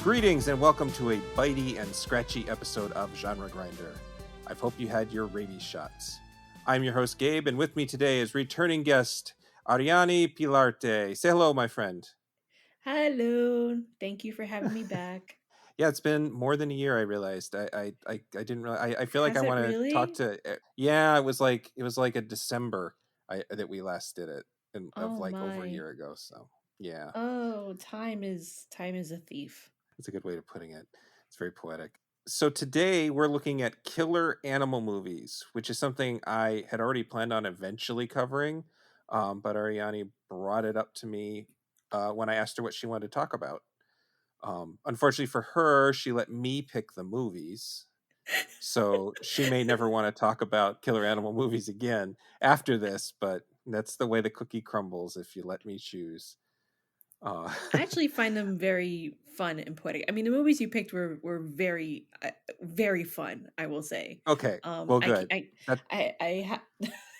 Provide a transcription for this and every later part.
Greetings and welcome to a bitey and scratchy episode of Genre Grinder. I hope you had your rabies shots. I'm your host Gabe, and with me today is returning guest Arianny Pilarte. Say hello, my friend. Hello. Thank you for having me back. Yeah, it's been more than a year. I realized. I didn't really. I feel like I Has it want to talk really? to. Yeah, it was like a December that we last did it, of Oh like over a my. year ago. So yeah, Oh, time is a thief. that's a good way of putting it. It's very poetic. So today we're looking at killer animal movies, which is something I had already planned on eventually covering, but Arianny brought it up to me when I asked her what she wanted to talk about. Unfortunately for her, she let me pick the movies, so she may never want to talk about killer animal movies again after this. But that's the way the cookie crumbles if you let me choose. Uh, I actually find them very fun and poetic. I mean, the movies you picked were very very fun, I will say. okay, well, I good. ca- That I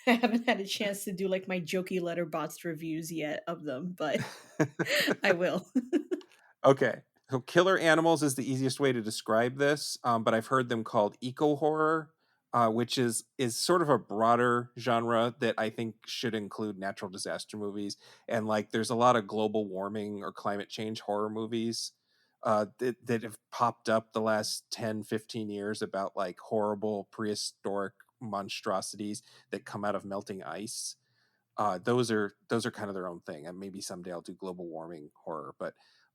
haven't had a chance to do like my jokey letterboxd reviews yet of them, but I will. Okay. So killer animals is the easiest way to describe this, but I've heard them called eco horror, which is sort of a broader genre that I think should include natural disaster movies. And like, there's a lot of global warming or climate change horror movies that have popped up the last 10, 15 years about like horrible prehistoric monstrosities that come out of melting ice. Those are kind of their own thing, and maybe someday I'll do global warming horror.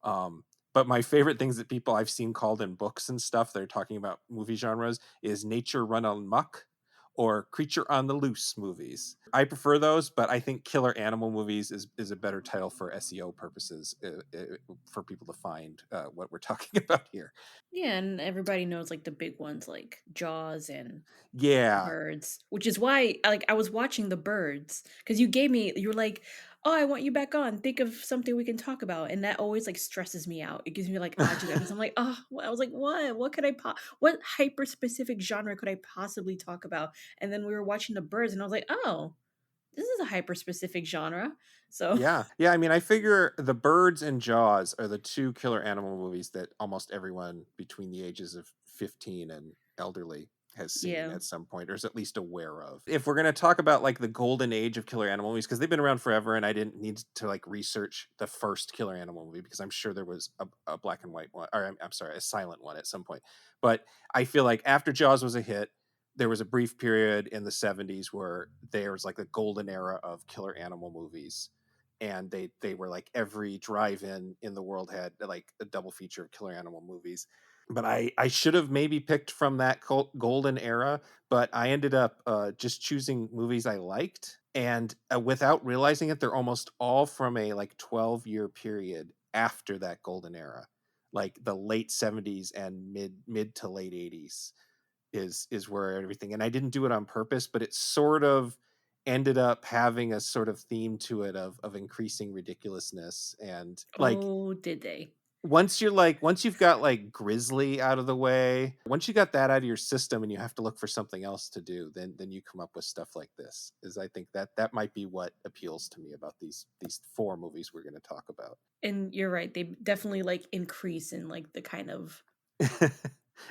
Um, but my favorite things that people I've seen called in books and stuff they're talking about movie genres is nature run amok or creature on the loose movies. I prefer those, but I think killer animal movies is a better title for SEO purposes, for people to find what we're talking about here. Yeah, and everybody knows like the big ones like Jaws and the Yeah. birds, which is why like I was watching the birds because you were like, "Oh, I want you back on. Think of something we can talk about." And that always like stresses me out. It gives me like agita because I'm like, "Oh," I was like, "What? What could what hyper specific genre could I possibly talk about?" And then we were watching the birds and I was like, "Oh, this is a hyper specific genre." So, Yeah. Yeah, I mean, I figure The Birds and Jaws are the two killer animal movies that almost everyone between the ages of 15 and elderly has seen yeah. at some point or is at least aware of. If we're going to talk about like the golden age of killer animal movies, because they've been around forever and I didn't need to like research the first killer animal movie because I'm sure there was a black and white one, or I'm sorry, a silent one at some point. But I feel like after Jaws was a hit, there was a brief period in the 70s where there was like a golden era of killer animal movies, and they were like every drive-in the world had like a double feature of killer animal movies. But I should have maybe picked from that golden era, but I ended up just choosing movies I liked, and without realizing it they're almost all from a like 12-year period after that golden era, like the late 70s and mid to late 80s is where everything, and I didn't do it on purpose, but it sort of ended up having a sort of theme to it of increasing ridiculousness. And like, Oh, did they? once you've got like Grizzly out of the way, once you got that out of your system and you have to look for something else to do, then you come up with stuff like this. Is I think that might be what appeals to me about these four movies we're going to talk about. And you're right, they definitely, like, increase in, like, the kind of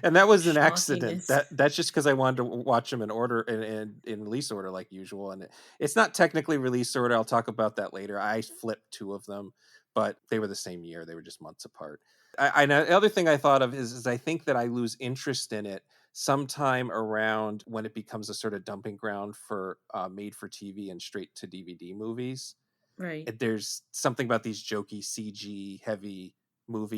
And that was an accident. schockiness. That's just because I wanted to watch them in order, in release order like usual. And it's not technically release order. I'll talk about that later. I flipped two of them, but they were the same year. They were just months apart. The other thing I thought of is I think that I lose interest in it sometime around when it becomes a sort of dumping ground for made for TV and straight to DVD movies. Right. There's something about these jokey CG heavy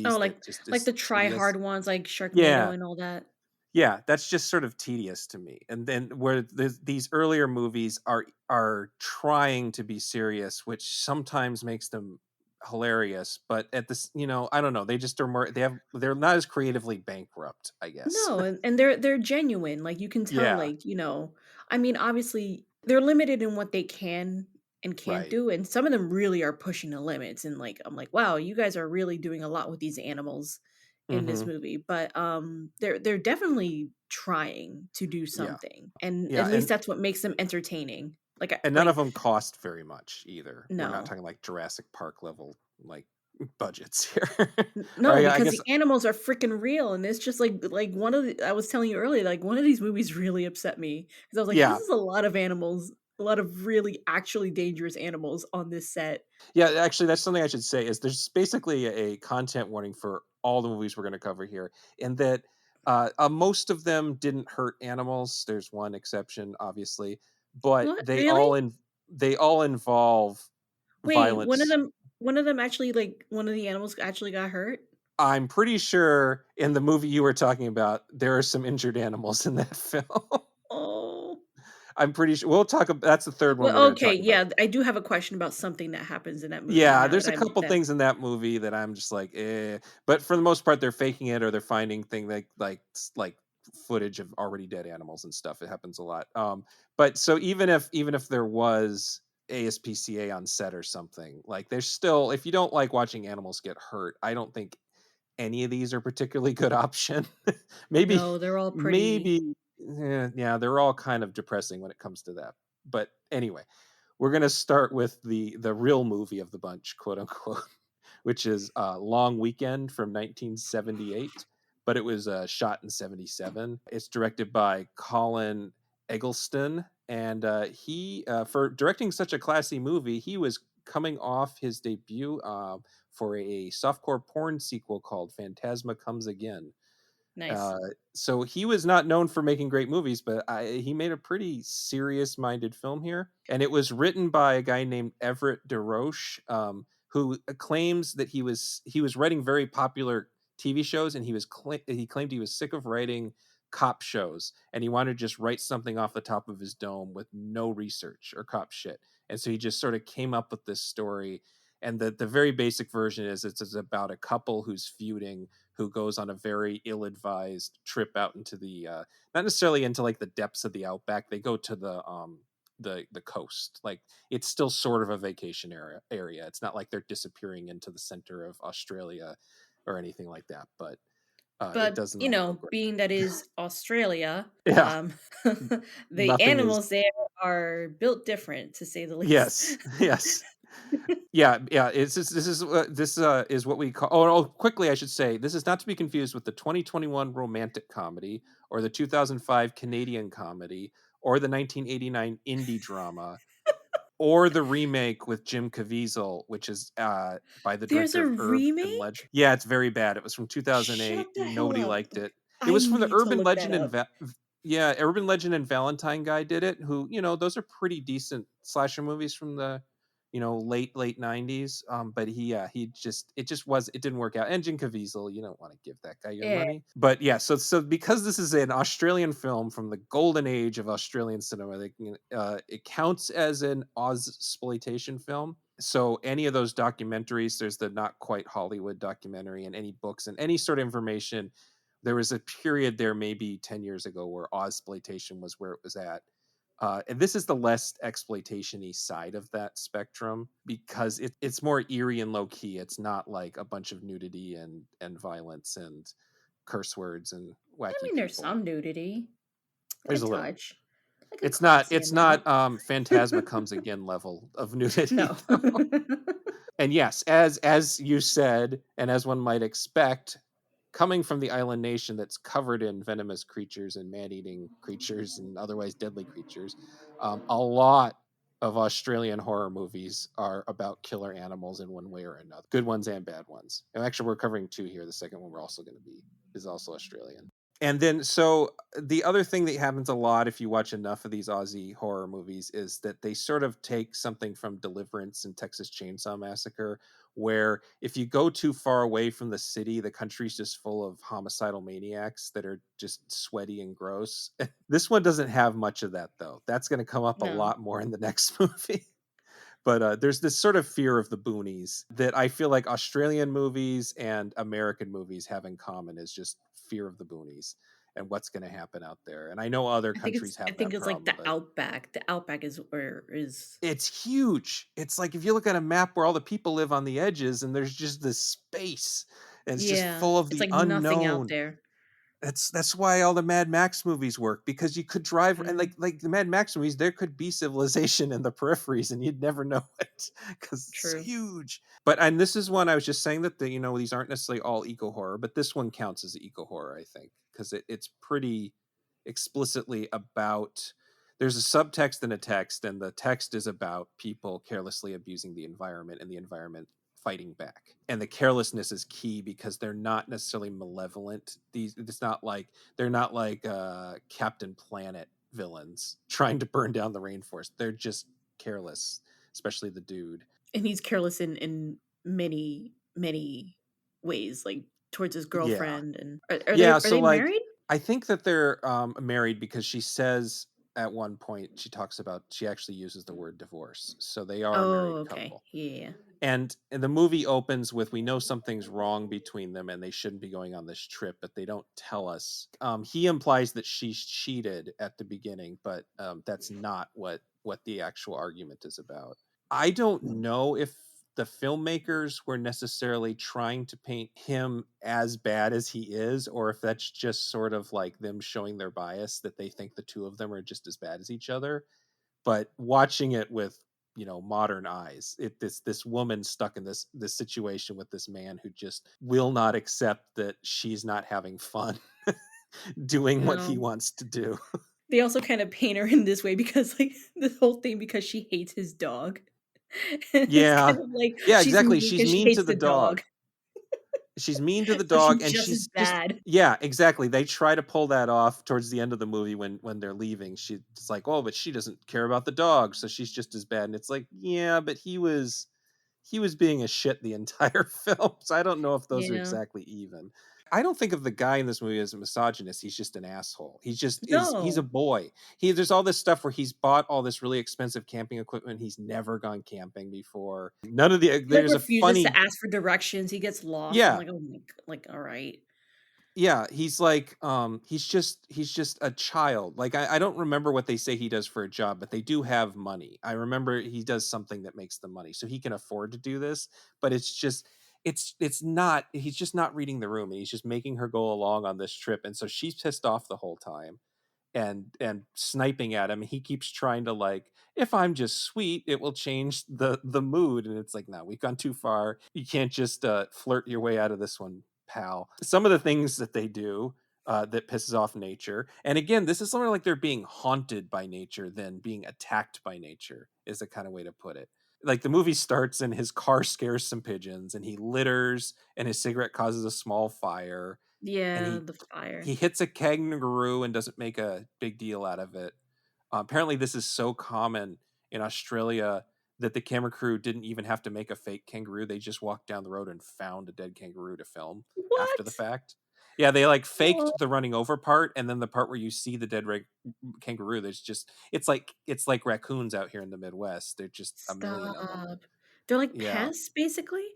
Oh, movies that just like is the try tedious. hard ones, like Sharknado Yeah, and all that? yeah, that's just sort of tedious to me. And then where these earlier movies are trying to be serious, which sometimes makes them hilarious, but at this, I don't know, they just are more, they're not as creatively bankrupt, I guess. No, and they're genuine, like, you can tell, Yeah, like, I mean, obviously, they're limited in what they can and can't right. do, and some of them really are pushing the limits, and, like, I'm like, "Wow, you guys are really doing a lot with these animals in this Hmm. movie," but, they're definitely trying to do Yeah, something, and yeah, at least that's what makes them entertaining. and none of them cost very much either. We're not No. talking like Jurassic Park level, like budgets here. Or No, I because guess the animals are freaking real, and it's just like one of the I was telling you earlier, like, one of these movies really upset me because I was like, "This yeah. is a lot of animals, a lot of really actually dangerous animals on this set." Yeah, actually, that's something I should say is there's basically a content warning for all the movies we're going to cover here, in that most of them didn't hurt animals. There's one exception, obviously, but What? Really? they all involve Wait, violence. one of them actually like, one of the animals actually got hurt? I'm pretty sure in the movie you were talking about, there are some injured animals in that film. Oh. I'm pretty sure we'll talk about that's the third one we're Well, going to okay, talk about. yeah, I do have a question about something that happens in that movie Yeah, now there's that a I'm couple that things in that movie that I'm just like, eh. But for the most part, they're faking it or they're finding thing like footage of already dead animals and stuff. It happens a lot. But so even if there was ASPCA on set or something, like there's still if you don't like watching animals get hurt, I don't think any of these are particularly good option. maybe No, they're all pretty maybe yeah, they're all kind of depressing when it comes to that. But anyway, we're gonna start with the real movie of the bunch, quote unquote, which is Long Weekend from 1978, but it was shot in 77. It's directed by Colin Eggleston, and he for directing such a classy movie, he was coming off his debut for a softcore porn sequel called Phantasma Comes Again. nice. Uh, so he was not known for making great movies, but he made a pretty serious-minded film here, and it was written by a guy named Everett DeRoche, who claims that he was writing very popular TV shows, and he claimed he was sick of writing cop shows, and he wanted to just write something off the top of his dome with no research or cop shit, and so he just sort of came up with this story. And the very basic version is it's about a couple who's feuding who goes on a very ill-advised trip out into the not necessarily into like the depths of the outback. They go to the coast. Like it's still sort of a vacation area. It's not like they're disappearing into the center of Australia or anything like that, but it But, doesn't all go great. being that is Australia, Yeah, the nothing is. animals there are built different, to say the least. Yes, yes. Yeah, yeah. This is what we call. Oh, quickly, I should say this is not to be confused with the 2021 romantic comedy or the 2005 Canadian comedy or the 1989 indie drama or the remake with Jim Caviezel, which is by the There's director a of Urban remake? Legend. Yeah, it's very bad. It was from 2008. Shut the hell Nobody up. liked it. It I was from the need to Urban look that Legend up. yeah, Urban Legend and Valentine guy did it. Who those are pretty decent slasher movies from the late 90s. But it didn't work out. And Jim Caviezel, you don't want to give that guy your Yeah. money. But yeah, so because this is an Australian film from the golden age of Australian cinema, it counts as an Ausploitation film. So any of those documentaries, there's the Not Quite Hollywood documentary, and any books and any sort of information. There was a period there, maybe 10 years ago, where Ausploitation was where it was at. And this is the less exploitation-y side of that spectrum because it's more eerie and low key. It's not like a bunch of nudity and violence and curse words and I wacky mean, there's people. some nudity, a There's a little. touch, like a It's not classy it's not amount. Phantasma Comes Again level of nudity No. though. And yes, as you said, and as one might expect, coming from the island nation that's covered in venomous creatures and man-eating creatures and otherwise deadly creatures, a lot of Australian horror movies are about killer animals in one way or another, good ones and bad ones. And actually, we're covering two here. The second one we're also going to be is also Australian. And then, so the other thing that happens a lot if you watch enough of these Aussie horror movies is that they sort of take something from Deliverance and Texas Chainsaw Massacre, where if you go too far away from the city, the country's just full of homicidal maniacs that are just sweaty and gross. This one doesn't have much of that, though. That's going to come up a No. lot more in the next movie. But there's this sort of fear of the boonies that I feel like Australian movies and American movies have in common is just fear of the boonies and what's going to happen out there. And I know other countries I have think that it's like problem, the but outback. The outback is where is it's huge. It's like if you look at a map where all the people live on the edges and there's just this space and it's just yeah, full of it's the like nothing out unknown. there. That's why all the Mad Max movies work, because you could drive and Yeah, like the Mad Max movies, there could be civilization in the peripheries and you'd never know it because it's true. huge. But and this is one I was just saying that these aren't necessarily all eco horror, but this one counts as eco horror, I think, because it's pretty explicitly about. There's a subtext and a text, and the text is about people carelessly abusing the environment and the environment fighting back. And the carelessness is key because they're not necessarily malevolent. It's not like they're not like Captain Planet villains trying to burn down the rainforest. They're just careless, especially the dude. And he's careless in many, many ways, like, towards his Yeah. girlfriend, and are Yeah, they so like married? I think that they're married because she says at one point she talks about she actually uses the word divorce. So they are a Oh, married okay. couple. Yeah. And the movie opens with we know something's wrong between them and they shouldn't be going on this trip, but they don't tell us. He implies that she's cheated at the beginning, but that's not what the actual argument is about. I don't know if the filmmakers were necessarily trying to paint him as bad as he is, or if that's just sort of like them showing their bias that they think the two of them are just as bad as each other. But watching it with modern eyes, this woman stuck in this situation with this man who just will not accept that she's not having fun doing what he No. wants to do. They also kind of paint her in this way because, like, the whole thing because she hates his dog. And it's Yeah, kind of like yeah, she's exactly, mean she's because she mean to hates the the dog, dog. She's mean to the so dog, she's and just as she's just bad. yeah, exactly. They try to pull that off towards the end of the movie when they're leaving. She's like, "Oh, but she doesn't care about the dog, so she's just as bad." And it's like, "Yeah, but he was being a shit the entire film." So I don't know if those are Yeah. exactly even. I don't think of the guy in this movie as a misogynist. He's just an asshole. He's a No. boy. There's all this stuff where he's bought all this really expensive camping equipment. He's never gone camping before. None of the He, like, there's a refuses to funny ask for directions, he gets lost. I'm yeah, like, "Oh my g," like, "Alright." yeah, he's like, he's just a child. Like I don't remember what they say he does for a job, but they do have money. I remember he does something that makes them money, so he can afford to do this. But it's not. He's just not reading the room, and he's just making her go along on this trip, and so she's pissed off the whole time and sniping at him. He keeps trying to like, if I'm just sweet, it will change the mood. And it's like, no, we've gone too far. You can't just flirt your way out of this one, pal. Some of the things that they do that pisses off nature. And again, this is something like they're being haunted by nature than being attacked by nature, is the kind of way to put it. Like the movie starts and his car scares some pigeons and he litters and his cigarette causes a small fire and Yeah, he the fire. he hits a kangaroo and doesn't make a big deal out of it. Apparently, this is so common in Australia that the camera crew didn't even have to make a fake kangaroo. They just walked down the road and found a dead kangaroo to film after the What? fact. Yeah, they like Oh, faked the running over part, and then the part where you see the dead kangaroo. There's just it's like raccoons out here in the Midwest. They're just a million of them. stop. They're like Yeah, pests, basically?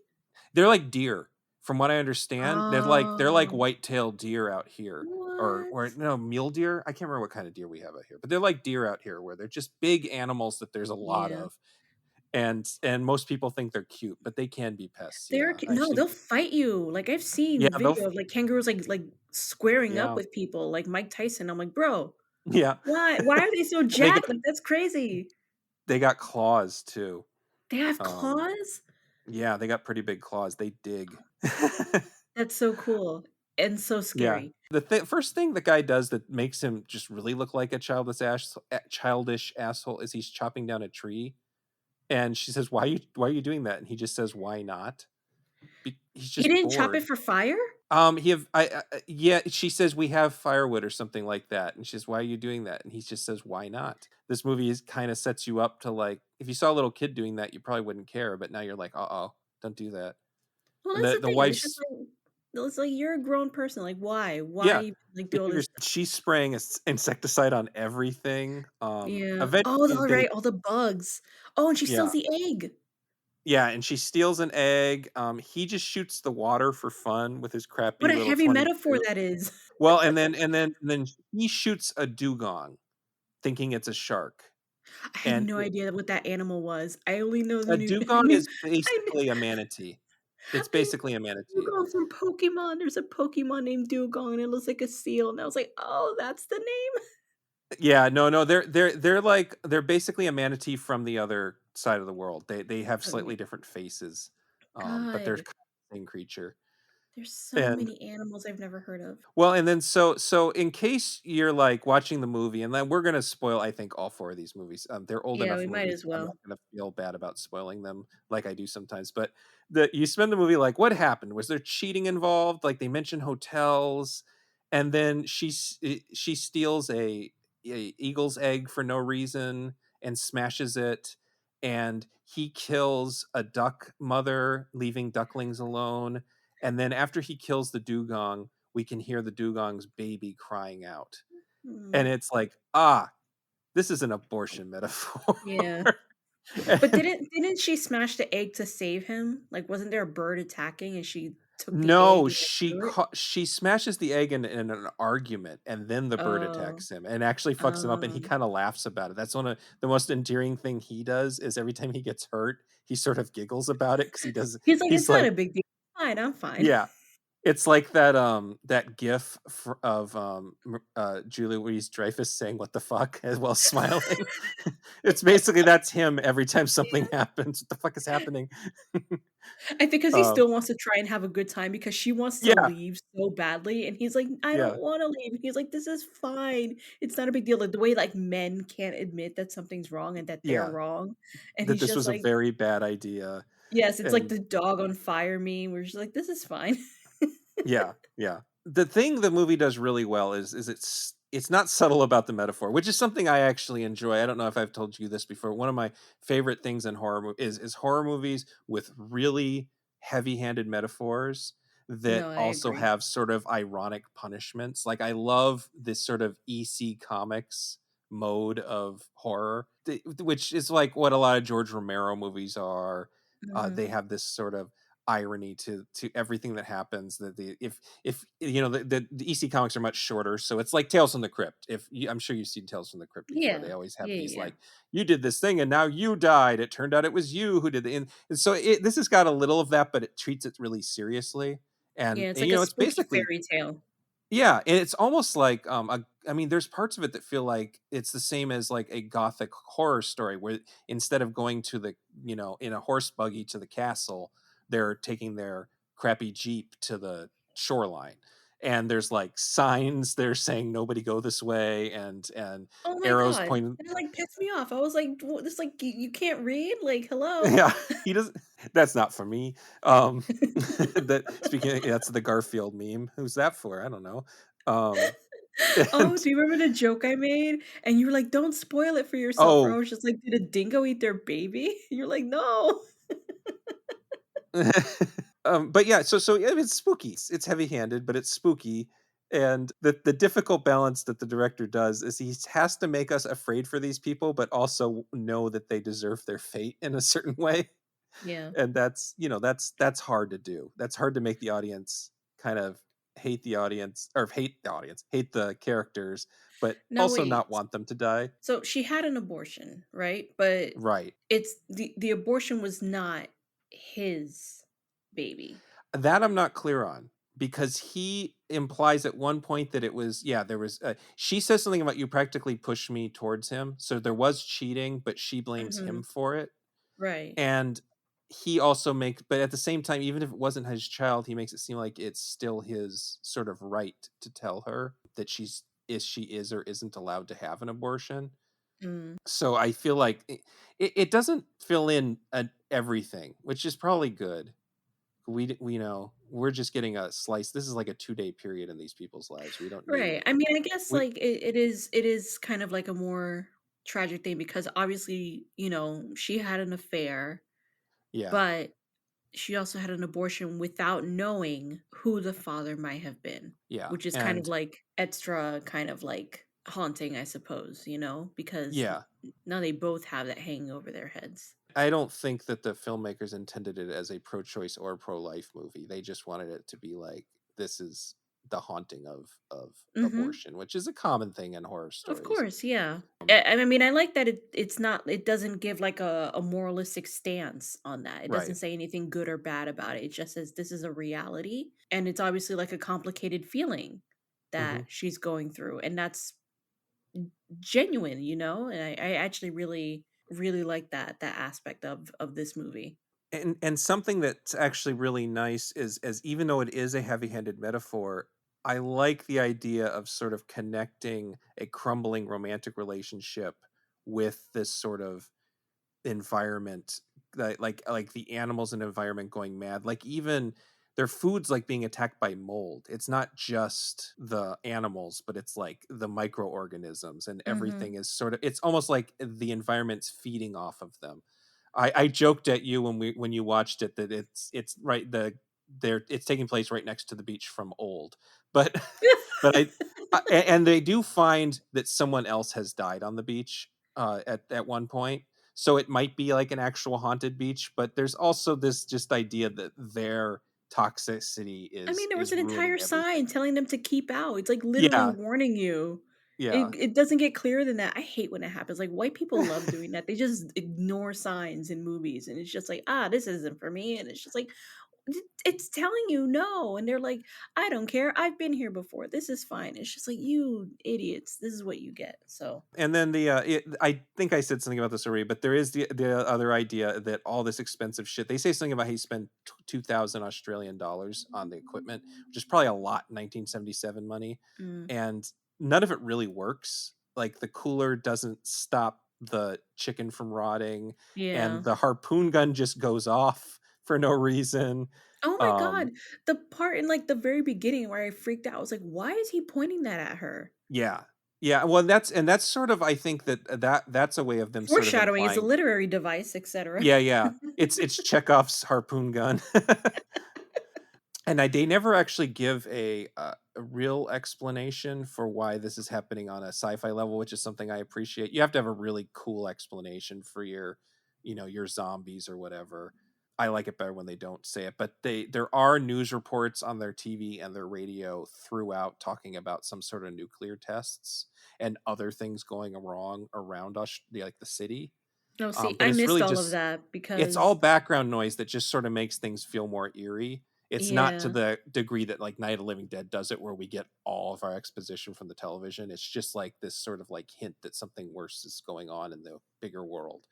they're like deer, from what I understand. They're like Oh, white-tailed deer out here, or what? no, mule deer. I can't remember what kind of deer we have out here, but they're like deer out here, where they're just big animals that there's a lot Yeah. of, and most people think they're cute, but they can be pests. They're Yeah, c no, actually, they'll fight you. Like, I've yeah, seen video of, like, kangaroos, like, squaring up yeah, with people, like Mike Tyson. I'm like, "Bro, yeah. why are they so And they jacked? got Like, that's crazy." they got claws too. They have Um, claws? yeah, they got pretty big claws. They dig. That's so cool and so Yeah. scary. First thing the guy does that makes him just really look like a childish asshole is he's chopping down a tree, and she says, "Why are you doing that?" And he just says, "Why not?" He's He just didn't chop it bored. for fire? He have yeah. She says, "We have firewood" or something like that, and she says, "Why are you doing that?" And he just says, "Why not?" This movie is kind of sets you up to like, if you saw a little kid doing that, you probably wouldn't care, but now you're like, "Uh-oh, don't do that." Well, And that's the the the thing. It's just wife's like it's like you're a grown person. Like, why? Why Yeah. even like He do all this figures stuff? she's spraying insecticide on everything. Yeah. Oh, Eventually all they right, all the bugs. Oh, and she steals yeah. the egg. Yeah, and she steals an egg. He just shoots the water for fun with his What crappy a little heavy metaphor 22. that is. Well, and then he shoots a dugong thinking it's a shark. I had And no idea what that animal was. I only know the a new dugong new is I kn basically a manatee. It's I basically a know manatee. Dugong from Pokemon. There's a Pokemon named Dugong, and it looks like a seal, and I was like, "Oh, that's the name?" Yeah, no, no, they're like they're basically a manatee from the other side of the world. They have slightly Okay, different faces, but got they're it. kind of the same creature. There's so And many animals I've never heard of. well, and then so in case you're like watching the movie, and then we're gonna spoil, I think, all four of these movies. They're old Yeah, enough we might movies. as I'm not well. gonna feel bad about spoiling them like I do sometimes. But you spend the movie like, what happened? Was there cheating involved? Like they mention hotels, and then she steals a eagle's egg for no reason and smashes it, and he kills a duck mother, leaving ducklings alone. And then after he kills the dugong, we can hear the dugong's baby crying out. And Hmm, it's like, ah, this is an abortion metaphor. yeah. But And didn't she smash the egg to save him? Like, wasn't there a bird attacking and she took the egg no, and just threw it? she smashes the egg in an argument, and then the bird Oh, attacks him and actually fucks him up, and he um, kind of laughs about it. That's one of the most endearing thing he does, is every time he gets hurt, he sort of giggles about it because he's like, "It's he's not like, a big deal. Fine, I'm fine." yeah. It's like that that gif of Julie Louise Dreyfus saying "what the fuck" as well smiling. It's basically that's him every time something happens. What the fuck is happening? I think because he um, still wants to try and have a good time because she wants to yeah, leave so badly, and he's like, "I yeah, don't wanna leave." He's like, "This is fine. It's not a big deal." Like, the way, like, men can't admit that something's wrong and that they're yeah. wrong, and That he's this just was a like, very bad idea, yes, it's like and the dog on fire meme where she's like, "This is fine." yeah, yeah. The thing the movie does really well is it's not subtle about the metaphor, which is something I actually enjoy. I don't know if I've told you this before. One of my favorite things in is horror movies with really heavy-handed metaphors that No, I also agree. have sort of ironic punishments. Like I love this sort of EC comics mode of horror, which is like what a lot of George Romero movies are. They Mhm. have this sort of irony to everything that happens. That the if you know the EC comics are much shorter, so it's like Tales from the Crypt. I'm sure you've seen Tales from the Crypt before. They Yeah. always have Yeah, these yeah. like, you did this thing and now you died. It turned out it was you who did the and so this has got a little of that, but it treats it really seriously. Yeah, it's And like a it's spooky basically, fairy tale. yeah, and it's almost like I mean, there's parts of it that feel like it's the same as like a gothic horror story where instead of going to the, in a horse buggy to the castle, they're taking their crappy jeep to the shoreline. And there's like signs they're saying nobody go this way, and Oh my arrows god. pointing. It, like, pissed me off. I was like, "W this, like, you can't read? Like, hello?" Yeah, he doesn't. That's not for me. That speaking that's the Garfield meme. Who's that for? I don't know. Um Oh, and do you remember the joke I made? And you were like, "Don't spoil it for yourself." And I oh, was just like, "Did a dingo eat their baby?" You're like, "No." but yeah, so yeah, it's spooky. It's heavy-handed, but it's spooky. And the difficult balance that the director does is he has to make us afraid for these people, but also know that they deserve their fate in a certain way. Yeah. And that's hard to do. That's hard to make the audience kind of hate the audience, or hate the characters, but Now also wait. not want them to die. So she had an abortion, right? But Right. it's the abortion was not his baby. That I'm not clear on, because he implies at one point that it was, yeah, there was she says something about, you practically pushed me towards him. So there was cheating, but she blames him Mhm. for it. Right. And he also makes, but at the same time, even if it wasn't his child, he makes it seem like it's still his sort of right to tell her that she is or isn't allowed to have an abortion. Mm. So I feel like it doesn't fill in everything, which is probably good. We know we're just getting a slice. This is like a 2-day period in these people's lives. We don't Right. need I mean, I guess, we like, it is kind of like a more tragic thing because obviously, she had an affair, yeah, but she also had an abortion without knowing who the father might have been, yeah, which is kind of and like extra kind of like haunting, I suppose, because yeah. now they both have that hanging over their heads. I don't think that the filmmakers intended it as a pro-choice or pro-life movie. They just wanted it to be like, this is the haunting of Mhm. abortion, which is a common thing in horror Of stories. course, yeah. Um, I mean, I like that it's not, it doesn't give like a moralistic stance on that. It doesn't right. say anything good or bad about it. It just says this is a reality, and it's obviously like a complicated feeling that Hmm. she's going through, and that's genuine, And I actually really, really like that aspect of this movie. And something that's actually really nice is, as even though it is a heavy-handed metaphor, I like the idea of sort of connecting a crumbling romantic relationship with this sort of environment, like the animals and environment going mad, like even their food's like being attacked by mold. It's not just the animals, but it's like the microorganisms, and Mhm. everything is sort of, it's almost like the environment's feeding off of them. I joked at you when you watched it that it's right, it's taking place right next to the beach from Old, but but and they do find that someone else has died on the beach at one point, so it might be like an actual haunted beach, but there's also this just idea that their toxicity I mean, there was is an ruining entire sign everything. telling them to keep out. It's like literally Yeah, warning you. yeah. It doesn't get clearer than that. I hate when it happens. Like white people love doing that. They just ignore signs in movies, and it's just like, ah, this isn't for me. And it's just like, It's telling you no." And they're like, "I don't care. I've been here before. This is fine." It's just like, "You idiots. This is what you get." So, And then I think I said something about this already, but there is the other idea that all this expensive shit. They say something about how he spent 2,000 Australian dollars on the equipment, which is probably a lot in 1977 money, mm, and none of it really works. Like the cooler doesn't stop the chicken from rotting, and yeah. the harpoon gun just goes off for no reason. Oh my god. Um, The part in, like, the very beginning where I freaked out, I was like, "Why is he pointing that at her?" yeah, yeah. Well, that's sort of, I think that's a way of them sort of Foreshadowing is a implying. literary device, etcetera. Yeah, yeah. It's Chekhov's harpoon gun. And they never actually give a real explanation for why this is happening on a sci-fi level, which is something I appreciate. You have to have a really cool explanation for your zombies or whatever. I like it better when they don't say it, but there are news reports on their TV and their radio throughout talking about some sort of nuclear tests and other things going wrong around us, like the city. No, see, But I it's missed really all of just, that it's all because background noise that just sort of makes things feel more eerie. It's not to yeah. the degree that like Night of the Living Dead does it, where we get all of our exposition from the television. It's just like this sort of like hint that something worse is going on in the bigger world.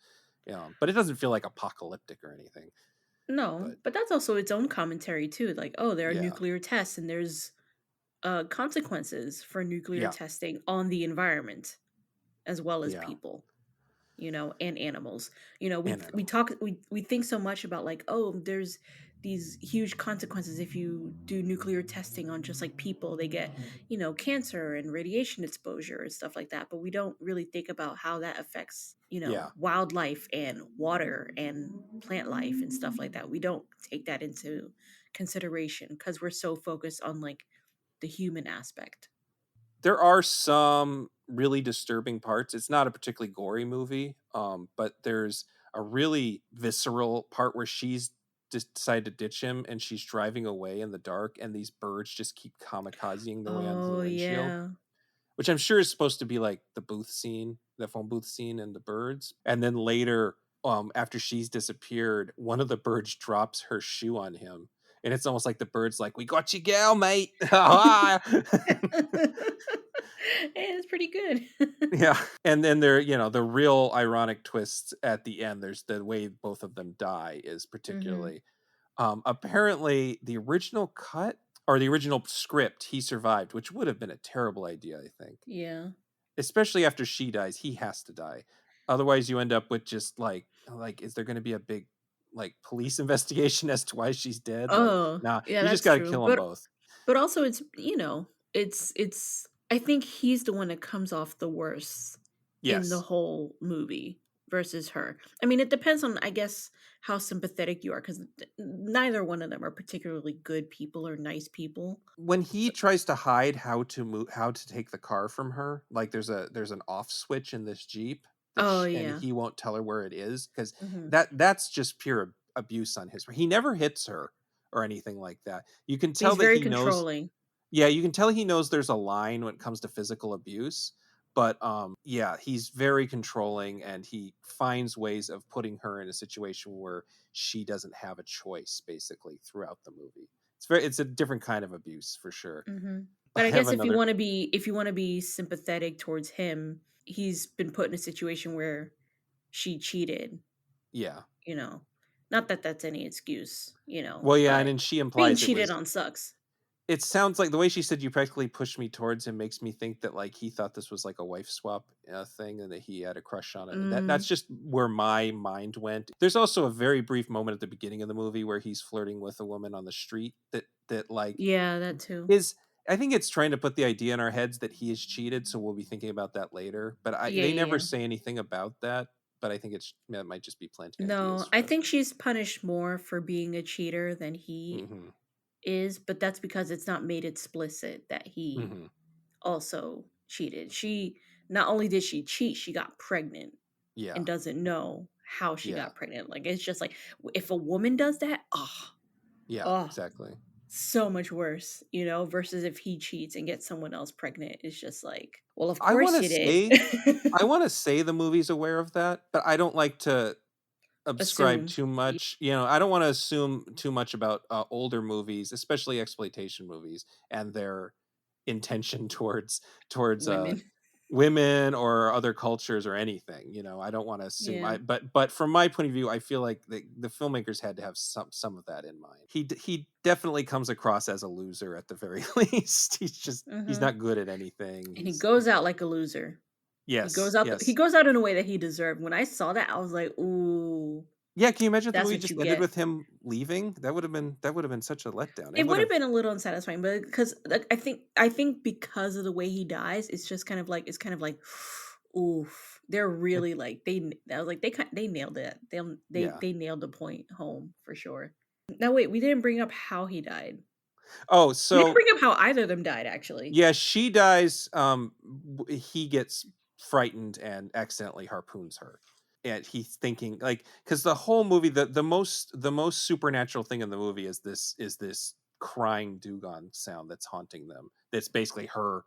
But it doesn't feel like apocalyptic or anything. No, But but that's also its own commentary too, like, "Oh, there are yeah, nuclear tests, and there's, consequences for nuclear yeah, testing on the environment as well as yeah, people." And animals. and We animals. talk we think so much about like, oh, there's these huge consequences if you do nuclear testing on just like people. They get, cancer and radiation exposure and stuff like that. But we don't really think about how that affects, Yeah, wildlife and water and plant life and stuff like that. We don't take that into consideration because we're so focused on like the human aspect. there are some really disturbing parts. It's not a particularly gory movie, but there's a really visceral part where she's just decided to ditch him and she's driving away in the dark, and these birds just keep kamikazing their way onto the Oh windshield, yeah. which I'm sure is supposed to be like the booth scene, the phone booth scene, and the birds. And then later, after she's disappeared, one of the birds drops her shoe on him. And it's almost like the bird's like, "We got you, gal, mate." It's pretty good. Yeah, and then the real ironic twists at the end. There's the way both of them die is Mhm. particularly, apparently the original cut or the original script, he survived, which would have been a terrible idea, I think. Yeah. Especially after she dies, he has to die. Otherwise, you end up with just is there going to be a big like police investigation as to why she's dead? Like, Oh, nah, yeah, you just that's got to true. kill them both. But also it's, it's I think he's the one that comes off the worst in the Yes. whole movie versus her. I mean, it depends on, I guess, how sympathetic you are because neither one of them are particularly good people or nice people. When he So, tries to hide how to take the car from her, like there's an off switch in this Jeep oh and yeah. he won't tell her where it is, because Hmm. that's just pure abuse on his part. He never hits her or anything like that. You can tell He's that very he knows. controlling. Yeah, you can tell he knows there's a line when it comes to physical abuse, but yeah, he's very controlling and he finds ways of putting her in a situation where she doesn't have a choice basically throughout the movie. It's a different kind of abuse for sure. Mhm. I But I have guess another if you wanna be sympathetic towards him, he's been put in a situation where she cheated, yeah. you know? Not that that's any excuse, Well, yeah, and but then she being implies it cheated was on sucks. it sounds like the way she said you practically pushed me towards him makes me think that like he thought this was like a wife swap thing and that he had a crush on it. And that's Mm, just where my mind went. There's also a very brief moment at the beginning of the movie where he's flirting with a woman on the street that like yeah, that too. is I think it's trying to put the idea in our heads that he is cheated, so we'll be thinking about that later. But Yeah, they yeah, never yeah. say anything about that. But I think that might just be planting ideas No, for I us. think she's punished more for being a cheater than he Hmm. is, but that's because it's not made explicit that he Hmm. also cheated. She not only did she cheat, she got pregnant Yeah. and doesn't know how she Yeah. got pregnant. Like it's just like if a woman does that, Yeah. oh, Exactly. so much worse, versus if he cheats and gets someone else pregnant. It's just like, well, of I want course to you did. say I wanna say the movie's aware of that, but I don't like to ascribe Assume. too much, I don't wanna assume too much about, older movies, especially exploitation movies, and their intention towards Women. women or other cultures or anything, I don't wanna assume Yeah. but from my point of view, I feel like the filmmakers had to have some of that in mind. He definitely comes across as a loser at the very least. He's Hmm. not good at anything. And he He's goes out like a loser. Yes, He yes. goes out in a way that he deserved. When I saw that, I was like, "Ooh, Yeah, can you imagine if the that's movie what you just ended get." with him leaving? That would have been such a letdown. It It would would have have been a little unsatisfying, but because like, I think because of the way he dies, it's kind of like, oof. They're it really like I was like they nailed it. yeah. They nailed the point home for sure. Now wait, we didn't bring up how he died. Oh, We didn't so bring up how either of them died actually. yeah, she dies, he gets frightened and accidentally harpoons her. And he's thinking like because the whole movie, the most supernatural thing in the movie is this crying dugong sound that's haunting them. That's basically her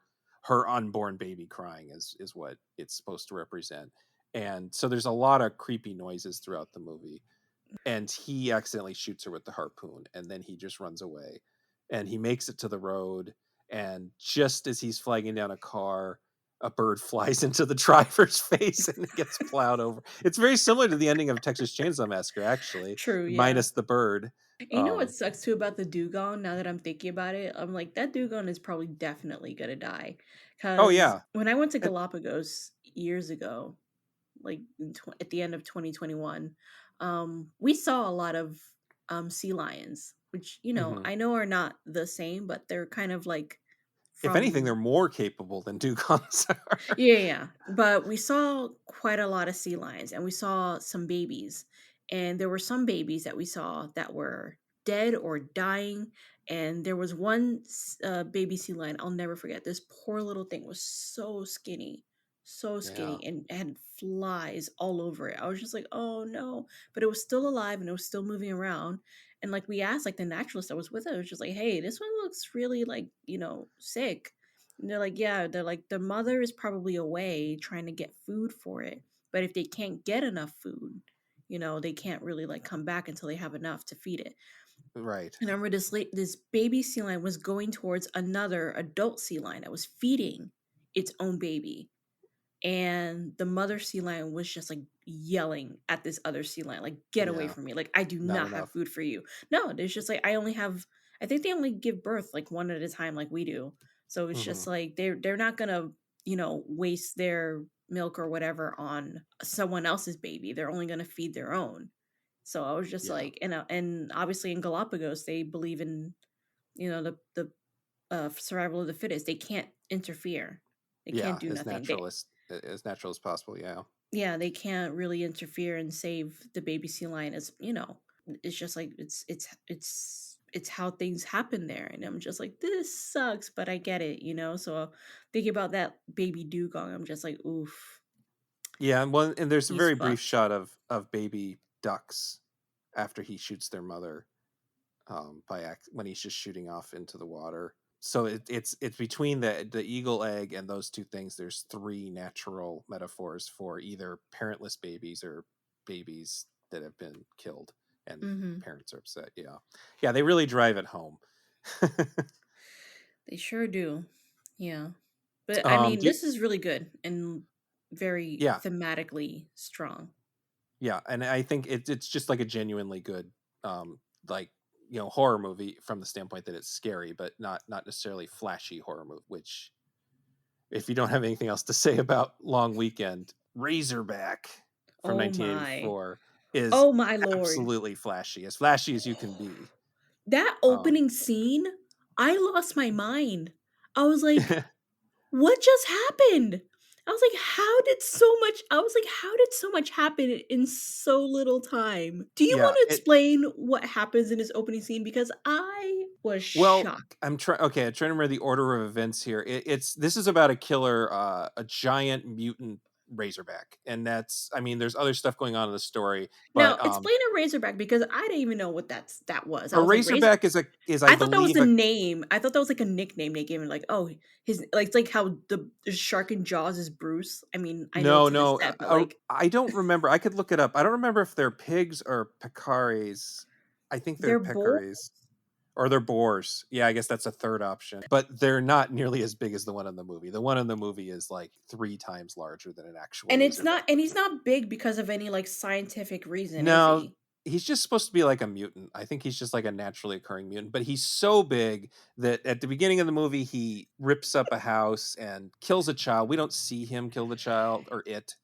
unborn baby crying is what it's supposed to represent. And so there's a lot of creepy noises throughout the movie. And he accidentally shoots her with the harpoon and then he just runs away and he makes it to the road and just as he's flagging down a car a bird flies into the driver's face and it gets plowed over. It's very similar to the ending of Texas Chainsaw Massacre actually, True, yeah. minus the bird. And you know what um sucks too about the dugong, now that I'm thinking about it? I'm like, that dugong is probably definitely gonna die. oh Cause yeah. when I went to And Galapagos years ago, like at the end of 2021, we saw a lot of sea lions, which, mhm. I know are not the same, but they're kind of like If anything they're from. more capable than dugongs are. Yeah, yeah. But we saw quite a lot of sea lions and we saw some babies. And there were some babies that we saw that were dead or dying. And there was one baby sea lion I'll never forget. This poor little thing was so Yeah. skinny, and had flies all over it. I was just like, oh no. But it was still alive and it was still moving around. And like we asked, like the naturalist that was with it, it was just like, hey, this one looks really like, sick. And they're like, yeah, they're like, the mother is probably away trying to get food for it. But if they can't get enough food, they can't really like come back until they have enough to feed it. Right. And I remember this baby sea lion was going towards another adult sea lion that was feeding its own baby, and the mother sea lion was just like yelling at this other sea lion, like, get away Yeah. from me, like, I do Not not have enough. food for you. No, there's just like, I think they only give birth like one at a time like we do. So it's Hmm. just like they're not gonna waste their milk or whatever on someone else's baby. They're only gonna feed their own. So I was just Yeah. like, and obviously in Galapagos they believe in the survival of the fittest. They can't interfere. They can't Yeah, do as nothing. natural as possible, yeah. Yeah, they can't really interfere and save the baby sea lion. It's just like it's how things happen there. And I'm just like, this sucks, but I get it. So thinking about that baby dugong, I'm just like, oof, Yeah, and there's a he's very brief fucked. shot of baby ducks after he shoots their mother, when he's just shooting off into the water. So it's between the eagle egg and those two things. There's three natural metaphors for either parentless babies or babies that have been killed and Mhm. parents are upset. Yeah, yeah, they really drive it home. They sure do. Yeah. But I um, mean, do you, this is really good and very yeah, thematically strong. yeah, and I think it's just like a genuinely good, like horror movie from the standpoint that it's scary, but not necessarily flashy horror movie. Which, if you don't have anything else to say about Long Weekend, Razorback from Oh my. 1984 is Oh my lord. absolutely flashy as you can be. That Um, opening scene, I lost my mind. I was like, "What just happened?" I was like, how did so much happen in so little time?" Do you yeah, wanna explain what happens in this opening scene? Because I was well, shocked. I'm trying to remember the order of events here. This is about a killer, a giant mutant Razorback, and I mean, there's other stuff going on in the story, Now, but explain a Razorback because I didn't even know what that was. I a was like, "Razor." Razorback is I I thought that was believe the a name. I thought that was like a nickname they gave him, like, "Oh, his," like, it's like how the shark in Jaws is Bruce. I mean, I know no, it's in the no, set, but, like, I don't remember. I could look it up. I don't remember if they're pigs or pecaries. I think they're they're bold. pecaries. Or they're boars. Yeah, I guess that's a third option. But they're not nearly as big as the one in the movie. The one in the movie is like 3 times larger than an actual And it's Razorback not, and would he's be. not big because of any, like, scientific reason, is No, he? he's just supposed to be like a mutant. I think he's just like a naturally occurring mutant. But he's so big that at the beginning of the movie, he rips up a house and kills a child. We don't see him kill the child or it.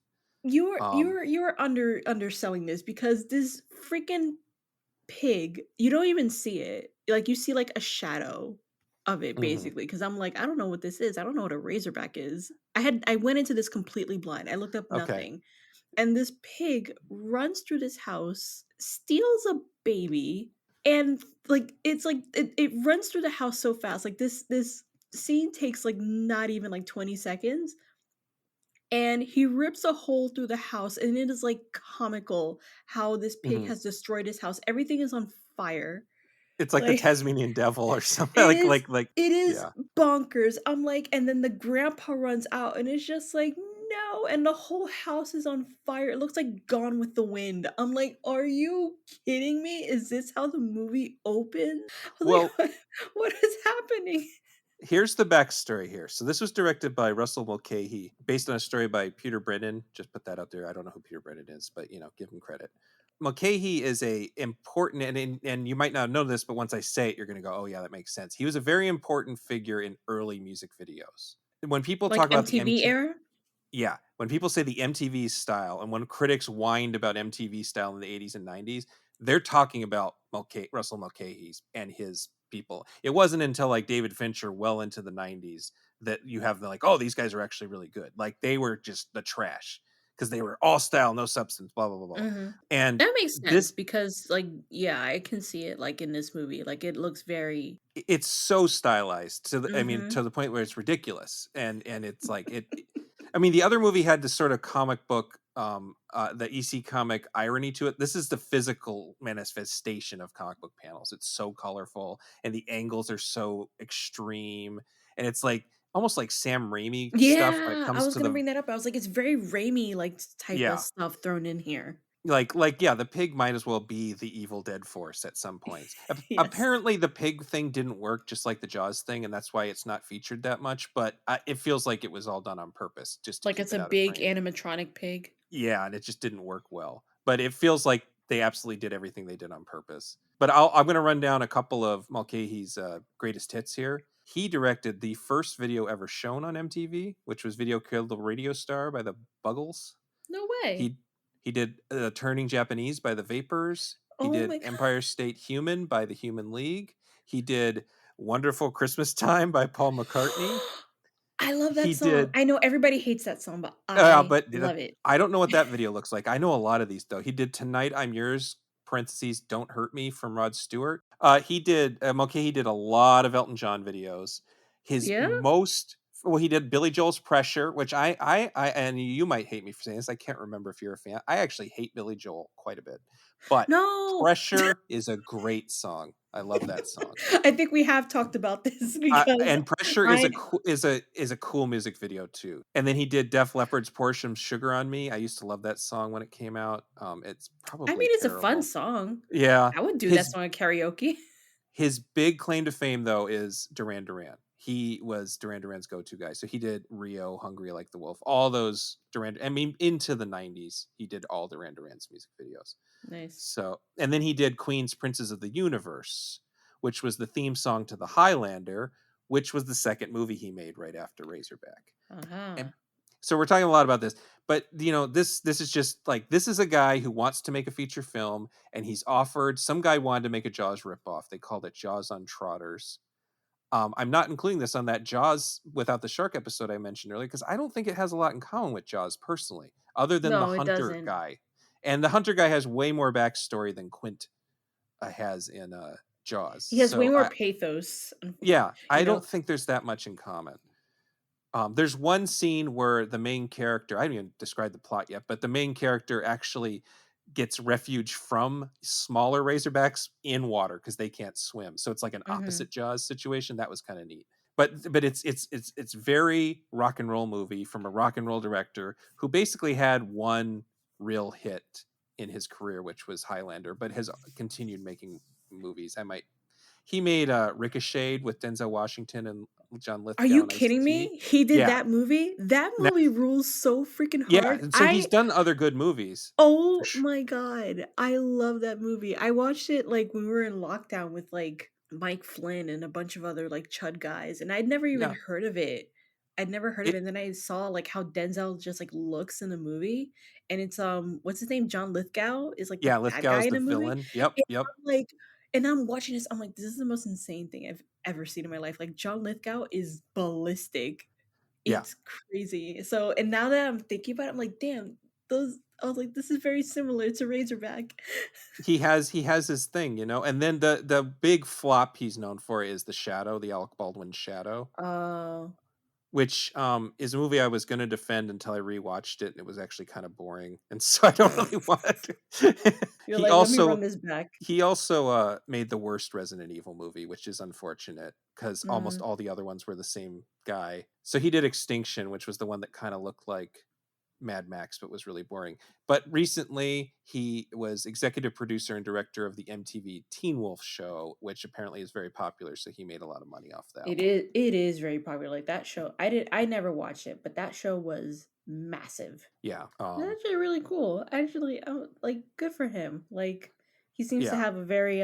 You're Um, you're you're underselling this because this freaking pig, you don't even see it. Like, you see, like, a shadow of it mhm. basically. Because 'cause I'm like, "I don't know what this is. I don't know what a razorback is." I went into this completely blind. I looked up Okay. nothing, and this pig runs through this house, steals a baby, and, like, it's like it runs through the house so fast. Like, this scene takes, like, not even, like, 20 seconds, and he rips a hole through the house, and it is, like, comical how this pig Mhm. has destroyed his house. Everything is on fire. It's like the Like, Tasmanian devil or something. it is Like, it is yeah. bonkers. I'm like, and then the grandpa runs out, and it's just like, "No," and the whole house is on fire. It looks like Gone with the Wind. I'm like, "Are you kidding me? Is this how the movie opens?" I was like, Well, what is happening?" here's the backstory here. So this was directed by Russell Mulcahy, based on a story by Peter Brennan. Just put that out there. I don't know who Peter Brennan is, but give him credit. Mulcahy is a important and you might not know this, but once I say it, you're going to go, "Oh yeah, that makes sense." He was a very important figure in early music videos. When people talk Like about the MTV MTV, era? yeah, when people say the MTV style, and when critics whined about MTV style in the 80s and 90s, they're talking about Russell Mulcahy's and his people. It wasn't until like David Fincher, well into the 90s, that you have like, "Oh, these guys are actually really good." Like they were just the trash because they were all style, no substance, blah blah blah blah. Mhm. And That makes sense this because, like, yeah, I can see it, like, in this movie, like, it looks very. it's so stylized I mean, Mhm. to the point where it's ridiculous, and it's like I mean, the other movie had this sort of comic book, the EC comic irony to it. This is the physical manifestation of comic book panels. It's so colorful, and the angles are so extreme, and it's like almost like Sam Raimi stuff when it Yeah, I comes was to gonna the bring that up. I was like, it's very Raimi, like, type of yeah. stuff thrown in here. Yeah, the pig might as well be the Evil Dead force at some points. Yes. Apparently the pig thing didn't work, just like the Jaws thing, and that's why it's not featured that much, but it feels like it was all done on purpose just to Like, keep it's it a out of big frame. animatronic pig. Yeah, and it just didn't work well. But it feels like they absolutely did everything they did on purpose. But I'm going to run down a couple of Mulcahy's greatest hits here. He directed the first video ever shown on MTV, which was Video Killed the Radio Star by the Buggles. No way. He he did Turning Japanese by the Vapors. He Oh did my god. Empire State Human by the Human League. He did Wonderful Christmas Time by Paul McCartney. I love He that song. did I know everybody hates that song, but I but love it. I don't know what that video looks like. I know a lot of these though. He did Tonight I'm Yours parentheses Don't Hurt Me from Rod Stewart. He did Mulcahy did a lot of Elton John videos. His Yeah? most Well, he did Billy Joel's Pressure, which I and you might hate me for saying this. I can't remember if you're a fan. I actually hate Billy Joel quite a bit, but No. Pressure is a great song. I love that song. I think we have talked about this because And Pressure is I a cool music video too. And then he did Def Leppard's Portia's Sugar on Me. I used to love that song when it came out. It's I probably mean, it's a fun terrible. song. Yeah. I would do that His song at karaoke. his big claim to fame though is Duran Duran. He was Duran Duran's go-to guy. So he did Rio, Hungry Like the Wolf, all those Duran. I mean, into the '90s, he did all Duran Duran's music videos. Nice. So, and then he did Queen's Princes of the Universe, which was the theme song to The Highlander, which was the second movie he made right after Razorback. Uh-huh. And so we're talking a lot about this, but this is just like, this is a guy who wants to make a feature film, and he's offered, some guy wanted to make a Jaws ripoff. They called it Jaws on Trotters. I'm not including this on that Jaws without the shark episode I mentioned earlier because I don't think it has a lot in common with Jaws personally, other than the No, it hunter doesn't. guy. And the hunter guy has way more backstory than Quint has in Jaws. He has way So more pathos, yeah, you I know? don't think there's that much in common. There's one scene where the main character, I haven't even described the plot yet, but the main character actually gets refuge from smaller razorbacks in water because they can't swim. So it's like an Mhm. opposite Jaws situation. That was kind of neat. But it's very rock and roll movie from a rock and roll director who basically had one real hit in his career, which was Highlander, but has continued making movies. He made Ricochet with Denzel Washington and John Are Lithgow you and kidding Ice-T. me? He did Yeah. that movie? That Now, movie rules so freaking yeah, hard. and so he's done other good movies. For Oh sure. my god, I love that movie. I watched it, like, when we were in lockdown with, like, Mike Flynn and a bunch of other, like, chud guys, and I'd never even Yeah. heard of it. I'd never heard of it, It and then I saw, like, how Denzel just, like, looks in the movie, and it's, what's his name? John Lithgow is, like, the yeah, bad guy Lithgow's in the the movie, villain. Yep, and yep. I'm like and I'm watching this, I'm like, "This is the most insane thing I've ever seen in my life." Like, John Lithgow is ballistic. Yeah. It's crazy. So and now that I'm thinking about it, I'm like, "Damn, those" I was like, "This is very similar to Razorback." He has his thing, and then the big flop he's known for is The Shadow, the Alec Baldwin Shadow, Oh, which is a movie I was going to defend until I rewatched it, and it was actually kind of boring, and so I don't really want to. you're he like, "Let me run also this back." he also made the worst Resident Evil movie, which is unfortunate because almost Mm. all the other ones were the same guy. So he did Extinction, which was the one that kind of looked like Mad Max, but was really boring. But recently, he was executive producer and director of the MTV Teen Wolf show, which apparently is very popular. So he made a lot of money off that one. It is very popular, like, that show I never watched it, but that show was massive. Yeah, That's actually really cool. Actually, like, good for him. Like, he seems to yeah. have a very,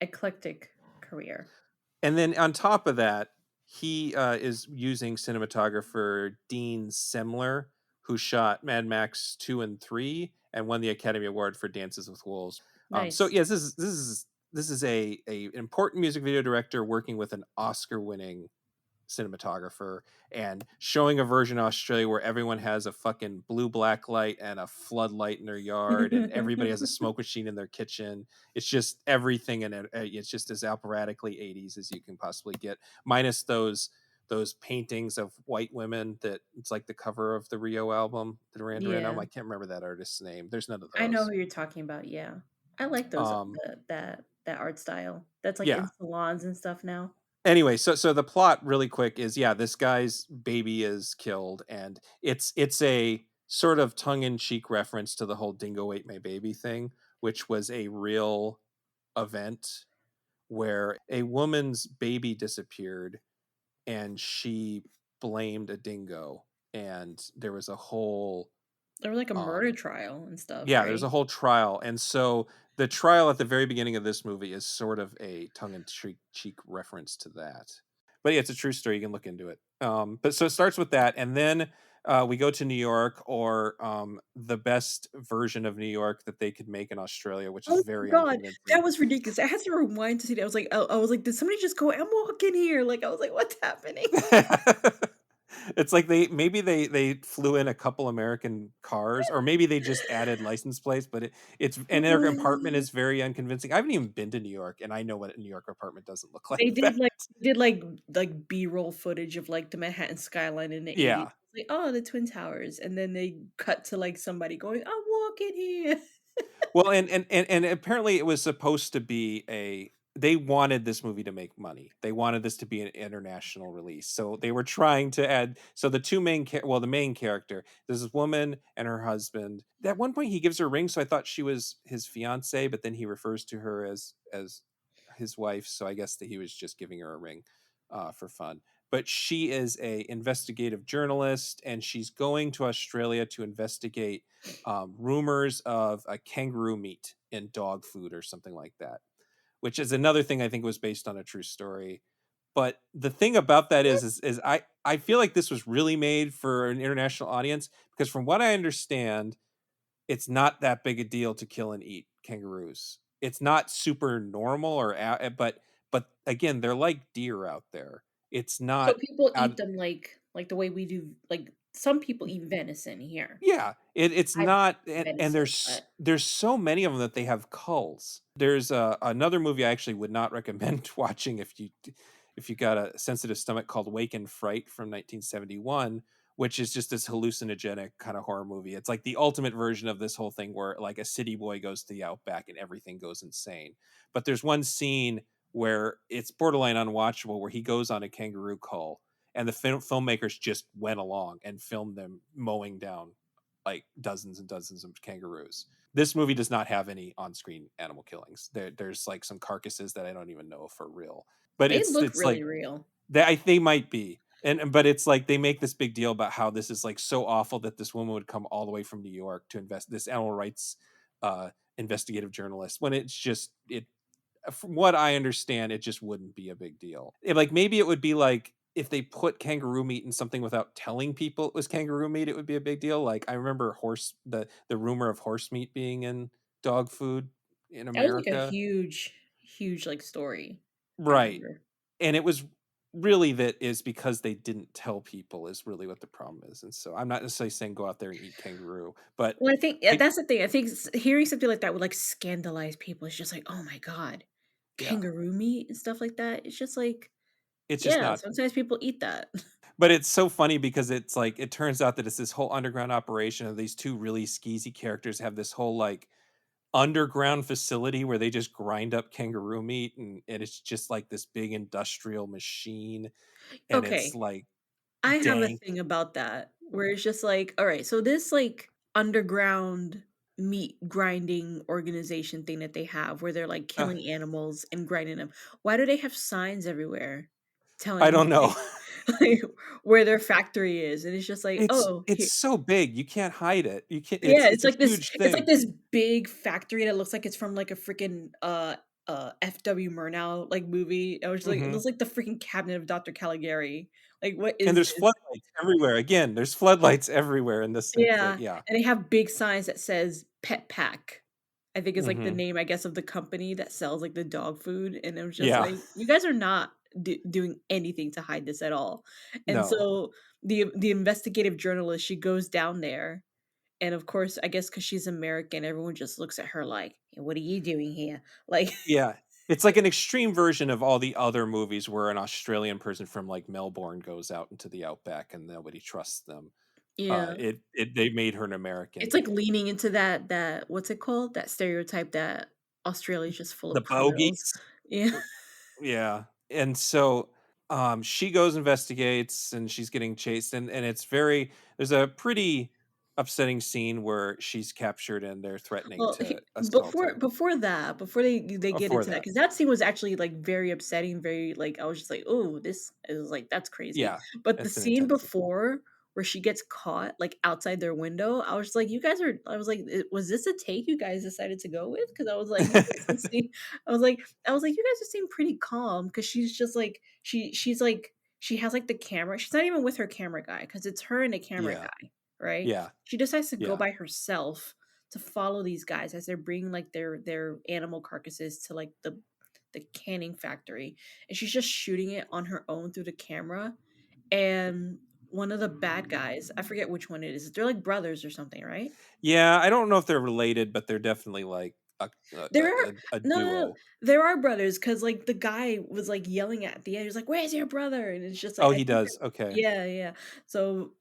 eclectic career. And then on top of that, he is using cinematographer Dean Semler, who shot Mad Max 2 and 3 and won the Academy Award for Dances with Wolves. So Nice. yes, this is a important music video director working with an Oscar winning cinematographer and showing a version of Australia where everyone has a fucking blue black light and a floodlight in their yard and everybody has a smoke machine in their kitchen. It's just everything, and it's just as operatically 80s as you can possibly get, minus those paintings of white women that it's like the cover of the Rio album, the Duran Duran album. Yeah. I can't remember that artist's name. There's none of I know those. who you're talking about, yeah. I like those um that art style. That's, like, in yeah. salons and stuff now. Anyway, so the plot really quick is, yeah, this guy's baby is killed, and it's a sort of tongue-in-cheek reference to the whole dingo ate my baby thing, which was a real event where a woman's baby disappeared and she blamed a dingo, and there was a whole There was, like, a murder um trial and stuff, yeah, there's a right? whole trial, and so the trial at the very beginning of this movie is sort of a tongue-in-cheek reference to that. But yeah, it's a true story. You can look into it. But so it starts with that, and then we go to New York, or the best version of New York that they could make in Australia, which is Oh very my god, unconvincing. that was ridiculous. I had to rewind to see that. I was like, "Did somebody just go amok in here?" Like, I was like, "What's happening?" It's like they flew in a couple American cars, or maybe they just added license plates, but it's and their apartment is very unconvincing. I haven't even been to New York, and I know what a New York apartment doesn't look like They that. did, like, B-roll footage of, like, the Manhattan skyline in the '80s. Yeah. Like, "Oh, the Twin Towers," and then they cut to, like, somebody going, "I'm walking here." Well, and apparently it was supposed to be a they wanted this movie to make money. They wanted this to be an international release. So they were trying to add so the two the main character, there's this woman and her husband. At one point he gives her a ring, so I thought she was his fiance, but then he refers to her as his wife, so I guess that he was just giving her a ring for fun. But she is a investigative journalist, and she's going to Australia to investigate rumors of a kangaroo meat in dog food or something like that, which is another thing I think was based on a true story. But the thing about that is I feel like this was really made for an international audience because from what I understand, it's not that big a deal to kill and eat kangaroos. It's not super normal but again, they're like deer out there. It's So not people eat out them like the way we do like, some people eat venison here. Yeah, it's I've not and venison, but there's so many of them that they have culls. There's another movie I actually would not recommend watching if you got a sensitive stomach called Wake and Fright from 1971, which is just this hallucinogenic kind of horror movie. It's like the ultimate version of this whole thing where like a city boy goes to the outback and everything goes insane. But there's one scene where it's borderline unwatchable where he goes on a kangaroo cull and the filmmakers just went along and filmed them mowing down like dozens and dozens of kangaroos. This movie does not have any on-screen animal killings. There's like some carcasses that I don't even know if are real, but they look it's really like real. they might be, and but it's like they make this big deal about how this is like so awful that this woman would come all the way from New York to invest this animal rights uh, investigative journalist when it's just it from what I understand, it just wouldn't be a big deal. Like maybe it would be like if they put kangaroo meat in something without telling people it was kangaroo meat, it would be a big deal. Like I remember the rumor of horse meat being in dog food in That was, like, a America. huge, like, story, I Right. remember. And it was really that is because they didn't tell people is really what the problem is. And so I'm not necessarily saying go out there and eat kangaroo, but Well, I think yeah, I that's the thing. I think hearing something like that would, like, scandalize people. It's just like, "Oh my god, yeah, kangaroo meat and stuff like that." It's just like, it's just yeah, not sometimes people eat that. but it's so funny because it's like it turns out that it's this whole underground operation of these two really skeezy characters have this whole like underground facility where they just grind up kangaroo meat and it's just like this big industrial machine and it's Okay, like I have a dank. thing about that where it's just like, alright, so this, like, underground meat grinding organization thing that they have where they're, like, Uh, killing animals and grinding them. Why do they have signs everywhere I telling, don't know. like, where their factory is? And it's just like, "Oh, It's here." so big you can't hide it. You can't. Yeah, It's a huge it's like thing. this big factory that looks like it's from, like, a freaking, F.W. Murnau, like, movie. I was like, it Hmm. looks like the freaking cabinet of Dr. Caligari. Like, what And is there's this? floodlights everywhere. Again, there's floodlights everywhere in this thing. Yeah, Yeah. and they have big signs that says Pet Pack. I think is, like, the Hmm. name, I guess, of the company that sells, like, the dog food, and it was just Yeah. like, "You guys are not doing anything to hide this at all." And No. so, the investigative journalist, she goes down there, and, of course, I guess because she's American, everyone just looks at her like, "Hey, what are you doing here?" Like Yeah. It's like an extreme version of all the other movies where an Australian person from like Melbourne goes out into the outback and nobody trusts them. Yeah. They made her an American. It's, like, leaning into that what's it called? That stereotype that Australia's just full The of criminals. bogies. Yeah. Yeah. And so she goes investigates and she's getting chased and it's very there's a pretty upsetting scene where she's captured and they're threatening Well, to he assault her. before that, before they get Before into that, that. because that scene was actually, like, very upsetting, very, like, I was just like, "Oh, this is, like, that's crazy." Yeah. But the It's an scene intense scene. before where she gets caught, like, outside their window, I was just like, "You guys are" I was like, Was this a take you guys decided to go with?" Because I was like, "You guys don't seem" I was like, "You guys just seem pretty calm," because she's just like she's like she has, like, the camera she's not even with her camera guy, because it's her and a camera Yeah. guy, right? Yeah. She decides to go Yeah. by herself to follow these guys as they're bringing like their animal carcasses to like the canning factory, and she's just shooting it on her own through the camera. And one of the bad guys. I forget which one it is. They're like brothers or something, right? Yeah, I don't know if they're related, but they're definitely like There are a no, no, no. duo. There are brothers because like the guy was like yelling at the end. He was like, "Where's your brother?" And it's just like Oh, I he think that does. Okay. yeah, yeah. So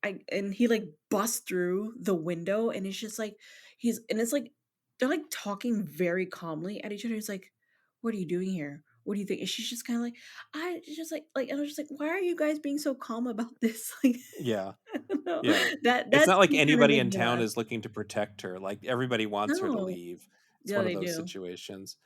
he like busts through the window and it's just like it's like they're like talking very calmly at each other. He's like, "What are you doing here? What do you think?" And she's just kind of like, "I just like," and I was just like, "Why are you guys being so calm about this?" Like, Yeah. I don't know. Yeah. It's That not like scene kind of anybody made in me town laugh. is looking to protect her. Like everybody wants her to No, leave. It's yeah, one of they those do. situations.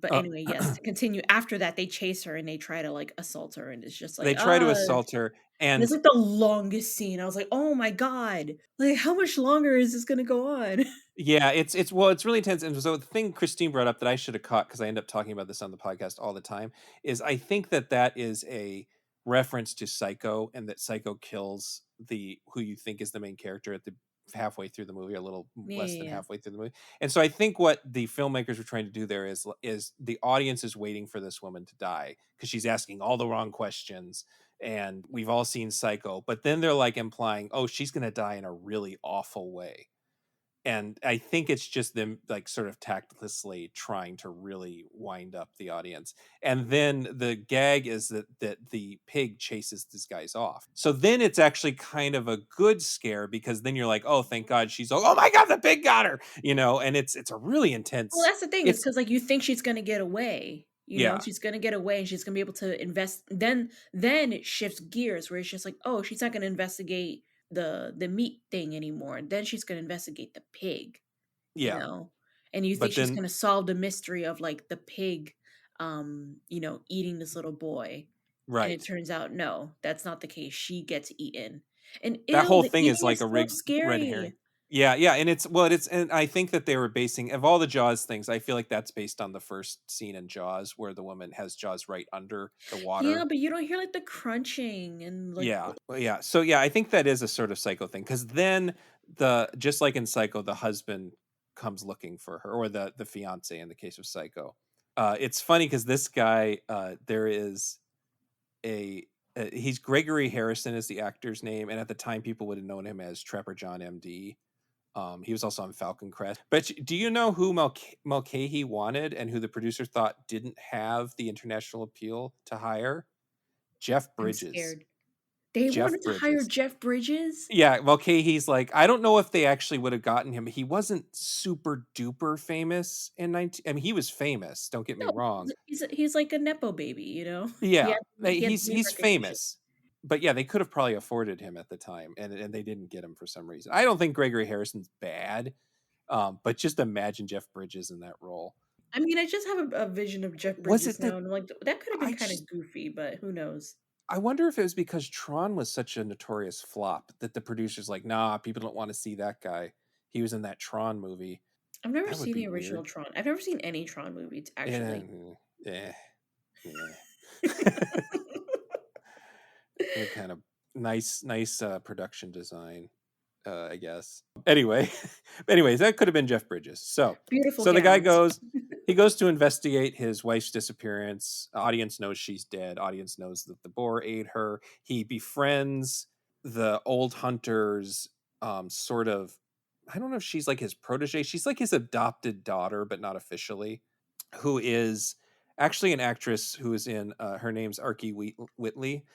But Uh, anyway, yes, to continue, after that, they chase her and they try to, like, assault her, and it's just like, they try to assault her, and it's, and like, the longest scene. I was like, "Oh my god. Like, how much longer is this gonna go on?" yeah, it's well, it's really intense. And so the thing Christine brought up that I should have caught because I end up talking about this on the podcast all the time is I think that that is a reference to Psycho, and that Psycho kills the who you think is the main character at the halfway through the movie, a little Yeah, less yeah, than yeah. halfway through the movie. And so I think what the filmmakers were trying to do there is the audience is waiting for this woman to die because she's asking all the wrong questions. And we've all seen Psycho, but then they're like implying, oh, she's going to die in a really awful way. And I think it's just them like sort of tactlessly trying to really wind up the audience. And then the gag is that the pig chases these guys off. So then it's actually kind of a good scare because then you're like, oh, thank God she's oh my God, the pig got her, and it's a really Well, intense. that's the thing is It's because like, you think she's gonna get away, yeah, She's gonna get away and she's gonna be able to invest then it shifts gears where it's just like, "Oh, she's not gonna investigate the meat thing anymore. Then she's gonna investigate the pig." You yeah. know? And you think But she's then gonna solve the mystery of, like, the pig, eating this little boy, and it right. turns out, no, that's not the case, she gets eaten. And That ew, whole the thing is eating like is a so red scary. herring. Yeah, yeah, and and I think that they were basing of all the Jaws things, I feel like that's based on the first scene in Jaws where the woman has Jaws right under the Yeah, water. but you don't hear, like, the crunching and, like, Yeah, well, yeah. So yeah, I think that is a sort of Psycho thing because then just like in Psycho, the husband comes looking for her, or the fiance in the case of Psycho. It's funny because this guy, there is a he's Gregory Harrison is the actor's name, and at the time people would have known him as Trapper John MD. He was also on Falcon Crest. But do you know who Mulcahy wanted and who the producer thought didn't have the international appeal to hire? Jeff I'm Bridges. scared. They Jeff wanted to hire Bridges. Jeff Bridges? Yeah, Mulcahy's like, I don't know if they actually would have gotten him. He wasn't super duper famous in 19. I mean, he was famous. Don't get me No, wrong. he's like a nepo baby, you know? He Yeah, had he had name he's recognition. famous. But yeah, they could have probably afforded him at the time, and they didn't get him for some reason. I don't think Gregory Harrison's bad, but just imagine Jeff Bridges in that role. I mean, I just have a vision of Jeff Was Bridges it now, that and I'm like, that could have been I kinda just goofy, but who knows? I wonder if it was because Tron was such a notorious flop that the producers like, nah, people don't want to see that guy. He was in that Tron movie. I've never That would seen be the original weird. Tron. I've never seen any Tron movies, actually. And eh, yeah. They're kind of nice production design, I guess. Anyway, anyways, that could have been Jeff Bridges. So, Beautiful so the guy gowns. he goes to investigate his wife's disappearance. Audience knows she's dead. Audience knows that the boar ate her. He befriends the old hunter's sort of. I don't know if she's like his protege. She's like his adopted daughter, but not officially. Who is actually an actress who is in. Her name's Arky Whitley.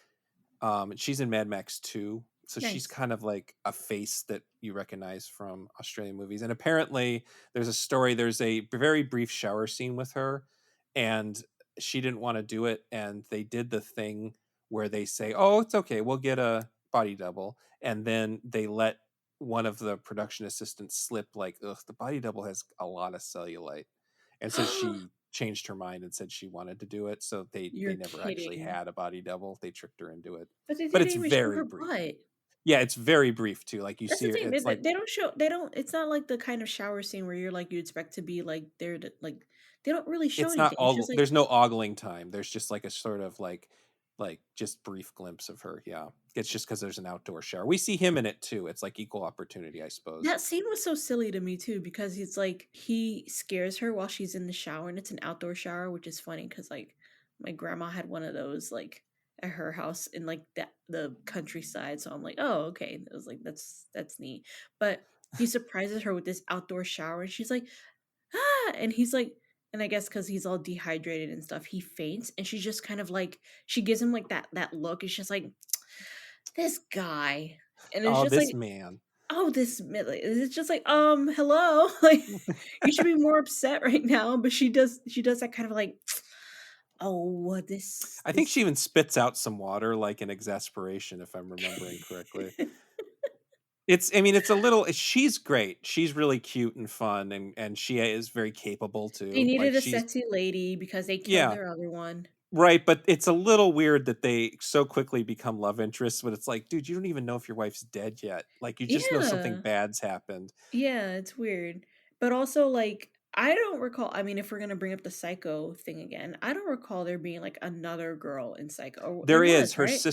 She's in Mad Max 2. So she's Nice. kind of like a face that you recognize from Australian movies. And apparently there's a story, there's a very brief shower scene with her, and she didn't want to do it. And they did the thing where they say, oh, it's okay, we'll get a body double. And then they let one of the production assistants slip, like, ugh, the body double has a lot of cellulite. And so she changed her mind and said she wanted to do it. So they You're never actually kidding. had a body double. They tricked her into it. But they But didn't it's even show very her brief. butt. Yeah, it's very brief too. Like you That's see the her, thing, it's like they don't show it's not like the kind of shower scene where you're like, you expect to be like there to like they don't really show it's not anything. It's all just like there's no ogling time. There's just like a sort of like just brief glimpse of her. Yeah. It's just because there's an outdoor shower. We see him in it too. It's like equal opportunity, I suppose. that scene was so silly to me too because it's like he scares her while she's in the shower and it's an outdoor shower, which is funny because like my grandma had one of those like at her house in like the countryside. So I'm like, oh, okay. I was like, that's neat. But he surprises her with this outdoor shower, and she's like, ah, and he's like, and I guess because he's all dehydrated and stuff, he faints, and she's just kind of like, she gives him like that look. It's just like this guy, and it's Oh, just this like, man. oh, it's just like, hello, like you should be more upset right now. But she does that kind of like, oh, this I think she this. even spits out some water, like, in exasperation, if I'm remembering correctly. It's I mean, it's a little she's great. She's really cute and fun, and she is very capable They too. Like, needed a she's sexy lady because they killed yeah, their other one. right, but it's a little weird that they so quickly become love interests, but it's like, "Dude, you don't even know if your wife's dead yet." Like, you just know something Yeah. bad's happened. Yeah, it's weird. But also, like, I don't recall, I mean, if we're gonna bring up the Psycho thing again, I don't recall there being, like, another girl in Psycho. Or there There is was, right?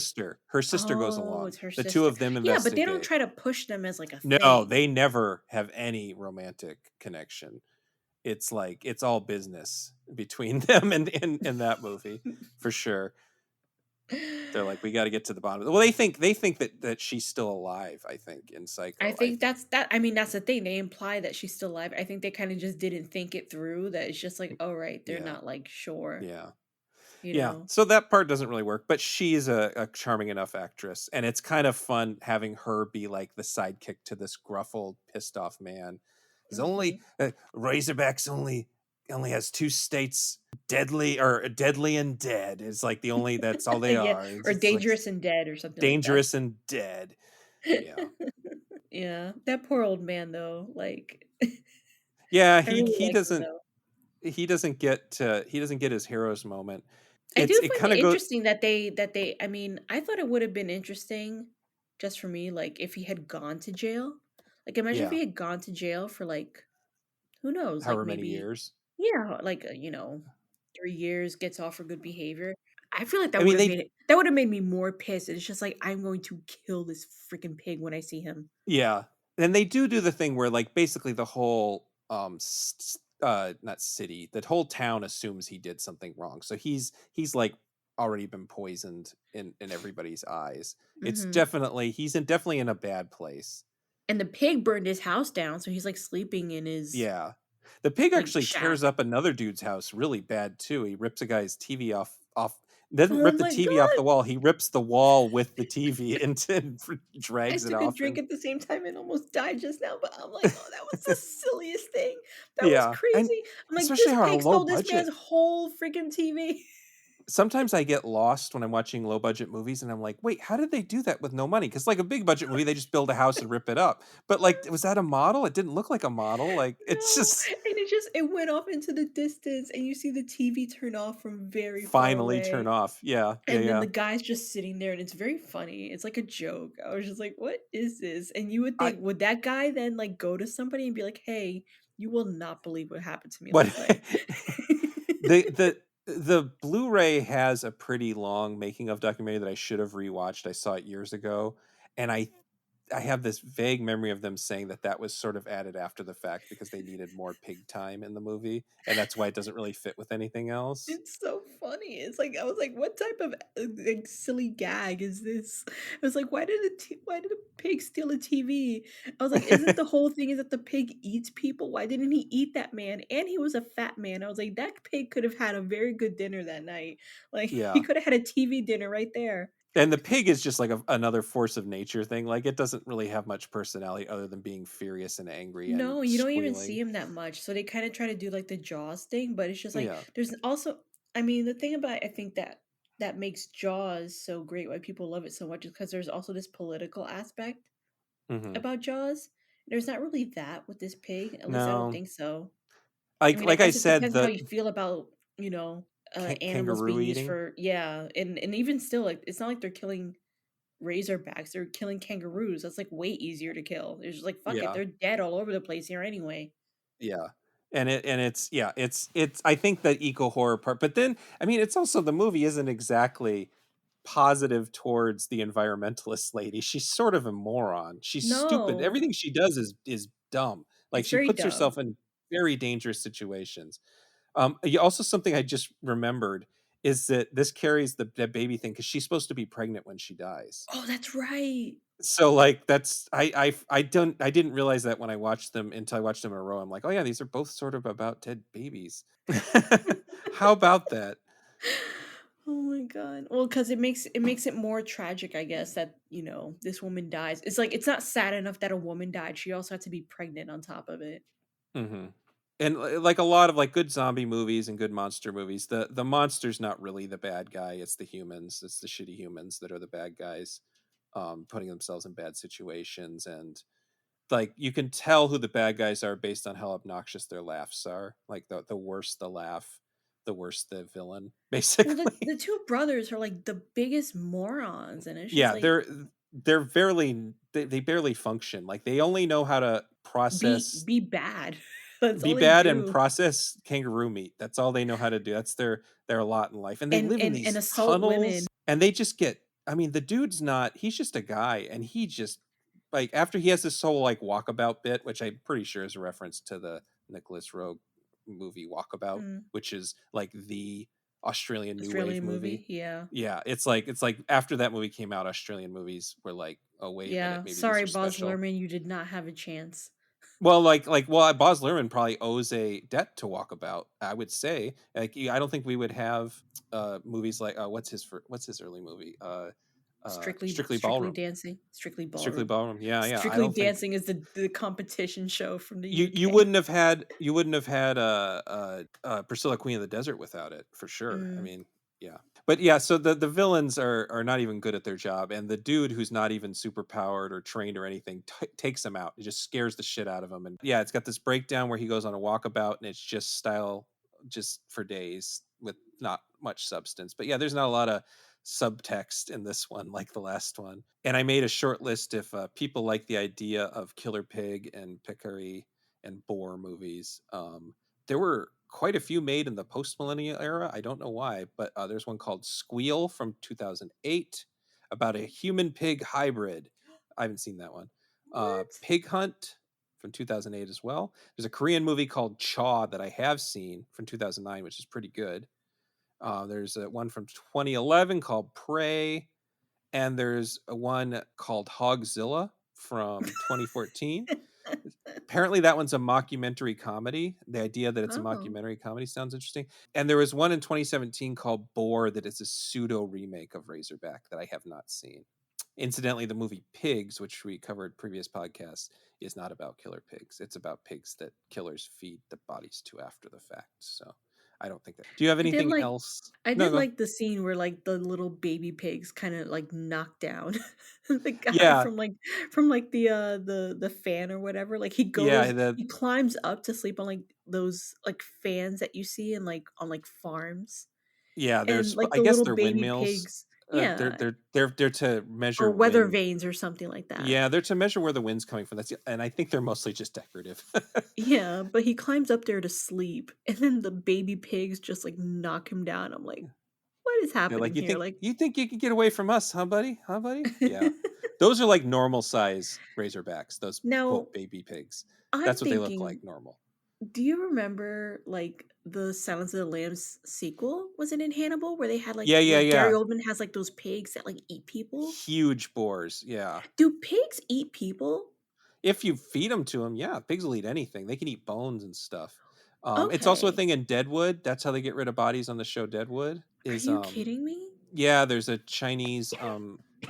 her sister goes Oh, along. it's her The 2 sister. of them Yeah, but they don't investigate. try to push them as, like, a No, thing. they never have any romantic connection. It's like it's all business between them and in that movie, for sure. They're like, "We gotta get to the bottom of it." Well, they think that she's still alive, I think, in I Psycho, I think think. I mean, that's the thing, they imply that she's still alive. I think they kinda just didn't think it through, that it's just like, "Oh, right, they're Yeah, not, like, sure," yeah. you Yeah, know? so that part doesn't really work, but she's a charming enough actress, and it's kind of fun having her be like the sidekick to this gruff old pissed off man. He's only Mhm. Razorback's only has two states, deadly and dead. It's like the only that's all they Yeah, are. or It's like Dangerous and Dead or something like that. dangerous and dead. Yeah, Yeah, that poor old man though, like, yeah. I He really he like him doesn't though. he doesn't get his hero's moment. I do It find kind it of goes interesting that they I mean, I thought it would have been interesting, just for me, like, if he had gone to jail. Like, imagine if yeah, he had gone to jail for, like, who knows, like, however many maybe, years. yeah, like, 3 years, gets off for good behavior. I feel like I mean, that would have made me more pissed. It's just like, I'm going to kill this freaking pig when I see him. yeah, and they do the thing where, like, basically the whole, not city, the whole town assumes he did something wrong, so he's, like, already been poisoned in everybody's eyes. It's Mhm. definitely in a bad place. And the pig burned his house down, so he's, like, sleeping in his, Yeah. The pig like, actually tears shack. up another dude's house really bad too. He rips a guy's TV off doesn't Oh rip the my TV off god! the wall, he rips the wall with the TV into and I drags it took a off drink and at the same time and almost died just now, but I'm like, "Oh, that was the silliest thing. That was Yeah, and crazy." I'm like, especially "This on a pig low stole this budget. man's whole freaking TV." Sometimes I get lost when I'm watching low budget movies and I'm like, "Wait, how did they do that with no money?" Because like a big budget movie, they just build a house and rip it up. But like, was that a model? It didn't look like a model. Like, it's No, just and it went off into the distance, and you see the TV turn off from very far finally turn away, off. Yeah, yeah, and then yeah. the guy's just sitting there, and it's very funny. It's like a joke. I was just like, "What is this?" And you would I think, would that guy then, like, go to somebody and be like, "Hey, you will not believe what happened to me what last night." the Blu-ray has a pretty long making of documentary that I should have rewatched. I saw it years ago, and I have this vague memory of them saying that that was sort of added after the fact because they needed more pig time in the movie, and that's why it doesn't really fit with anything else. It's so funny. It's like, I was like, "What type of, like, silly gag is this?" I was like, why did a pig steal a TV?" I was like, "Isn't the whole thing is that the pig eats people? Why didn't he eat that man?" And he was a fat man. I was like, "That pig could have had a very good dinner that night." Like, he Yeah. could have had a TV dinner right there. And the pig is just like another force of nature thing. Like it doesn't really have much personality other than being furious and angry and No, you don't even see squealing. him that much, so they kinda try to do, like, the Jaws thing, but it's just, like, Yeah. there's also, I mean, the thing about, I think that makes Jaws so great, why people love it so much, is because there's also this political aspect Hmm. about Jaws. There's not really that with this pig, at least I don't No, think so. I mean, I like I guess it said, depends how the you feel about, animals kangaroo being used eating. for, yeah, and even still, like, it's not like they're killing razorbacks, they're killing kangaroos, that's, like, way easier to kill. They're just like, "Fuck it, Yeah. they're dead all over the place here anyway." Yeah. And it's yeah, it's I think the eco horror part, but then I mean it's also the movie isn't exactly positive towards the environmentalist lady. She's sort of a moron. She's stupid. No, Everything she does is dumb. Like it's she very puts dumb. herself in very dangerous situations. Also something I just remembered is that this carries the baby thing because she's supposed to be pregnant when she dies. Oh, that's right. So like that's I didn't realize that when I watched them until I watched them in a row. I'm like, oh yeah, these are both sort of about dead babies. How about that? Oh my god. Well, because it makes it more tragic, I guess, that, this woman dies. It's like it's not sad enough that a woman died. She also had to be pregnant on top of it. Hmm. And like a lot of like good zombie movies and good monster movies, the monster's not really the bad guy. It's the humans. It's the shitty humans that are the bad guys, putting themselves in bad situations. And like you can tell who the bad guys are based on how obnoxious their laughs are. Like the worse the laugh, the worse the villain, Well, the basically. the two brothers are like the biggest morons, and it's just Yeah, like they're barely they barely function. Like they only know how to process be bad. That's be all they bad and do. process kangaroo meat. That's all they know how to do. That's their lot in life. And they And live in and and these assault women. tunnels and they just get I mean, the dude's not he's just a guy and he just like after he has this whole like walkabout bit, which I'm pretty sure is a reference to the Nicholas Rogue movie Walkabout, Mm, which is like the Australian new wave Australian movie. movie, yeah. Yeah, it's like after that movie came out, Australian movies were like, oh wait a minute, Yeah, maybe these sorry, are Baz special. Luhrmann, you did not have a chance. Well, Baz Luhrmann probably owes a debt to Walkabout. I would say, like, I don't think we would have movies like what's his early movie, Strictly Strictly Strictly Ballroom, Dancing, Strictly Strictly Ballroom. Ballroom. Yeah, yeah. I Strictly don't think Dancing is the competition show from the you UK. wouldn't have had Priscilla Queen of the Desert without it for sure. I Mm. mean, yeah, but yeah. So the villains are not even good at their job, and the dude who's not even super powered or trained or anything takes them out. It just scares the shit out of him, and yeah, it's got this breakdown where he goes on a walkabout, and it's just style, just for days with not much substance. But yeah, there's not a lot of subtext in this one like the last one. And I made a short list if people like the idea of Killer Pig and Peccary and Boar movies. There were quite a few made in the post millennial era. I don't know why, but there's one called Squeal from 2008 about a human pig hybrid. I haven't seen that one. What? Pig Hunt from 2008 as well. There's a Korean movie called Chaw that I have seen from 2009, which is pretty good. There's one from 2011 called Prey, and there's a one called Hogzilla from 2014. Apparently that one's a mockumentary comedy. The idea that it's a Oh. mockumentary comedy sounds interesting. And there was one in 2017 called Boar that is a pseudo remake of Razorback that I have not seen. Incidentally, the movie Pigs, which we covered previous podcasts, is not about killer pigs. It's about pigs that killers feed the bodies to after the fact. So I don't think that. Do you have I did anything like else? I No, did go. like the scene where, like, the little baby pigs kinda, like, knocked down the guy Yeah, from the fan or whatever, like, yeah. The he climbs up to sleep on, like, those, like, fans that you see in, like on, like, farms, Yeah, and, like, I the guess little they're baby windmills. pigs. Yeah, They're to measure or weather wind. vanes or something like that. Yeah, they're to measure where the wind's coming from. And I think they're mostly just decorative. Yeah, but he climbs up there to sleep, and then the baby pigs just, like, knock him down. I'm like, "What is They're like, happening here?" Like you think you can get away from us, huh, buddy? Huh, buddy? Yeah, those are like normal size razorbacks. Those Now, quote baby pigs. I'm That's what they look thinking, like normal. do you remember, like, the Silence of the Lambs sequel? Was it in Hannibal where they had, like Yeah, yeah, where Gary yeah. Oldman has, like, those pigs that, like, eat people? Huge boars. Yeah. Do pigs eat people? If you feed them to them, yeah, pigs will eat anything. They can eat bones and stuff. It's also a Okay. thing in Deadwood. That's how they get rid of bodies on the show Deadwood. Are Is you kidding me? Yeah, there's a Chinese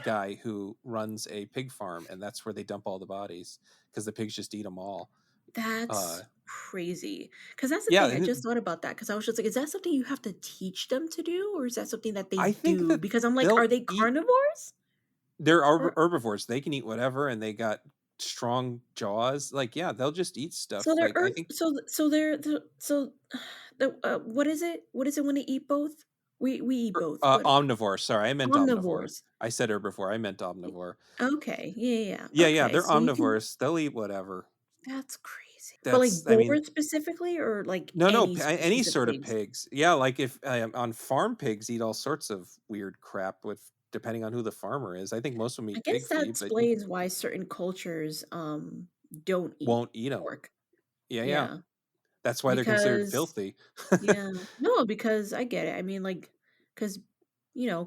guy who runs a pig farm, and that's where they dump all the bodies because the pigs just eat them all. Uh, That's crazy. Because that's the yeah, thing, I and just thought about that because I was just like, "Is that something you have to teach them to do, or is that something that they I think do?" that Because I'm like, they'll are they eat. carnivores? They're Or herbivores. They can eat whatever, and they got strong jaws. Like, yeah, they'll just eat so stuff. they're Like, I earth think so they're so what is it? What is it when they eat both? We eat both. What omnivore. Sorry, I meant omnivore. omnivores. I said herbivore. I meant omnivore. Okay. Yeah, yeah, yeah. Yeah, yeah, Okay. they're So you can omnivores. They'll eat whatever. that's crazy. But like I mean, boars specifically or like no, no, any any species of sort of pigs? pigs. Yeah, like if on farm pigs eat all sorts of weird crap with depending on who the farmer is. I think most of them I eat pig guess that feed, but you explains why certain cultures don't eat won't eat them. pork. Yeah, yeah. Yeah. That's why they're considered Because filthy. yeah. No, because I get it. I mean, like, because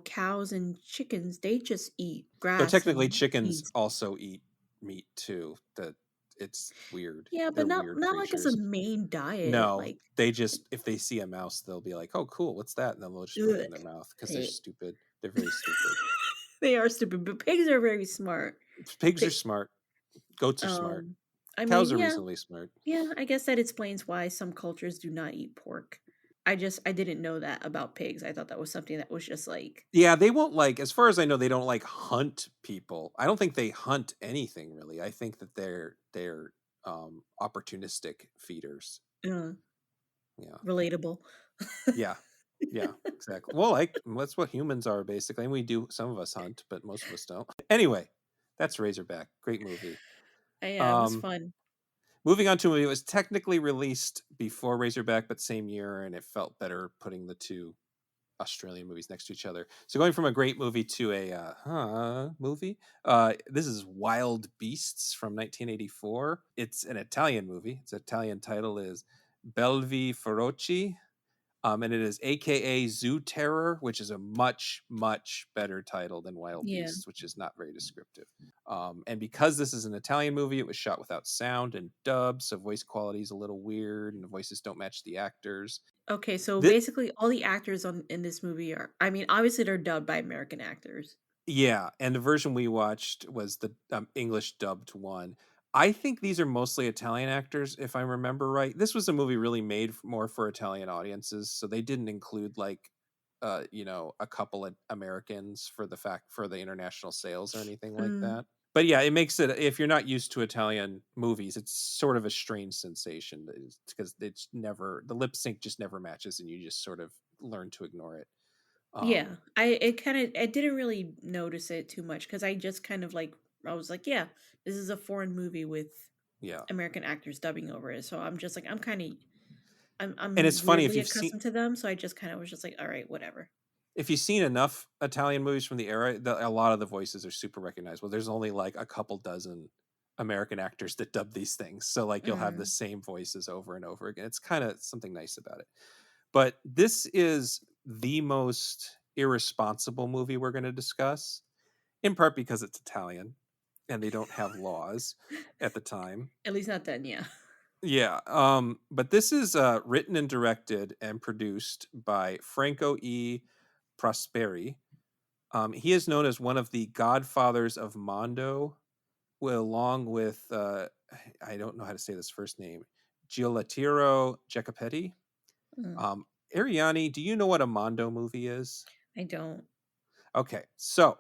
cows and chickens, they just eat Though grass technically and chickens weeds. also eat meat too. That it's weird. Yeah, but They're not weird not like as a creatures. main diet. No, Like, they just if they see a mouse, they'll be like, "Oh, cool, what's that?" And then they'll just put it in ugh. their mouth because they're Eh. stupid. They're very stupid. They are stupid, but pigs are very smart. Pigs are Pig, smart. Goats are smart. um, I Cows mean, are yeah, reasonably smart. yeah. I guess that explains why some cultures do not eat pork. I didn't know that about pigs. I thought that was something that was just like, Yeah, they won't like, as far as I know, they don't like hunt people. I don't think they hunt anything really. I think that they're opportunistic feeders. uh, Yeah. relatable. Yeah. Yeah, exactly. Well, like that's what humans are basically. And we do some of us hunt, but most of us don't. Anyway, that's Razorback. Great movie. Yeah, it was Um fun. Moving on to a movie, it was technically released before Razorback, but same year, and it felt better putting the two Australian movies next to each other. So going from a great movie to a movie. This is Wild Beasts from 1984. It's an Italian movie. Its Italian title is Belve feroci. And it is AKA Zoo Terror, which is a much, much better title than Wild Yeah. Beasts, which is not very descriptive. And because this is an Italian movie, it was shot without sound and dub, so voice quality is a little weird, and the voices don't match the actors. Okay, so Th- basically all the actors on in this movie are, I mean, obviously they're dubbed by American actors. Yeah, and the version we watched was the English dubbed one. I think these are mostly Italian actors, if I remember right. This was a movie really made more for Italian audiences, so they didn't include like, a couple of Americans for the international sales or anything like Mm, that. But yeah, it makes it, if you're not used to Italian movies, it's sort of a strange sensation because it's never the lip sync just never matches, and you just sort of learn to ignore it. yeah, Um, I didn't really notice it too much because I just kind of like, I was like, yeah, this is a foreign movie with yeah. American actors dubbing over it. So I'm just like, And I'm it's funny if weirdly you've seen accustomed to them. So I just kind of was just like, all right, whatever. if you've seen enough Italian movies from the era, a lot of the voices are super recognizable. There's only like a couple dozen American actors that dub these things. So like you'll have the Mm. same voices over and over again. It's kind of something nice about it. But this is the most irresponsible movie we're going to discuss, in part because it's Italian and they don't have laws at the time. At least not then, yeah. Yeah, but this is written and directed and produced by Franco E. Prosperi. He is known as one of the godfathers of Mondo, along with I don't know how to say this first name, Giolatiero Jacopetti. Mm. Um, Arianny, do you know what a Mondo movie is? I don't. Okay, so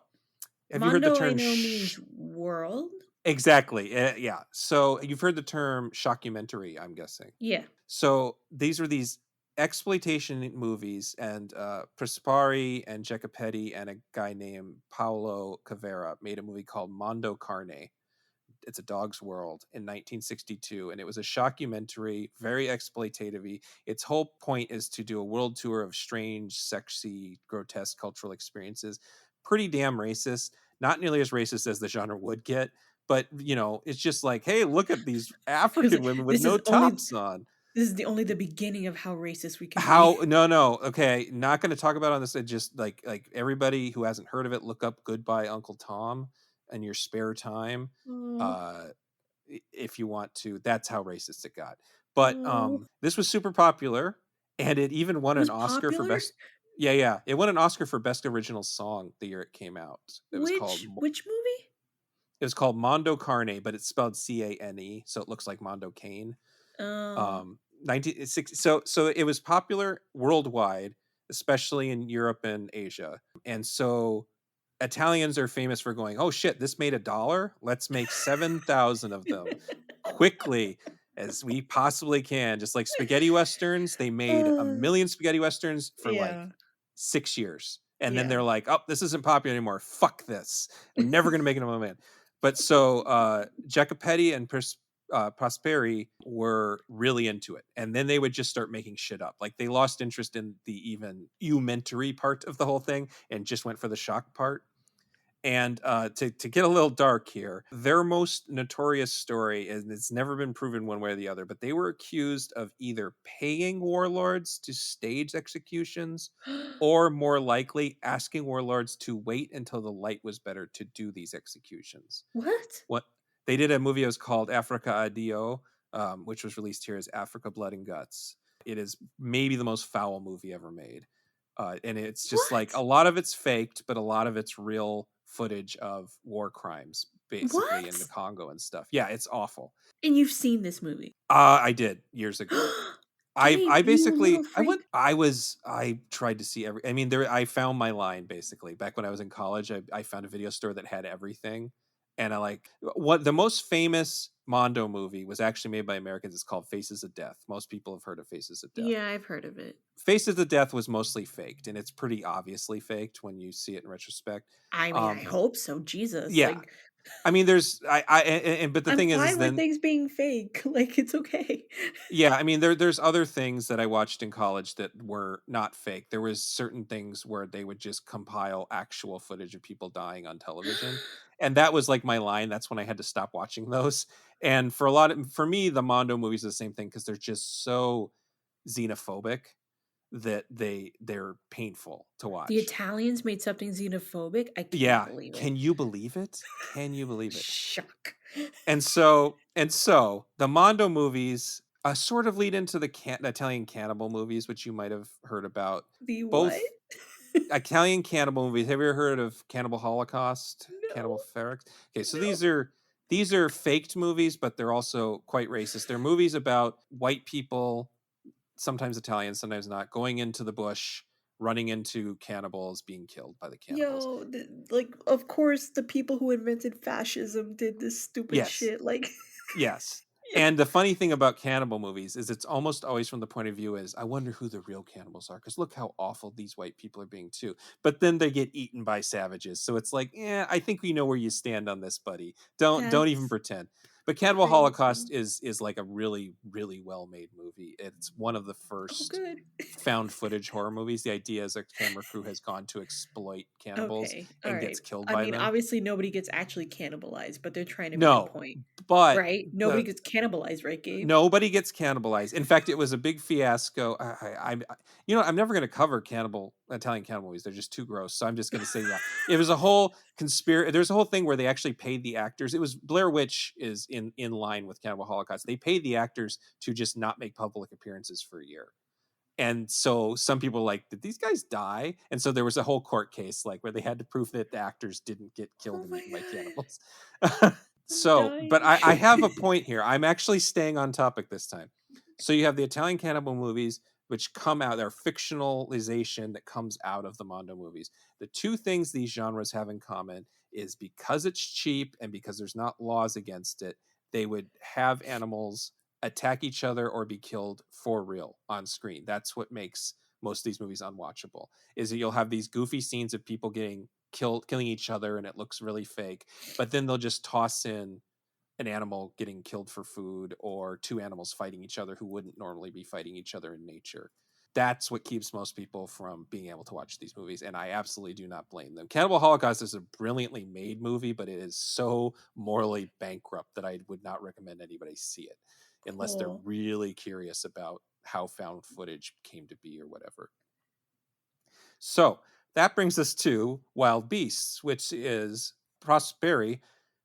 have you heard the Mondo, I term? know means world. Exactly. Yeah. So you've heard the term shockumentary, I'm guessing. Yeah. So these are these exploitation movies, and Prosperi and Jacopetti and a guy named Paolo Cavera made a movie called Mondo Carne. It's a Dog's World in 1962, and it was a shockumentary, very exploitative. Its whole point is to do a world tour of strange, sexy, grotesque cultural experiences. Pretty damn racist. Not nearly as racist as the genre would get, but it's just like, hey, look at these He was African like, women with this no is only tops on. this is the only the beginning of how racist we can be. How no, okay, not going to talk about it on this. I just like everybody who hasn't heard of it, look up Goodbye Uncle Tom in your spare time. Oh, uh if you want to. That's how racist it got. But oh. this was super popular, and it even won It was an Oscar for popular? best. Yeah, yeah, it won an Oscar for best original song the year it came out. Which movie? It was called Mondo Carne, but it's spelled Cane, so it looks like Mondo Cane. Oh. 1960. So it was popular worldwide, especially in Europe and Asia. And so Italians are famous for going, "Oh shit, this made $1. Let's make 7,000 of them quickly as we possibly can." Just like spaghetti westerns, they made a Uh, million spaghetti westerns for like yeah. 6 years. And then Yeah. they're like, "Oh, this isn't popular anymore. Fuck this. I'm never going to make another man." But so Jacopetti and Prosperi were really into it, and then they would just start making shit up. Like they lost interest in the even elementary part of the whole thing and just went for the shock part. And to get a little dark here, their most notorious story, and it's never been proven one way or the other, but they were accused of either paying warlords to stage executions, or more likely asking warlords to wait until the light was better to do these executions. What? What they did a movie that was called Africa Adio, which was released here as Africa Blood and Guts. It is maybe the most foul movie ever made. And it's just like a What? lot of it's faked, but a lot of it's real footage of war crimes, basically in the What? Congo and stuff. Yeah, it's awful. And you've seen this movie? I did years ago. Gabe, I you little basically freak. I tried to see every, I mean, there I found my line basically. Back when I was in college, I found a video store that had everything. And I like what the most famous Mondo movie was actually made by Americans. It's called Faces of Death. Most people have heard of Faces of Death. Yeah, I've heard of it. Faces of Death was mostly faked, and it's pretty obviously faked when you see it in retrospect. I mean, I Um, hope so. Jesus, yeah, like I mean, there's but the I'm thing is fine with then things being fake. Like it's okay. yeah, I mean, there's other things that I watched in college that were not fake. There was certain things where they would just compile actual footage of people dying on television, and that was like my line. That's when I had to stop watching those. And for me, the Mondo movies are the same thing because they're just so xenophobic that they're painful to The watch. Italians made something xenophobic. I can't Yeah, believe it. can you believe it? Can you believe it? Shock. And so the Mondo movies sort of lead into the Italian cannibal movies, which you might have heard about. The what? Both Italian cannibal movies. Have you ever heard of Cannibal Holocaust, Cannibal No, Ferox? Okay, so no. these are faked movies, but they're also quite racist. They're movies about white people, sometimes Italians, sometimes not, going into the bush, running into cannibals, being killed by the cannibals. Yo, like, of course, the people who invented fascism did this stupid Yes, shit. Like, yes. yeah, And the funny thing about cannibal movies is it's almost always from the point of view is I wonder who the real cannibals are because look how awful these white people are being too. But then they get eaten by savages, so it's like, yeah, I think we know where you stand on this, buddy. Don't even that's pretend. But Cannibal Holocaust crazy. is like a really well made movie. It's one of the Oh, first good. found footage horror movies. The idea is a camera crew has gone to exploit cannibals Okay, all and gets right. killed I by mean, them. obviously, nobody gets actually cannibalized, but they're trying to make a No, point, but right? Nobody the gets cannibalized, right, Gabe? nobody gets cannibalized. In fact, it was a big fiasco. You know, I'm never going to cover Italian cannibal movies. They're just too gross. So I'm just going to say, yeah, it was a whole conspiracy. There's a whole thing where they actually paid the actors. It was Blair Witch is in line with Cannibal Holocaust. They paid the actors to just not make public appearances for a year. And so some people were like, did these guys die? And so there was a whole court case like where they had to prove that the actors didn't get killed Oh and my eaten by god, cannibals. I'm So, but dying. I have a point here. I'm actually staying on topic this time. So you have the Italian cannibal movies, which come out, they're fictionalization that comes out of the Mondo movies. The two things these genres have in common is because it's cheap and because there's not laws against it, they would have animals attack each other or be killed for real on screen. That's what makes most of these movies unwatchable. Is that you'll have these goofy scenes of people getting killing each other and it looks really fake, but then they'll just toss in an animal getting killed for food or two animals fighting each other who wouldn't normally be fighting each other in nature. That's what keeps most people from being able to watch these movies, and I absolutely do not blame them. Cannibal Holocaust is a brilliantly made movie, but it is so morally bankrupt that I would not recommend anybody see it unless they're Cool. really curious about how found footage came to be or whatever. So that brings us to Wild Beasts, which is Prosperi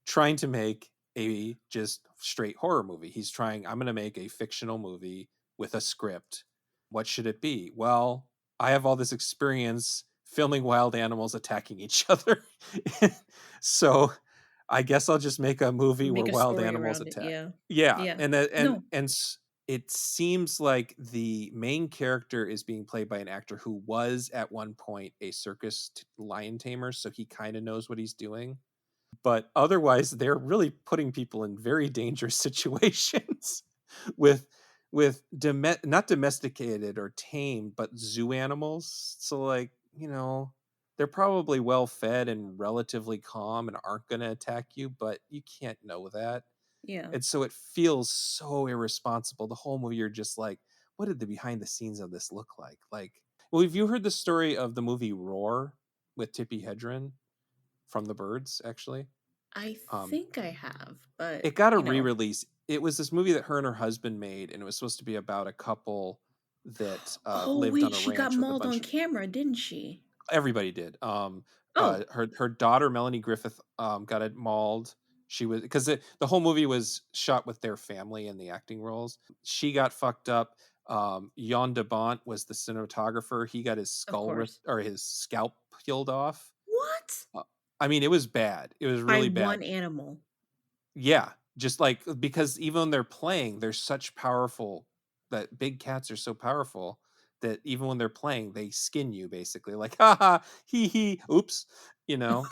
trying to make a just straight horror movie. He's trying, I'm going to make a fictional movie with a script. What should it be? Well, I have all this experience filming wild animals attacking each other. So I guess I'll just make a movie where Make a wild story animals around it. attack. Yeah, Yeah, yeah. and No, it seems like the main character is being played by an actor who was at one point a lion tamer, so he kind of knows what he's doing. But otherwise, they're really putting people in very dangerous situations with not domesticated or tamed, but zoo animals. So, like, you know, they're probably well fed and relatively calm and aren't going to attack you, but you can't know that. yeah. And so it feels so irresponsible. The whole movie, you're just like, what did the behind the scenes of this look like? Like, well, have you heard the story of the movie Roar with Tippi Hedren? from the birds, actually. I Um, think I have, but it got a you know. re-release. It was this movie that her and her husband made, and it was supposed to be about a couple that Oh lived on wait, a she got ranch with a mauled bunch on of camera, didn't she? everybody did. Oh, Her daughter Melanie Griffith got it mauled. She was because the whole movie was shot with their family in the acting roles. She got fucked up. Jan de Bont was the cinematographer. He got his of skull ripped course. or his scalp peeled off. What? Uh, I mean, it was bad. It was By really bad. one animal. Yeah, just like because even when they're playing, they're such powerful that big cats are so powerful that even when they're playing, they skin you basically. Like, haha, hee hee, oops.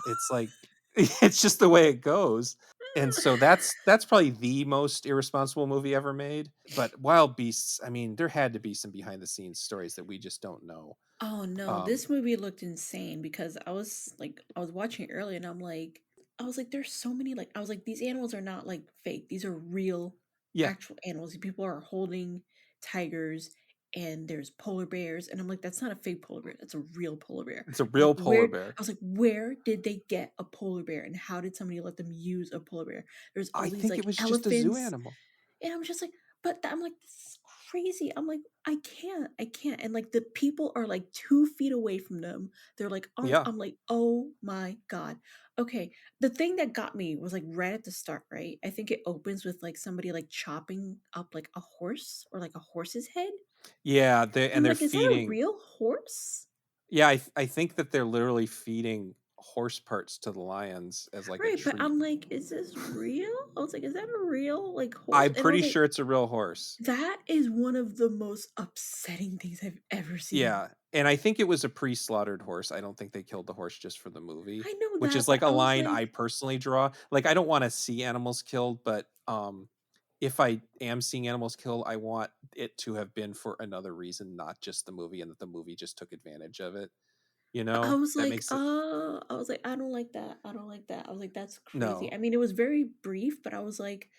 It's like it's just the way it goes. And so that's probably the most irresponsible movie ever made. But Wild Beasts, I mean, there had to be some behind the scenes stories that we just don't know. Oh no, Um, this movie looked insane because I was watching it earlier and I was like, there's so many I was like, these animals are not like fake. These are real yeah, actual animals. These people are holding tigers and there's polar bears. And I'm like, that's not a fake polar bear, that's a real polar bear. it's a I'm like, real polar bear. where did they get a polar bear and how did somebody let them use a polar bear? There's all I these think it like was just a zoo elephants. animal. And I'm just like, I'm like, this is crazy. I'm like, I can't. And like the people are like 2 feet away from them. They're like arms. Yeah, I'm like, oh my God. Okay. The thing that got me was like right at the start, right? I think it opens with like somebody like chopping up like a horse or like a horse's head. yeah, I'm they're like, is that a feeding. real horse? Yeah, I think that they're literally feeding horse parts to the lions as like a Right. But treat. I'm like, is this real? I was like, is that a real like horse? I'm And I was pretty like, sure it's a real horse. that is one of the most upsetting things I've ever seen. Yeah, and I think it was a pre-slaughtered horse. I don't think they killed the horse just for the movie, I know which that, is but like a I was line I like, personally draw. Like I don't want to see animals killed, but if I am seeing animals killed, I want it to have been for another reason, not just the movie, and that the movie just took advantage of it. but I was That like, makes it I was like, I don't like that. I don't like that. I was like, that's crazy. no. I mean, it was very brief, but I was like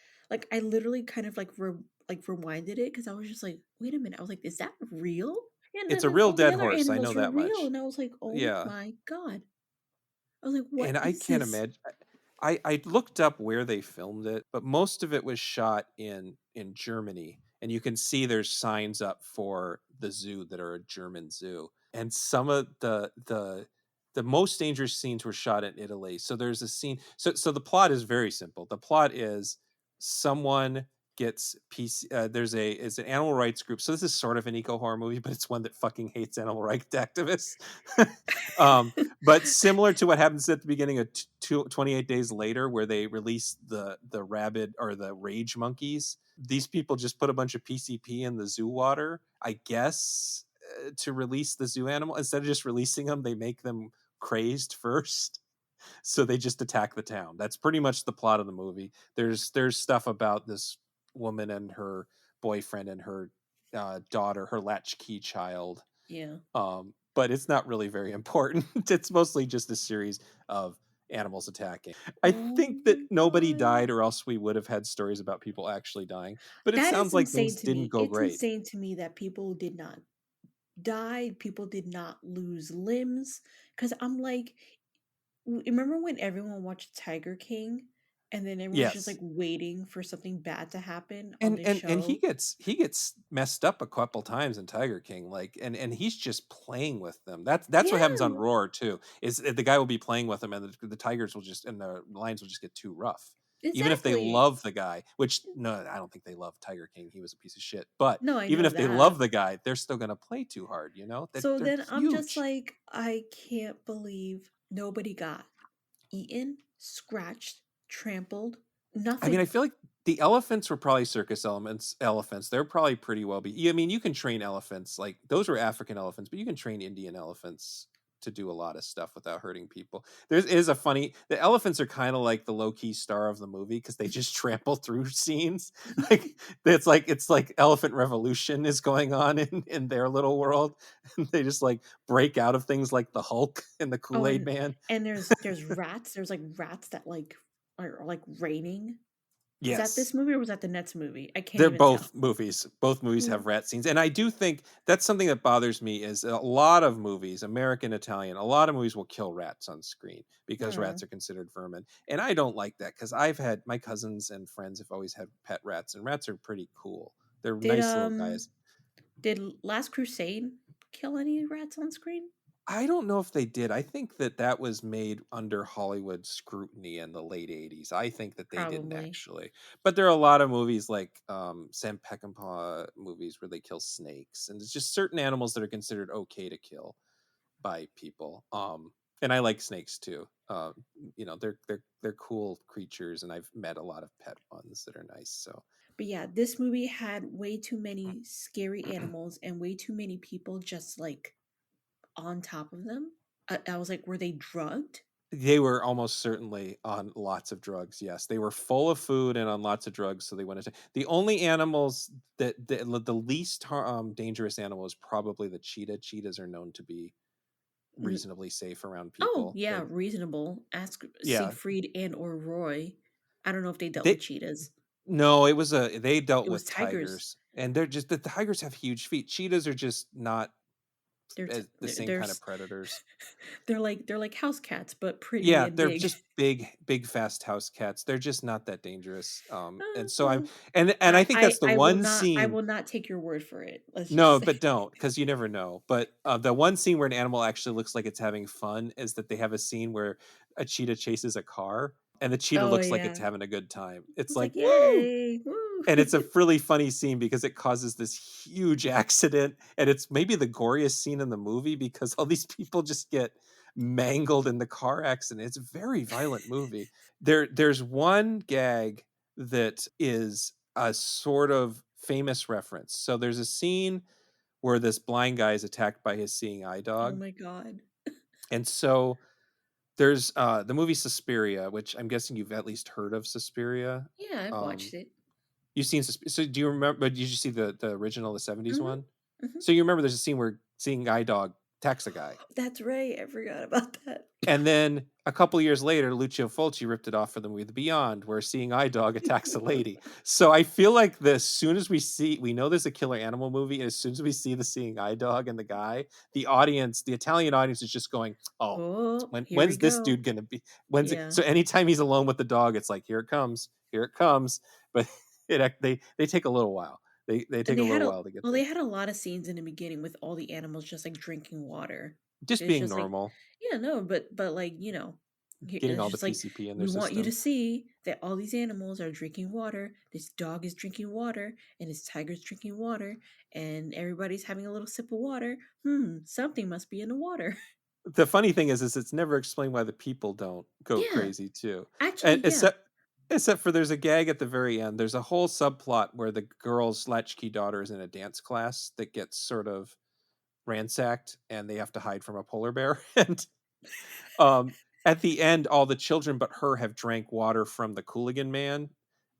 I literally kind of like rewinded it because I was just like, wait a minute. I was like, is that real? And It's then a like real all the dead other horse. I know animals were that real, much. and I was like, oh Yeah. my God. I was like, what And I is can't this? imagine. I looked up where they filmed it, but most of it was shot in Germany, and you can see there's signs up for the zoo that are a German zoo. And some of the most dangerous scenes were shot in Italy. So there's a scene. So the plot is very simple. The plot is someone gets PC. There's a it's an animal rights group. So this is sort of an eco horror movie, but it's one that fucking hates animal rights activists. But similar to what happens at the beginning of 28 days later, where they release the rabid or the rage monkeys, these people just put a bunch of PCP in the zoo water, I guess, to release the zoo animal. Instead of just releasing them, they make them crazed first. So they just attack the town. That's pretty much the plot of the movie. There's stuff about this woman and her boyfriend and her daughter, her latchkey child, Yeah. but it's not really very important. It's mostly just a series of animals attacking. I Oh think that my nobody God. died, or else we would have had stories about people actually dying. But it That is sounds like insane things to didn't me. go It's great. insane to me that people did not die, people did not lose limbs. Because I'm like, remember when everyone watched Tiger King and then everyone's just like Yes, waiting for something bad to happen on and this and show? he gets messed up a couple times in Tiger King, like, and he's just playing with them. That's what happens on Yeah, Roar too. Is the guy will be playing with them, and the tigers will just and the lions will just get too rough. Even if they exactly. love the guy, which no, I don't think they love Tiger King. He was a piece of shit. But No, I even know if they that. love the guy, they're still gonna play too hard. So They're then I'm just huge. like, I can't believe nobody got eaten, scratched, trampled, I mean, I nothing. feel like the elephants were probably circus elements. Elephants, they're probably pretty well be. I mean, you can train elephants. Like those were African elephants, but you can train Indian elephants to do a lot of stuff without hurting people. There is a funny. The elephants are kind of like the low key star of the movie because they just trample through scenes. Like it's like Elephant Revolution is going on in their little world, and they just like break out of things like the Hulk and the Oh, Kool Aid Man. and there's rats. There's like rats that like are like raining. Was that Yes. this movie or was that the next movie? I can't They're even tell. both movies. Both movies Mm. have rat scenes, and I do think that's something that bothers me is a lot of movies, American, Italian, a lot of movies will kill rats on screen because Aw. rats are considered vermin, and I don't like that because I've had my cousins and friends have always had pet rats, and rats are pretty cool. They're Did, nice little guys. did Last Crusade kill any rats on screen? I don't know if they did. I think that that was made under Hollywood scrutiny in the late '80s. I think that they didn't Probably. actually. But there are a lot of movies like Sam Peckinpah movies where they kill snakes, and it's just certain animals that are considered okay to kill by people. And I like snakes too. They're cool creatures, and I've met a lot of pet ones that are nice. So But yeah, this movie had way too many scary animals and way too many people just like on top of them. I was like, were they drugged? they were almost certainly on lots of drugs. Yes, they were full of food and on lots of drugs, so they went into the only animals that the least dangerous animal is probably the cheetah. Cheetahs are known to be N- reasonably safe around Oh, people. yeah, reasonable. Ask Yeah, Siegfried and or Roy. I don't know if they dealt with they cheetahs. no, it was a they dealt It was with tigers. tigers, and they're just the tigers have huge feet. Cheetahs are just not as the same They're kind of predators. they're like house cats, but pretty Yeah, and they're big. just big, fast house cats. They're just not that dangerous. And so I'm Well, and I think that's the one I scene. will not take your word for it. Let's just No, say. but don't, because you never know. But the one scene where an animal actually looks like it's having fun is that they have a scene where a cheetah chases a car, and the cheetah Oh looks like yeah. it's having a good time. I It's was like, like, woo! "Yay, woo!" And it's a really funny scene because it causes this huge accident, and it's maybe the goriest scene in the movie because all these people just get mangled in the car accident. It's a very violent movie. There's one gag that is a sort of famous reference. So there's a scene where this blind guy is attacked by his seeing eye Oh dog, my god. and so there's the movie Suspiria, which I'm guessing you've at least heard of Suspiria. Yeah, I've um watched it. You've seen so do you remember, did you see the original, the '70s Mhm, one? mhm. So you remember there's a scene where seeing eye dog attacks a guy. That's right, I forgot about that. And then a couple years later, Lucio Fulci ripped it off for the movie The Beyond, where seeing eye dog attacks a lady. So I feel like the as soon as we know there's a killer animal movie, and as soon as we see the seeing eye dog and the guy, the audience, the Italian audience is just going, "Oh, Oh, here we when's this go. dude gonna be? When's it?" Yeah. So anytime he's alone with the dog, it's like, "Here it comes, here it comes." But they take a little while. They And take a little while to get they there. had a lot of scenes in the beginning with all the animals just, like, drinking water. Just It's being just like normal, yeah, no, but, like, getting it's all the just like, PCP in their "We want you to system. see that all these animals are drinking water, this dog is drinking water, and this tiger's drinking water, and everybody's having a little sip of water. Hmm, something must be in the water." The funny thing is it's never explained why the people don't go Yeah. crazy too. Actually, And yeah. except for there's a gag at the very end. There's a whole subplot where the girl's latchkey daughter is in a dance class that gets sort of ransacked and they have to hide from a polar bear. And um, at the end, all the children but her have drank water from the Cooligan man,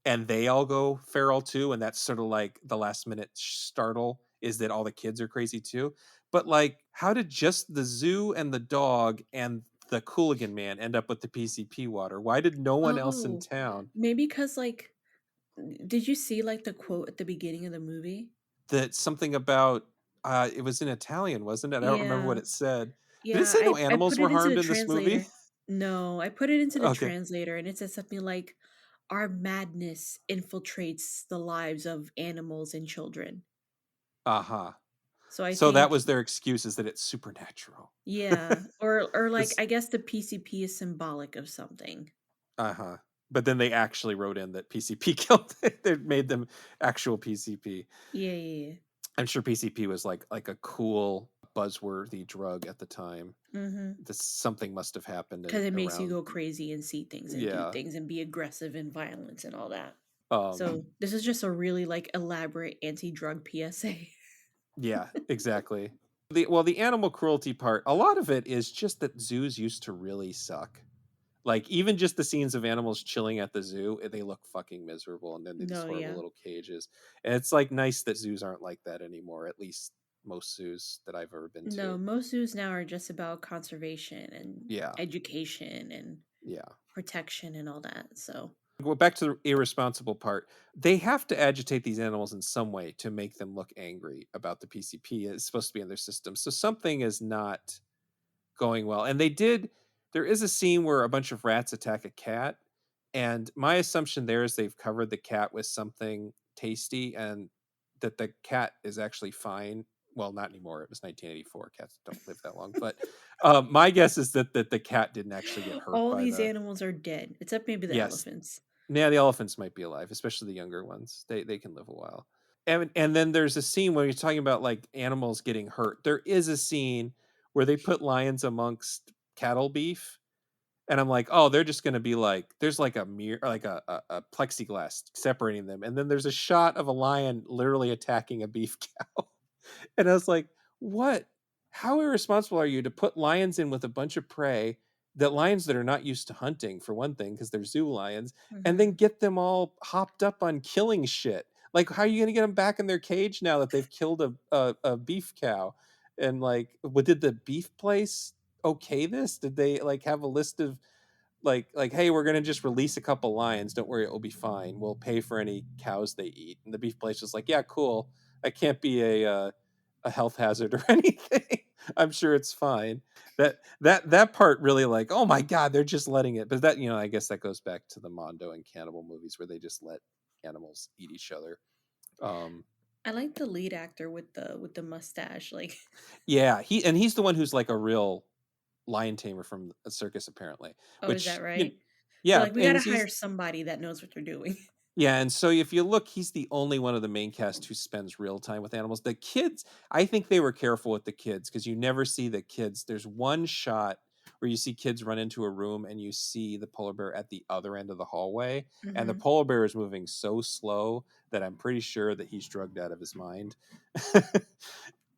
and they all go feral too. And that's sort of like the last minute startle is that all the kids are crazy too. But like, how did just the zoo and the dog and the Cooligan man end up with the PCP water? Why did no one else in Oh, town? maybe because like did you see, like, the quote at the beginning of the movie? That something about it was in Italian, wasn't it? I don't remember what Yeah. it said. Did it Yeah, say no I animals put were it into harmed the in this movie? translator. No, I put it into the Okay. translator, and it said something like, "Our madness infiltrates the lives of animals and children." Uh-huh. So I So that think was their excuse, is that it's supernatural. yeah, or, like, This I guess the PCP is symbolic of something. uh-huh. But then they actually wrote in that PCP killed it. They made them actual PCP. Yeah, yeah, yeah. I'm sure PCP was like a cool buzzworthy drug at the time. Mhm. This something must have happened 'Cause in it makes you around go crazy and see things and do yeah. things and be aggressive and violent and all that. Um So, this is just a really, like, elaborate anti-drug PSA. yeah, exactly. The animal cruelty part, a lot of it is just that zoos used to really suck. Like, even just the scenes of animals chilling at the zoo, they look fucking miserable, and then these No, horrible yeah. little cages. And it's, like, nice that zoos aren't like that anymore, at least most zoos that I've ever been No, to. most zoos now are just about conservation and Yeah, education and yeah. protection and all that, so Go back to the irresponsible part. They have to agitate these animals in some way to make them look angry about the PCP. It's supposed to be in their system. So something is not going well. And there is a scene where a bunch of rats attack a cat. And my assumption there is they've covered the cat with something tasty and that the cat is actually fine. Well, not anymore. It was 1984. Cats don't live that long. But my guess is that the cat didn't actually get hurt All by these the. animals are dead, except maybe the Yes. elephants. Yeah, the elephants might be alive, especially the younger ones. They can live a while. And then there's a scene where you're talking about like animals getting hurt. There is a scene where they put lions amongst cattle beef, and I'm like, oh, they're just gonna be like, there's like a mirror, like a plexiglass separating them, and then there's a shot of a lion literally attacking a beef cow. And I was like, what? How irresponsible are you to put lions in with a bunch of prey, that lions that are not used to hunting, for one thing, because they're zoo lions, and then Mhm. get them all hopped up on killing shit? Like, how are you going to get them back in their cage now that they've killed a beef cow? And like, what did the beef place okay this? Did they like have a list of like hey, we're gonna just release a couple lions, don't worry, it will be fine, we'll pay for any cows they eat? And the beef place is like, yeah, cool, that can't be a health hazard or anything. I'm sure it's fine. That part really, like, oh my god, they're just letting it. But that, I guess that goes back to the Mondo and cannibal movies where they just let animals eat each other. um I like the lead actor with the mustache, like, yeah, he's the one who's like a real lion tamer from a circus, apparently. oh, is that Which, right? They're yeah, like, "We and gotta he's hire somebody that knows what they're doing." Yeah, and so if you look, he's the only one of the main cast who spends real time with animals. The kids, I think they were careful with the kids because you never see the kids. There's one shot where you see kids run into a room and you see the polar bear at the other end of the hallway, and the Mhm. polar bear is moving so slow that I'm pretty sure that he's drugged out of his mind.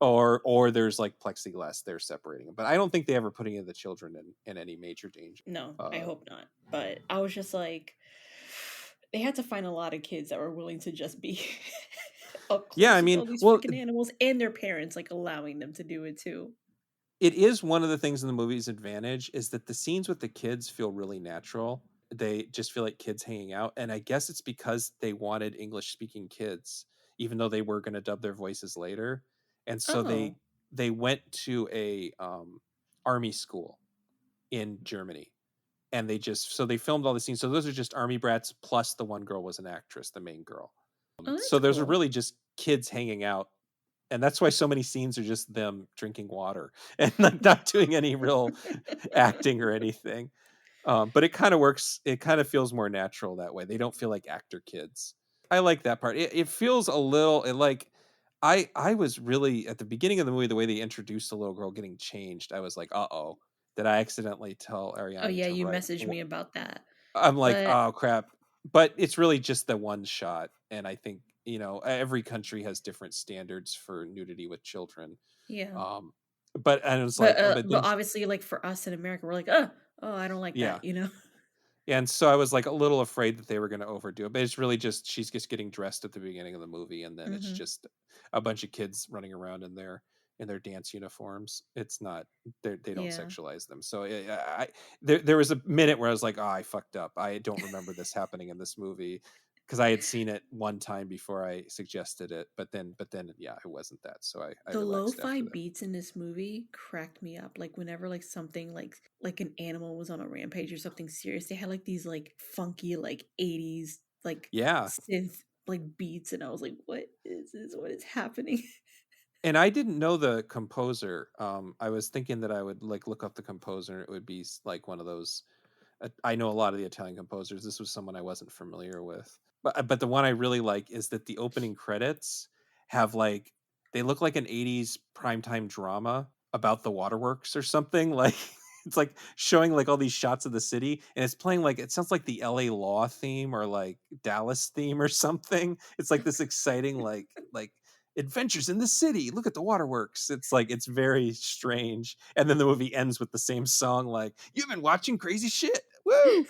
Or there's like plexiglass there separating them. But I don't think they ever put any of the children in any major danger. No, I Uh, hope not, but I was just like they had to find a lot of kids that were willing to just be up yeah, I close with mean, all these well, freaking animals and their parents, like, allowing them to do it too. it is one of the things in the movie's advantage is that the scenes with the kids feel really natural. They just feel like kids hanging out, and I guess it's because they wanted English speaking kids, even though they were going to dub their voices later. And so they Oh, they went to a army school in Germany, and they filmed all the scenes. So those are just army brats plus the one girl was an actress, the main girl. oh, So that's those are cool. really just kids hanging out, and that's why so many scenes are just them drinking water and like not doing any real acting or anything. But it kind of works. It kind of feels more natural that way. They don't feel like actor kids. I like that part. It feels a little like I was really at the beginning of the movie, the way they introduced the little girl getting changed. I was like, uh oh, did I accidentally tell Oh, Arianny yeah, to you write? messaged me about that, I'm like, but oh crap. But it's really just the one shot, and I think every country has different standards for nudity with children. yeah. Um, but and it's like, but But then obviously, like, for us in America, we're like, oh, I don't like yeah, that," you know? and so I was like a little afraid that they were going to overdo it. But it's really just she's just getting dressed at the beginning of the movie, and then it's Mhm. just a bunch of kids running around in their dance uniforms. It's not they don't Yeah. sexualize them. So there was a minute where I was like, oh, I fucked up. I don't remember this happening in this movie because I had seen it one time before I suggested it. But then yeah, it wasn't that. So I The relaxed lo-fi after that. beats in this movie cracked me up. Like, whenever, like, something like an animal was on a rampage or something serious, they had, like, these, like, funky, like, 80s, like, Yeah. synth, like, beats, and I was like, "What is this? What is happening?" And I didn't know the composer. I was thinking that I would like look up the composer, and it would be like one of those. I know a lot of the Italian composers. This was someone I wasn't familiar with. But the one I really like is that the opening credits have like they look like an 80s primetime drama about the waterworks or something. Like it's like showing like all these shots of the city, and it's playing like it sounds like the LA Law theme or like Dallas theme or something. It's like this exciting like adventures in the city. Look at the waterworks. It's like it's very strange. And then the movie ends with the same song, like, you've been watching crazy shit. Woo!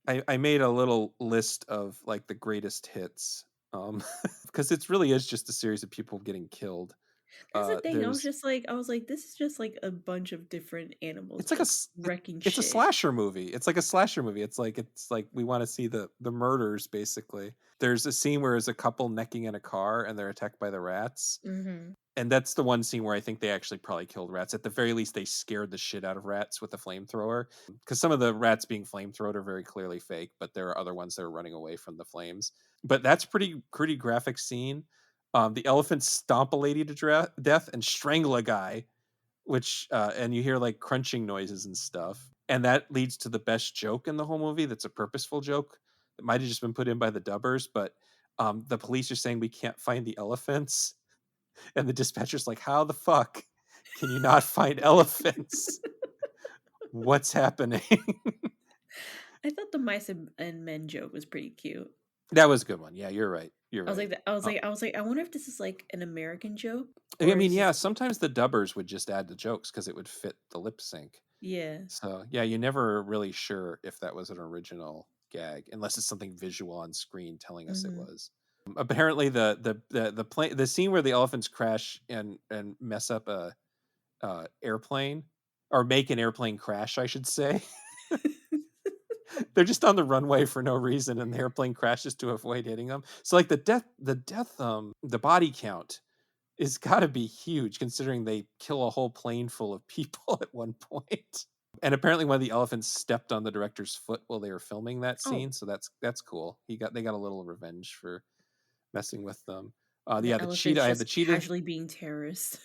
I made a little list of like the greatest hits. Um because it really is just a series of people getting killed. That's the thing. There's I was like, this is just like a bunch of different animals it's like a just wrecking it's a shit. slasher movie. It's like a slasher movie. It's like we want to see the murders basically. There's a scene where there's a couple necking in a car and they're attacked by the rats. Hmm. And that's the one scene where I think they actually probably killed rats. At the very least, they scared the shit out of rats with a flamethrower. Because some of the rats being flamethrowed are very clearly fake, but there are other ones that are running away from the flames. But that's pretty graphic scene. The elephants stomp a lady to death and strangle a guy, which and you hear like crunching noises and stuff. And that leads to the best joke in the whole movie. That's a purposeful joke. It might have just been put in by the dubbers, but the police are saying we can't find the elephants and the dispatcher's like, how the fuck can you not find elephants? What's happening? I thought the mice and men joke was pretty cute. That was a good one. Yeah, you're right. You're I was right. like, I was like, I wonder if this is like an American joke I or mean, is yeah, this, sometimes the dubbers would just add the jokes because it would fit the lip sync. yeah. So, yeah, you're never really sure if that was an original gag unless it's something visual on screen telling us it Hmm. was. Apparently, the scene where the elephants crash and mess up a airplane or make an airplane crash, I should say. They're just on the runway for no reason and the airplane crashes to avoid hitting them. So like the body count is got to be huge considering they kill a whole plane full of people at one point. And apparently one of the elephants stepped on the director's foot while they were filming that Oh, scene, so that's cool. They got a little revenge for messing with them. Yeah, the the elephant's cheetah, I have the just cheetah. casually being terrorists.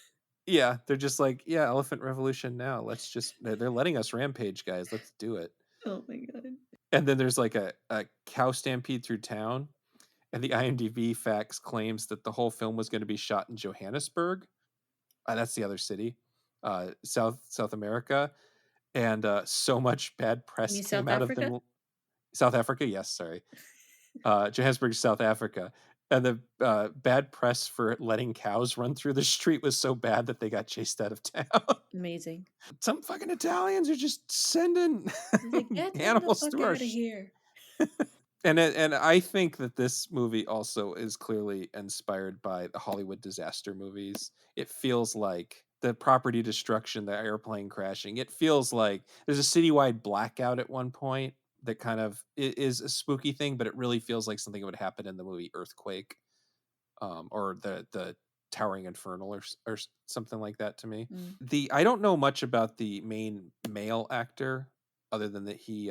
Yeah, they're just like, yeah, elephant revolution now. Let's just they're letting us rampage, guys. Let's do it. Oh my god. And then there's like a cow stampede through town. And the IMDb facts claims that the whole film was going to be shot in Johannesburg. That's the other city, South America. And so much bad You press mean came South out of Africa? them. South Africa, yes, sorry. Johannesburg, South Africa. And the bad press for letting cows run through the street was so bad that they got chased out of town. Amazing. Some fucking Italians are just sending He's like, get them the animals fuck through our out of here. and I think that this movie also is clearly inspired by the Hollywood disaster movies. It feels like the property destruction, the airplane crashing. It feels like there's a citywide blackout at one point that kind of is a spooky thing, but it really feels like something that would happen in the movie Earthquake, or the Towering Infernal, or something like that to me. Mm. The I don't know much about the main male actor other than that he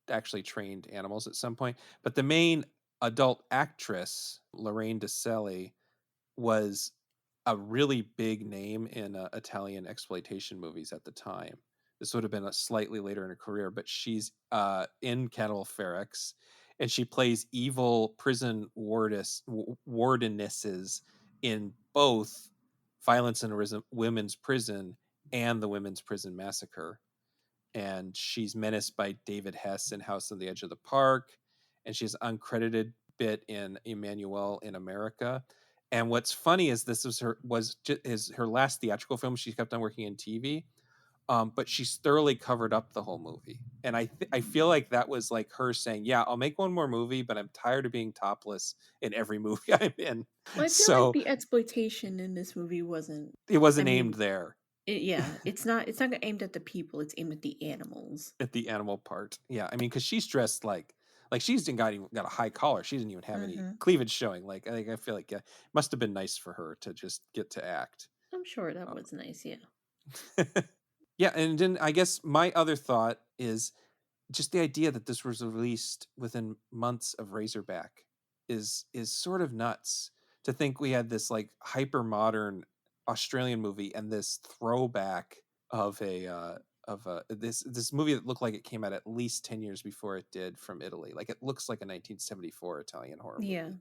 actually trained animals at some point, but the main adult actress, Lorraine DeSelli, was a really big name in Italian exploitation movies at the time. This would have been a slightly later in her career, but she's in Cattle Ferox, and she plays evil prison wardenesses in both Violence in a Women's Prison and the Women's Prison Massacre. And she's menaced by David Hess in House on the Edge of the Park, and she's uncredited bit in Emmanuel in America. And what's funny is this is her last theatrical film. She kept on working in TV, but she's thoroughly covered up the whole movie. And I feel like that was like her saying, "Yeah, I'll make one more movie, but I'm tired of being topless in every movie I'm in." Well, I feel like So the exploitation in this movie wasn't. it I wasn't aimed mean, there yeah, it's not aimed at the people. It's aimed at the animals. at the animal part. Yeah, I mean, because she's dressed like she's got a high collar. She didn't even have any Hmm. cleavage showing. Like I feel like, yeah, it must have been nice for her to just get to act. I'm sure that was nice. Yeah. Yeah, and then I guess my other thought is just the idea that this was released within months of Razorback is sort of nuts. To think we had this like hyper modern Australian movie and this throwback of this movie that looked like it came out at least 10 years before it did from Italy. Like it looks like a 1974 Italian horror Yeah. movie.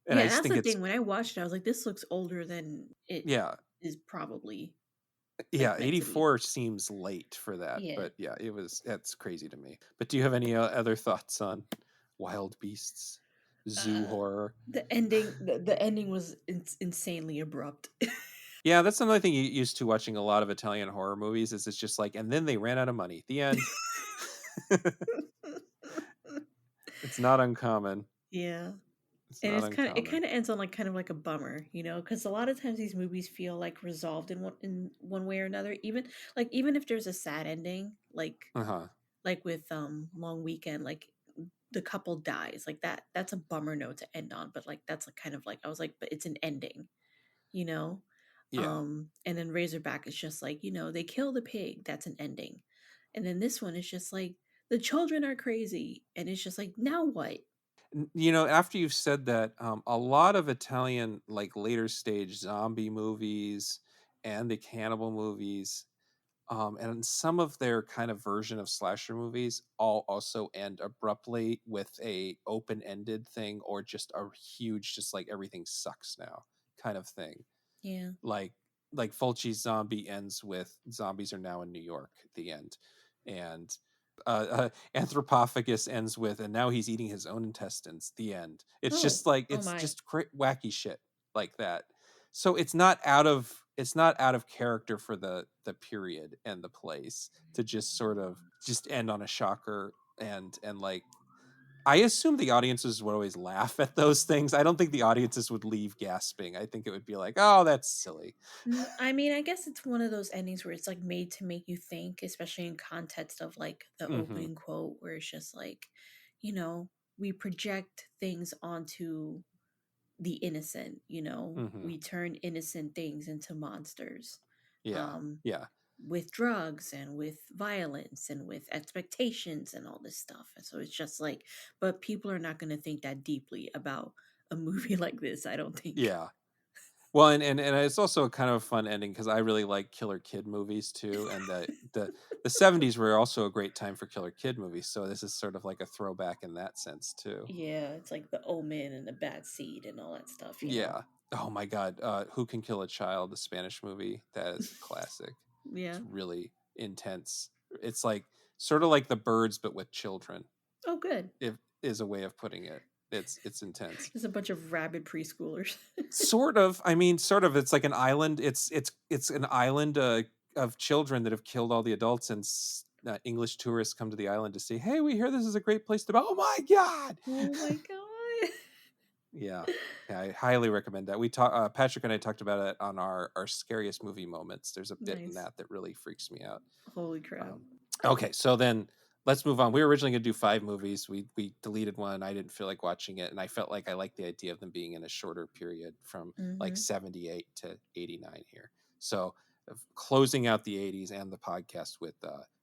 And Yeah, I and just that's think the it's thing. When I watched it, I was like, this looks older than it yeah, is probably yeah, like meant to be. 84 seems late for that, Yeah. but yeah, that's crazy to me. But do you have any other thoughts on wild beasts, zoo Uh horror? the ending was insanely abrupt. Yeah, that's another thing you used to watching a lot of Italian horror movies is it's just like, and then they ran out of money. The end. It's not uncommon. Yeah. It's And not it uncommon. kind of ends on like kind of like a bummer, you know, because a lot of times these movies feel like resolved in one way or another. Even if there's a sad ending, Uh-huh. like with Long Weekend, like the couple dies, like that's a bummer note to end on. But like that's like kind of like I was like, but it's an ending, you know. Yeah. And then Razorback is just like, you know, they kill the pig, that's an ending. And then this one is just like the children are crazy, and it's just like now what? You know, after you've said that, a lot of Italian like later stage zombie movies and the cannibal movies, and some of their kind of version of slasher movies all also end abruptly with a open-ended thing or just a huge, just like everything sucks now kind of thing. Yeah. like like Fulci's Zombie ends with zombies are now in New York at the end, and Anthropophagus ends with and now he's eating his own intestines. The end. It's Oh, just like oh it's my. just wacky shit like that. So it's not out of character for the period and the place to just sort of just end on a shocker and like I assume the audiences would always laugh at those things. I don't think the audiences would leave gasping. I think it would be like, "Oh, that's silly." I mean, I guess it's one of those endings where it's like made to make you think, especially in context of like the Mhm. opening quote, where it's just like, you know, we project things onto the innocent, you know, Mhm. we turn innocent things into monsters. Yeah. Um, Yeah. with drugs and with violence and with expectations and all this stuff. And so it's just like, but people are not going to think that deeply about a movie like this, I don't think. Yeah. Well, and it's also a kind of a fun ending because I really like killer kid movies too, and the 70s were also a great time for killer kid movies. So this is sort of like a throwback in that sense too. Yeah, it's like the omen and the bad seed and all that stuff, you know? Yeah. Oh my God. Who Can Kill a Child? The Spanish movie. That is a classic. It's Yeah. really intense. It's like sort of like The Birds, but with children. Oh, good. If is a way of putting it. It's intense. Just a bunch of rabid preschoolers. Sort of. I mean, sort of. It's like an island. It's an island of children that have killed all the adults, and English tourists come to the island to see. Hey, we hear this is a great place to. Oh my god! Oh my god. Yeah, yeah, I highly recommend that. We talk. Patrick and I talked about it on our scariest movie moments. There's a bit in Nice. that that really freaks me out. Holy crap. Um, okay, so then let's move on. We were originally going to do 5 movies. We deleted one. I didn't feel like watching it, and I felt like I liked the idea of them being in a shorter period from like Mhm. 78 to 89 here. So closing out the 80s and the podcast with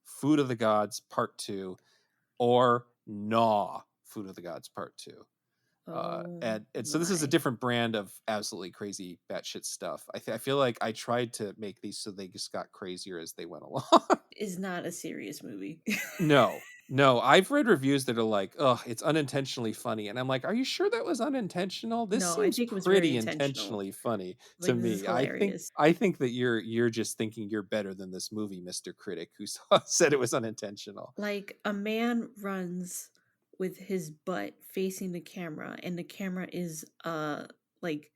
Food of the Gods Part 2 or Gnaw Food of the Gods Part 2. Oh And so this is a my. different brand of absolutely crazy batshit stuff. I feel like I tried to make these so they just got crazier as they went along. Is not a serious movie. No, no, I've read reviews that are like, "Oh, it's unintentionally funny," and I'm like, "Are you sure that was unintentional? This No, I seems think it was very pretty intentional. intentionally funny to Like, this is me." hilarious. I think that you're just thinking you're better than this movie, Mister Critic, who said it was unintentional. Like, a man runs with his butt facing the camera, and the camera is, like,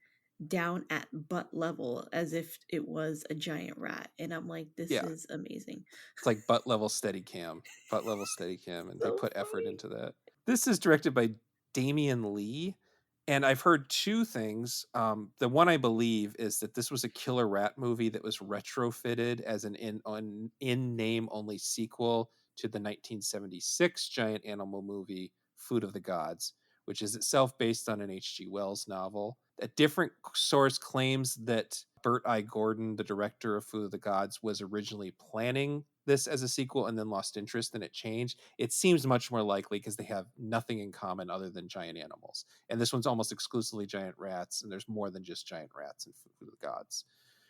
down at butt level as if it was a giant rat, and I'm like, "This Yeah, is amazing." it's like butt level steady cam, and they So put effort funny. into that. This is directed by Damien Lee, and I've heard two things. The one I believe is that this was a killer rat movie that was retrofitted as an in name only sequel to the 1976 giant animal movie Food of the Gods, which is itself based on an H.G. Wells novel. A different source claims that Bert I. Gordon, the director of Food of the Gods, was originally planning this as a sequel and then lost interest and it changed. It seems much more likely because they have nothing in common other than giant animals. And this one's almost exclusively giant rats, and there's more than just giant rats in Food of the Gods.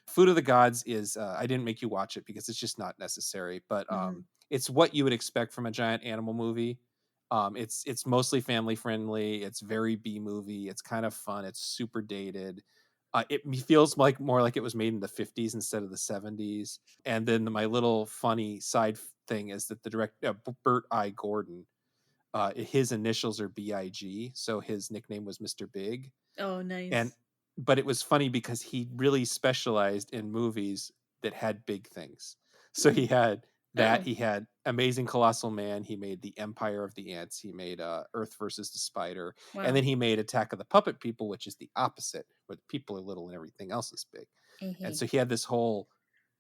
Food of the Gods is I didn't make you watch it because it's just not necessary, but Mhm. it's what you would expect from a giant animal movie. It's mostly family friendly. It's very B movie. It's kind of fun. It's super dated. It feels like more like it was made in the 50s instead of the 70s. And then my little funny side thing is that the director Bert I. Gordon, his initials are BIG, so his nickname was Mr. Big. Oh, And nice. but it was funny because he really specialized in movies that had big things. So he Mm. had That Oh, he had Amazing Colossal Man, he made The Empire of the Ants, he made Earth versus the Spider, and then wow. he made Attack of the Puppet People, which is the opposite, where the people are little and everything else is big. And so Eh-heh. he had this whole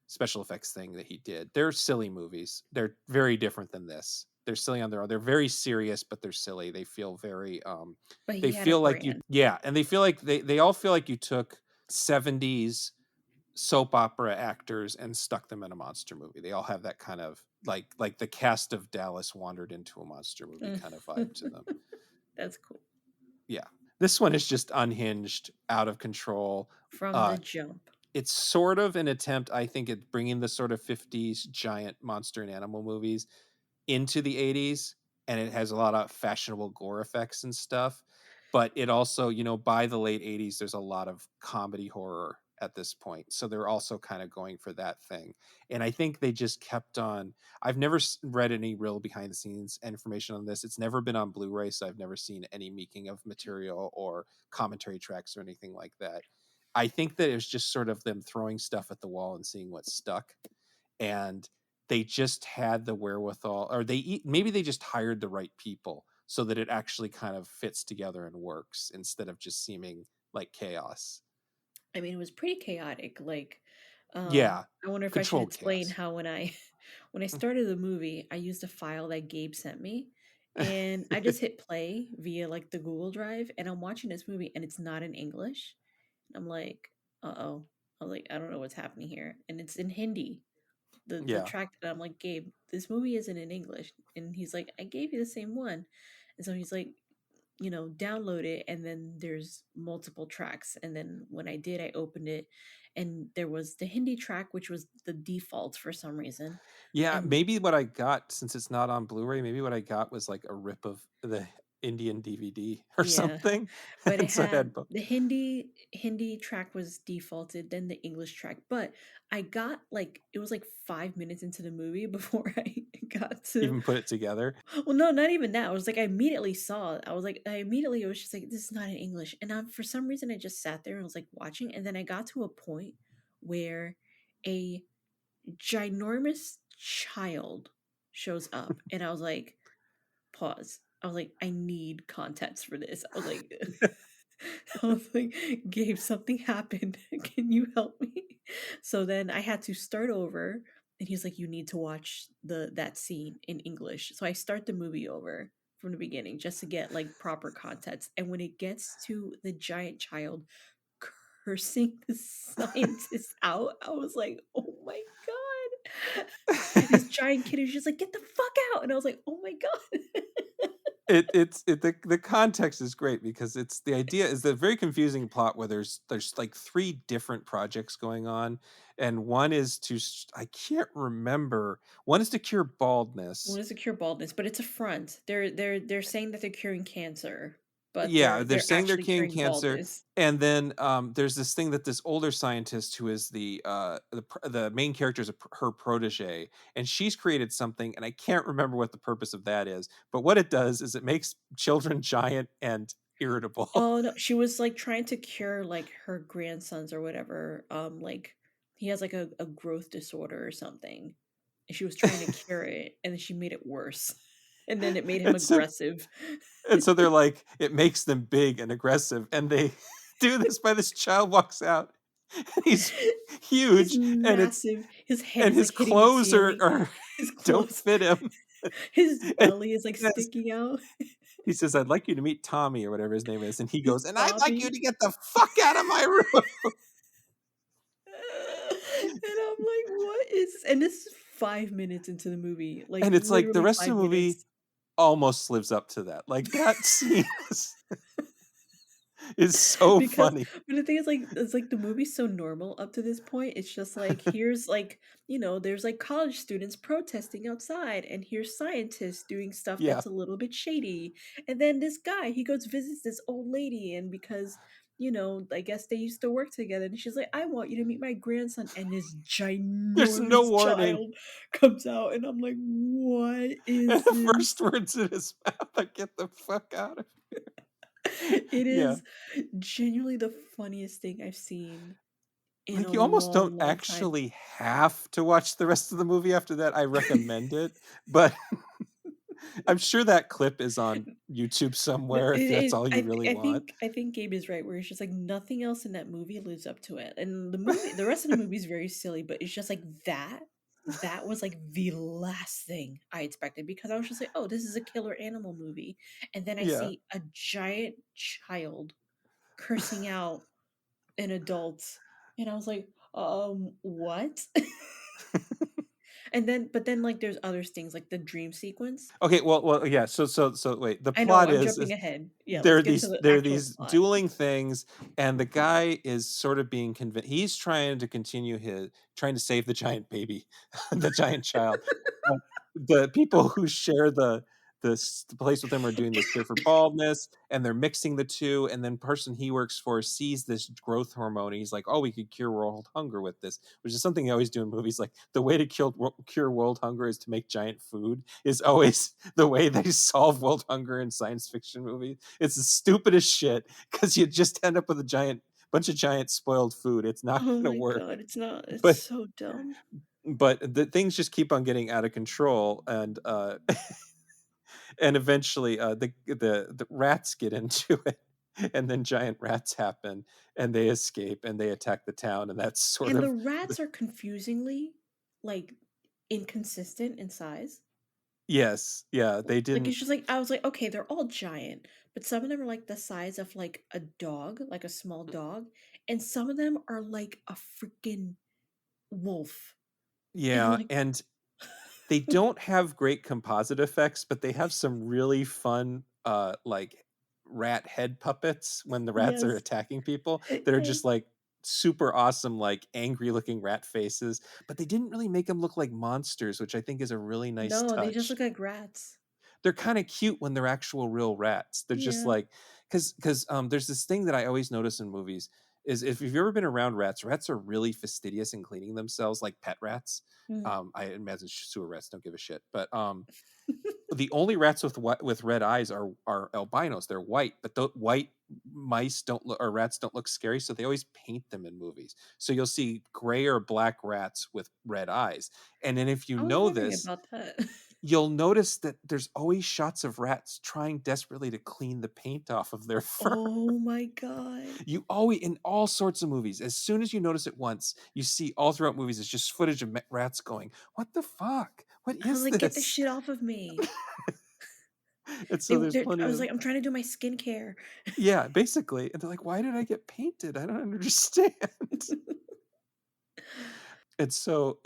special effects thing that he did. They're silly movies. They're very different than this. They're silly on their own. They're very serious, but they're silly. They feel very But they he had a feel like you brand. yeah, and they feel like they all feel like you took 70s soap opera actors and stuck them in a monster movie. They all have that kind of like the cast of Dallas wandered into a monster movie Mm. kind of vibe to them. That's cool. Yeah. This one is just unhinged, out of control. From the Uh jump. it's sort of an attempt, I think, at bringing the sort of 50s giant monster and animal movies into the 80s, and it has a lot of fashionable gore effects and stuff, but it also, by the late 80s there's a lot of comedy horror at this point, so they're also kind of going for that thing. And I think they just kept on. I've never read any real behind the scenes information on this. It's never been on Blu-ray, so I've never seen any making of material or commentary tracks or anything like that. I think that it was just sort of them throwing stuff at the wall and seeing what stuck, and they just had the wherewithal, or maybe they just hired the right people so that it actually kind of fits together and works instead of just seeming like chaos. I mean, it was pretty chaotic. Like, Yeah, I wonder if I should controlled explain chaos. how when I started the movie, I used a file that Gabe sent me, and I just hit play via like the Google Drive, and I'm watching this movie, and it's not in English. I'm like, uh-oh. I was like, I don't know what's happening here, and it's in Hindi. The Yeah. track, and I'm like, Gabe, this movie isn't in English, and he's like, I gave you the same one, and so he's like, download it, and then there's multiple tracks. And then when I did, I opened it, and there was the Hindi track, which was the default for some reason. Yeah, And maybe what I got, since it's not on Blu-ray, maybe what I got was like a rip of the Indian DVD or yeah, something. but it And so I had had both. the Hindi track was defaulted, then the English track. But I got like it was like 5 minutes into the movie before I got to. Even put it together. Well, no, not even that. I was like, I immediately saw it. I immediately was just like, this is not in English. And for some reason, I just sat there and was like watching. And then I got to a point where a ginormous child shows up. And I was like, pause. I was like, I need context for this. I was like, I was like, Gabe, something happened. Can you help me? So then I had to start over, and he's like, you need to watch that scene in English. So I start the movie over from the beginning just to get like proper context. And when it gets to the giant child cursing the scientist out, I was like, oh my god. This giant kid is just like, get the fuck out. And I was like, oh my god. The context is great because it's the idea is the very confusing plot where there's like three different projects going on, and one is I can't remember. One is to cure One baldness. is to cure baldness, but it's a front. They're saying that they're curing cancer, but Yeah, they're they're saying they're actually curing curing cancer, baldness. and then there's this thing that this older scientist who is the main character is her protege, and she's created something, and I can't remember what the purpose of that is, but what it does is it makes children giant and irritable. Oh no, she was like trying to cure like her grandsons or whatever. Like he has like a growth disorder or something. And she was trying to cure it, and then she made it worse. And then it made him and so aggressive. and so they're like, it makes them big and aggressive, and they do this by this child walks out, and he's He's huge, and massive. His head and is his like hitting the clothes ceiling. are His don't clothes, fit him. his And belly is like he says, sticking out. I'd like you to meet Tommy or whatever his name is. And he His goes, and I'd like you Bobby. to get the fuck out of my room. And I'm like, what is, and this is 5 minutes into the movie, like And it's like the literally rest of five the movie minutes. almost lives up to that. Like that scene is so Because funny. but the thing is, like, it's like the movie's so normal up to this point. It's just like, here's like, there's like college students protesting outside, and here's scientists doing stuff Yeah. that's a little bit shady. And then this guy, he goes visits this old lady, and because I guess they used to work together, and she's like, I want you to meet my grandson, and this There's no ginormous warning. child comes out, and I'm like, what And is the first this? words in his mouth are get the fuck out of It here. Yeah. is genuinely the funniest thing I've seen in Like, a you almost don't long, long time. actually have to watch the rest of the movie after that. I recommend it, but I'm sure that clip is on YouTube But somewhere if it that's is all you really want. I think Gabe is right where it's just like nothing else in that movie lives up to it. And the rest of the movie is very silly, but it's just like that was like the last thing I expected because I was just like, "Oh, this is a killer animal movie." And then I Yeah. see a giant child cursing out an adult and I was like, what?" And then but then like there's other things like the dream sequence. Okay, well, yeah, so wait, the I know, plot I'm is jumping ahead. Yeah, there let's are get into these the there are actual these plot. dueling things, and the guy is sort of being convinced. He's trying to continue his trying to save the giant baby, the giant child. Uh, the people who share the place with him are doing this cure for baldness, and they're mixing the two. And then person he works for sees this growth hormone. And he's like, "Oh, we could cure world hunger with this," which is something they always do in movies. Like the way to cure world hunger is to make giant food. Is always the way they solve world hunger in science fiction movies. It's the stupidest shit because you just end up with a giant bunch of giant spoiled food. It's not Oh going to my work. god, it's not it's But so dumb. the things just keep on getting out of control, and and eventually the rats get into it, and then giant rats happen, and they escape and they attack the town, and that's sort And the of rats are confusingly, like, inconsistent in size. yes, yeah, they Like, didn't. it's just like I was like, "Okay, they're all giant," but some of them are, like, the size of, like, a dog, like a small dog, and some of them are like a freaking wolf, and I'm Yeah, like and they don't have great composite effects, but they have some really fun, like, rat head puppets when the rats are Yes. attacking people that are Yes. just, like, super awesome, like, angry-looking rat faces, but they didn't really make them look like monsters, which I think is a really nice No, they just touch. look like rats. They're kinda cute when they're actual real rats. They're just Yeah. like because there's this thing that I always notice in movies is if you've ever been around rats, rats are really fastidious in cleaning themselves like pet rats. Mm. I imagine sewer rats don't give a shit, but, the only rats with red eyes are albinos. They're white, but the white mice don't look or rats don't look scary, so they always paint them in movies. So you'll see gray or black rats with red eyes, and then if you I was know wondering this, about that. you'll notice that there's always shots of rats trying desperately to clean the paint off of their fur. Oh my god. You always in all sorts of movies, as soon as you notice it once, you see all throughout movies, it's just footage of rats going, "What the fuck? What I was is like, "Get the this?" shit off of me." And so there's I plenty was of like, "I'm trying to do my skincare." yeah, basically, and they're like, "Why did I get painted? I don't understand." It's so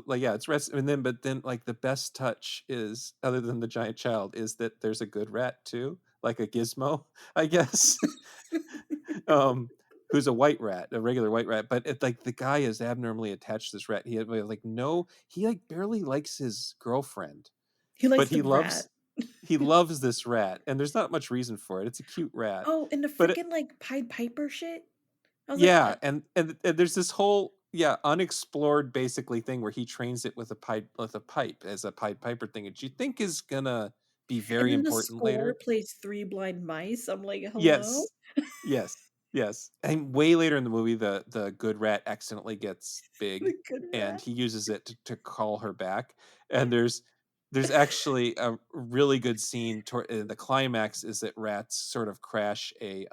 like yeah, it's rest and then but then like the best touch is other than the giant child is that there's a good rat too, like a gizmo, I guess. um who's a white rat, a regular white rat, but it like the guy is abnormally attached to this rat. He had like no he like barely likes his girlfriend, He likes but the rat. he loves this rat and there's not much reason for it. It's a cute rat. Oh, and the But freaking, like, Pied Piper shit? I was like, yeah, and there's this whole yeah, unexplored basically thing where he trains it with a pipe as a Pied Piper thing, which you think is gonna be and very then the important score later. plays Three Blind Mice. I'm like, "Hello?" Yes. Yes. Yes. And way later in the movie, the good rat accidentally gets The big good and rat. he uses it to call her back. And there's actually a really good scene toward the climax is that rats sort of crash a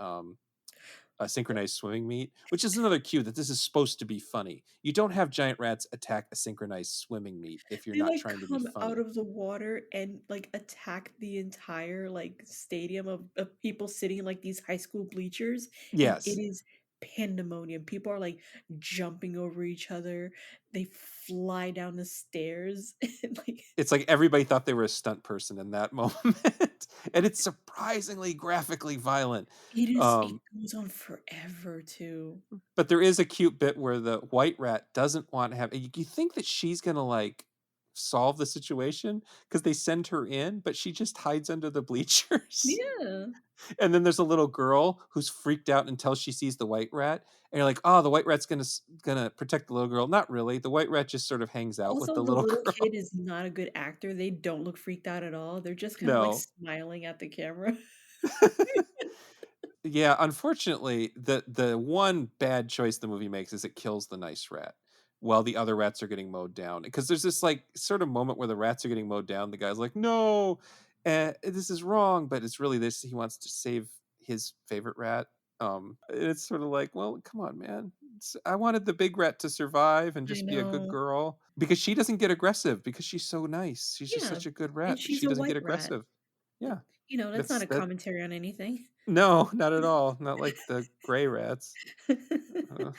synchronized swimming meet, which is another cue that this is supposed to be funny. You don't have giant rats attack a synchronized swimming meet if you're They, not like, trying to be come out funny. of the water and, like, attack the entire, like, stadium of people sitting in, like, these high school bleachers, and it Yes. is pandemonium. People are, like, jumping over each other. They fly down the stairs and, like, It's like everybody thought they were a stunt person in that moment. And it's surprisingly graphically violent. it Um, goes on forever too. but there is a cute bit where the white rat doesn't want to have you think that she's gonna like solve the situation because they send her in, but she just hides under the bleachers. Yeah. And then there's a little girl who's freaked out until she sees the white rat, and you're like, "Oh, the white rat's gonna protect the little girl." Not really. The white rat just sort of hangs out with Also, the the little little girl. kid is not a good actor. They don't look freaked out at all. They're just kind of, like, No. smiling at the camera. Yeah, unfortunately, the one bad choice the movie makes is it kills the nice rat while the other rats are getting mowed down. Because there's this like sort of moment where the rats are getting mowed down. The guy's like, "No, this is wrong," but it's really this. He wants to save his favorite rat. It's sort of like, well, come on, man. I wanted the big rat to survive and I just be a good know. girl because she doesn't get aggressive because she's so nice. She's just Yeah, such a good and rat. she's She a doesn't get white rat. aggressive. Yeah, That's not that's a that. commentary on anything. No, not at all. Not like the gray rats. Uh,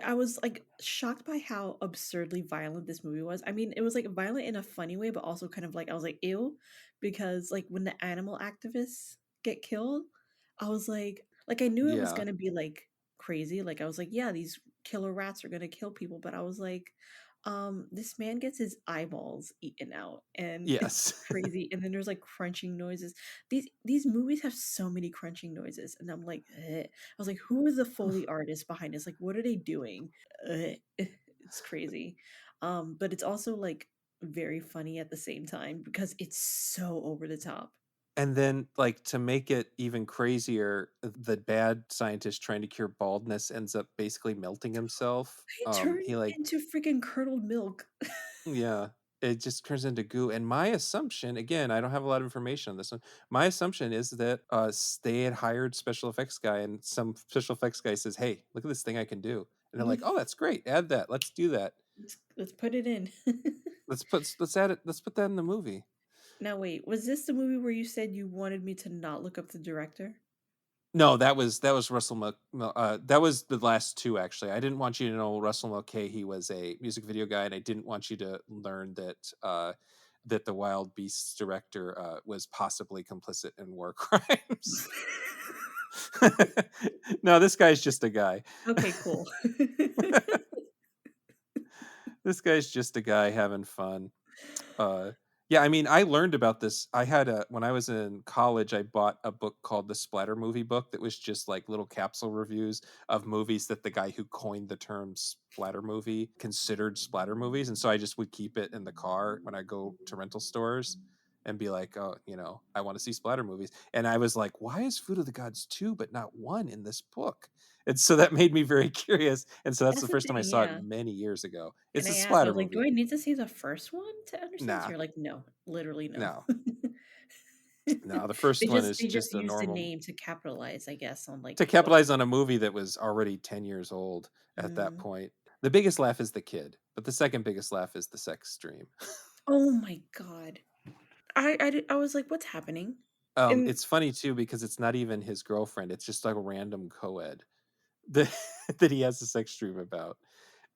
I was, like, shocked by how absurdly violent this movie was. I mean, it was, like, violent in a funny way, but also kind of like I was like, "Ew," because, like, when the animal activists get killed, I was like, I knew it was yeah. gonna be, like, crazy, like, I was like, "Yeah, these killer rats are gonna kill people," but I was like, this man gets his eyeballs eaten out, and it's Yes. crazy, and then there's, like, crunching noises. These movies have so many crunching noises, and I'm like, "Ugh." I was like, "Who is the Foley artist behind this? Like, what are they doing?" Ugh. It's crazy. But it's also, like, very funny at the same time because it's so over the top. And then, like, to make it even crazier, the bad scientist trying to cure baldness ends up basically melting himself. It turned He like into freaking curdled milk. yeah, it just turns into goo. And my assumption, again, I don't have a lot of information on this one. My assumption is that they had hired special effects guy, and some special effects guy says, "Hey, look at this thing I can do," and they're like, "Oh, that's great. Add that. Let's do that. Let's put it in. Let's add it. Let's put that in the movie." Now wait, was this the movie where you said you wanted me to not look up the director? No, that was that was the last 2, actually. I didn't want you to know Russell Mulcahy was a music video guy, and I didn't want you to learn that the Wild Beasts director, was possibly complicit in war crimes. No, this guy's just a guy. Okay, cool. This guy's just a guy having fun. Uh, yeah, I mean, I learned about this. I had a when I was in college, I bought a book called the Splatter Movie Book that was just like little capsule reviews of movies that the guy who coined the term splatter movie considered splatter movies. And so I just would keep it in the car when I go to rental stores and be like, "Oh, I want to see splatter movies." And I was like, "Why is Food of the Gods 2 but not 1 in this book?" And so that made me very curious. And so that's That's the the first time I thing, saw it yeah. many years ago. And It's a I asked, I splatter was like, "Do movie. I need to see the first one to understand this?" Nah, You're like, "No, literally no." no. No, the first one is They just just a used the normal name to capitalize, I guess, on, to like, what capitalize on a movie that was already 10 years old at that mm. point. The biggest laugh is the kid, but the second biggest laugh is the sex stream. Oh my god. I was like, "What's happening?" And It's funny too because it's not even his girlfriend, it's just like a random co-ed that that he has a sex dream about.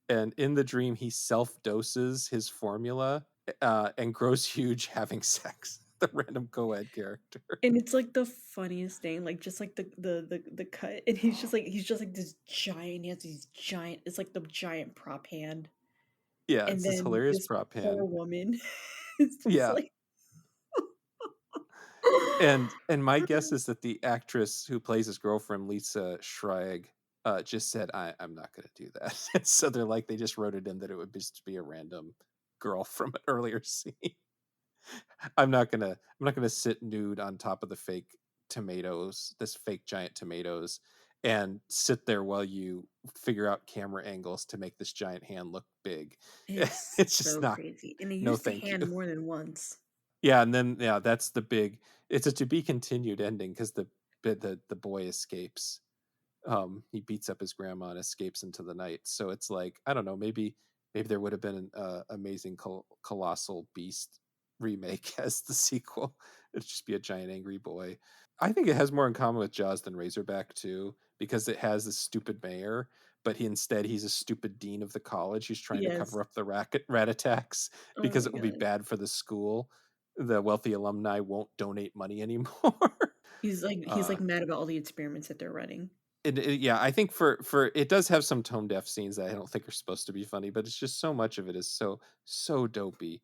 And in the dream, he self-doses his formula, and grows huge having sex. The random co-ed character. and it's, like, the funniest thing, like, just, like, the cut, and he's just, like, this giant he has these giant it's like the giant prop hand, Yeah, and it's this then hilarious this prop poor hand. woman is just Yeah. like And my guess is that the actress who plays his girlfriend, Lisa Schreig, just said, I'm not going to do that. And so they're like, they just wrote it in that it would just be a random girl from an earlier scene. I'm not gonna sit nude on top of the fake tomatoes, this fake giant tomatoes, and sit there while you figure out camera angles to make this giant hand look big. It's It's just so not, crazy, and they no, used the thank you. hand more than once. Yeah, and then yeah, that's the big. It's a to be continued ending because the boy escapes. He beats up his grandma and escapes into the night. So it's like I don't know, maybe there would have been an amazing colossal beast remake as the sequel. It'd just be a giant angry boy. I think it has more in common with Jaws than Razorback too, because it has this stupid mayor, but he's a stupid dean of the college who's trying to Yes. cover up the rat attacks Oh because my it will be god. bad for the school. The wealthy alumni won't donate money anymore. He's, uh, like, mad about all the experiments that they're running. yeah, I think for it does have some tone deaf scenes that I don't think are supposed to be funny, but it's just so much of it is so dopey,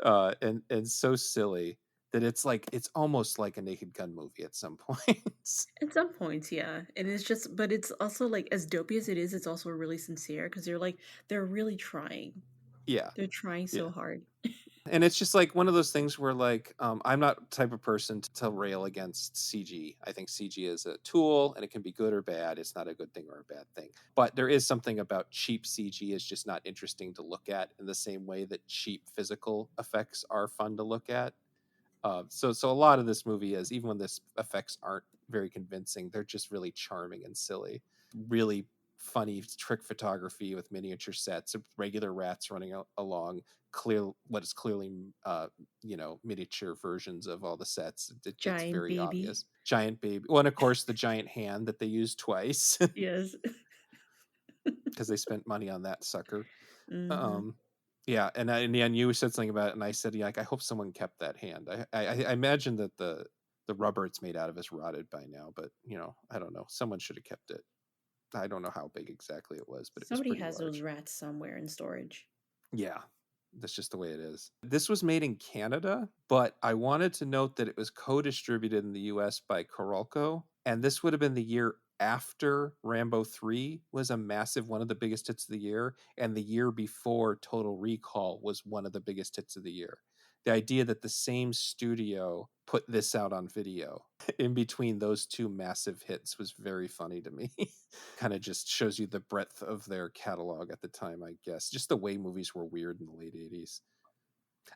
and so silly that it's almost like a Naked Gun movie at some points. At some points, yeah, and it's just but it's also, like, as dopey as it is, it's also really sincere because 'cause they're really trying. Yeah, They're trying so yeah. hard. And it's just like one of those things where like I'm not the type of person to rail against CG. I think CG is a tool and it can be good or bad. It's not a good thing or a bad thing. But there is something about cheap CG is just not interesting to look at in the same way that cheap physical effects are fun to look at. So a lot of this movie is, even when this effects aren't very convincing, they're just really charming and silly. Really funny trick photography with miniature sets of regular rats running along clear what is clearly miniature versions of all the sets. It's Giant very baby. obvious. Giant baby. Well, and of course the giant hand that they used twice Yes. because they spent money on that sucker. Hmm. Um, yeah, and you said something about it, and I said, yeah, like, I hope someone kept that hand. I imagine that the rubber it's made out of is rotted by now, but I don't know. Someone should have kept it. I don't know how big exactly it was, but it was Somebody pretty has those large. rats somewhere in storage. Yeah, that's just the way it is. This was made in Canada, but I wanted to note that it was co-distributed in the US by Coralco, and this would have been the year after Rambo 3 was a massive one of the biggest hits of the year, and the year before Total Recall was one of the biggest hits of the year. The idea that the same studio put this out on video in between those two massive hits was very funny to me. Kind of just shows you the breadth of their catalog at the time, I guess. Just the way movies were weird in the late 80s.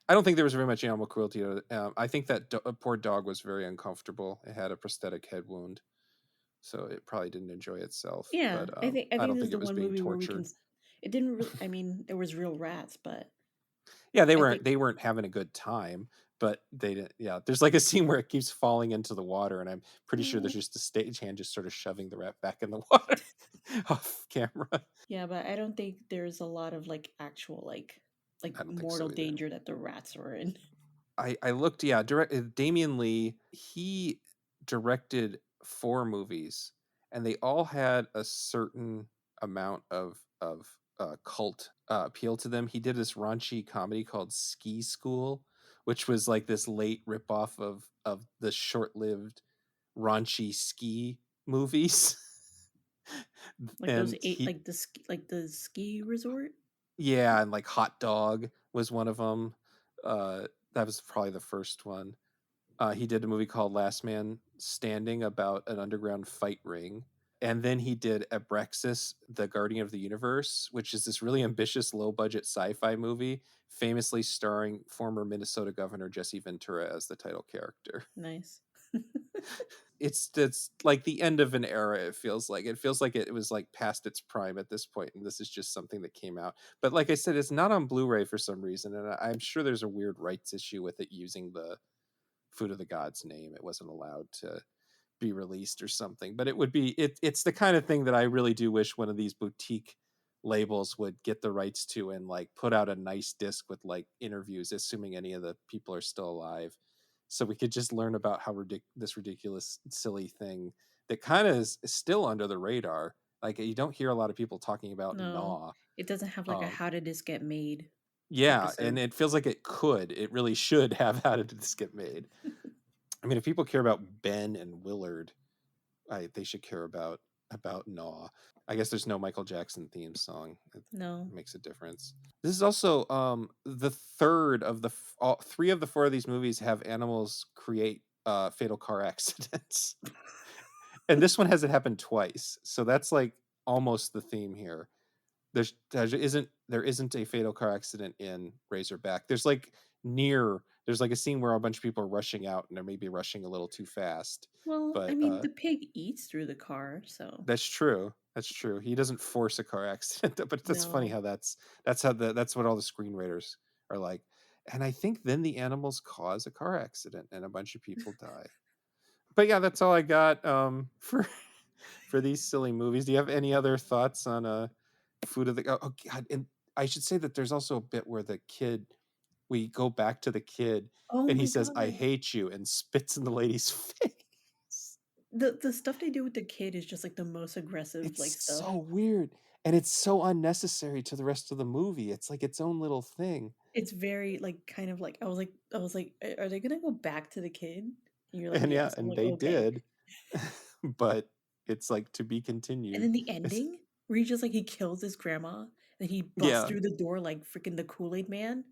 I don't think there was very much animal cruelty. I think that poor dog was very uncomfortable. It had a prosthetic head wound, so it probably didn't enjoy itself. Yeah, But I I think don't this is think it the was one being movie where we can. tortured. It didn't really. I mean, there was real rats, but Yeah, they I weren't think they weren't having a good time, but they didn't. Yeah, there's like a scene where it keeps falling into the water, and I'm pretty sure there's "Mm." just a stagehand just sort of shoving the rat back in the water off camera. Yeah, but I don't think there's a lot of like actual like I don't think mortal so either. danger that the rats were in. I looked, yeah, direct Damien Lee, he directed 4 movies and they all had a certain amount of cult appeal to them. He did this raunchy comedy called Ski School, which was like this late ripoff of the short-lived raunchy ski movies. Like those And eight, he like the ski resort. yeah, and like Hot Dog was one of them. That was probably the first one. He did a movie called Last Man Standing about an underground fight ring. And then he did Abrexis, The Guardian of the Universe, which is this really ambitious, low budget sci fi movie, famously starring former Minnesota Governor Jesse Ventura as the title character. Nice. It's like the end of an era. It feels like it was like past its prime at this point, and this is just something that came out. But like I said, it's not on Blu-ray for some reason, and I'm sure there's a weird rights issue with it using the Food of the Gods name. It wasn't allowed to be released or something. But it's the kind of thing that I really do wish one of these boutique labels would get the rights to and like put out a nice disc with like interviews, assuming any of the people are still alive, so we could just learn about how this ridiculous silly thing that kind of is still under the radar. Like you don't hear a lot of people talking about No, Gnaw. it doesn't have like a um "How did this get made" yeah, and episode. it feels like it really should have. How did this get made? I mean, if people care about Ben and Willard, they should care about Gnaw. I guess there's no Michael Jackson theme song. It No. makes a difference. This is also the third of all, 3 of the 4 of these movies have animals create fatal car accidents, and this one has it happen twice. So that's like almost the theme here. There isn't a fatal car accident in Razorback. There's like a scene where a bunch of people are rushing out and they're maybe rushing a little too fast. Well, I But mean, the pig eats through the car, so that's true. That's true. He doesn't force a car accident, but that's funny no. how that's what all the screenwriters are like. And I think then the animals cause a car accident and a bunch of people die. But yeah, that's all I got for these silly movies. Do you have any other thoughts on Food of the oh God, and I should say that there's also a bit where the kid we go back to the kid Oh and he my says, "I god. hate you," and spits in the lady's face. The stuff they do with the kid is just like the most aggressive It's like so stuff. weird. And it's so unnecessary to the rest of the movie. It's like its own little thing. It's very like kind of like I was like, Are they gonna go back to the kid?" And you're like, And yeah, "Yes." I'm and like, they "Okay." did. But it's like to be And continued. then the It's ending where he just like he kills his grandma and he busts yeah. through the door like freaking the Kool-Aid man.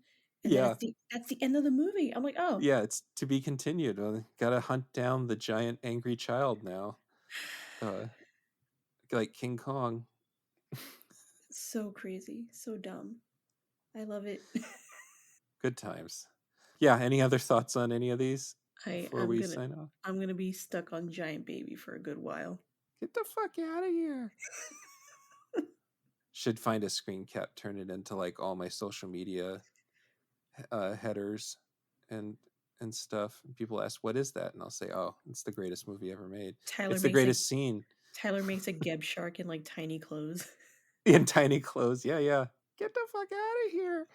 And then Yeah. that's the end of the movie. I'm like, "Oh." Yeah, it's to be continued. Gotta hunt down the giant angry child now. Uh, like King Kong. So crazy, so dumb. I love it. Good times. Yeah, any other thoughts on any of these I before we sign off? I'm gonna be stuck on Giant Baby for a good while. Get the fuck out of here. Should find a screen cap, turn it into like all my social media headers and stuff. And people ask, "What is that?" And I'll say, "Oh, it's the greatest movie ever made. Tyler It's the makes a greatest scene Tyler makes a Geb shark in like tiny clothes. in tiny clothes." Yeah, yeah. Get the fuck out of here.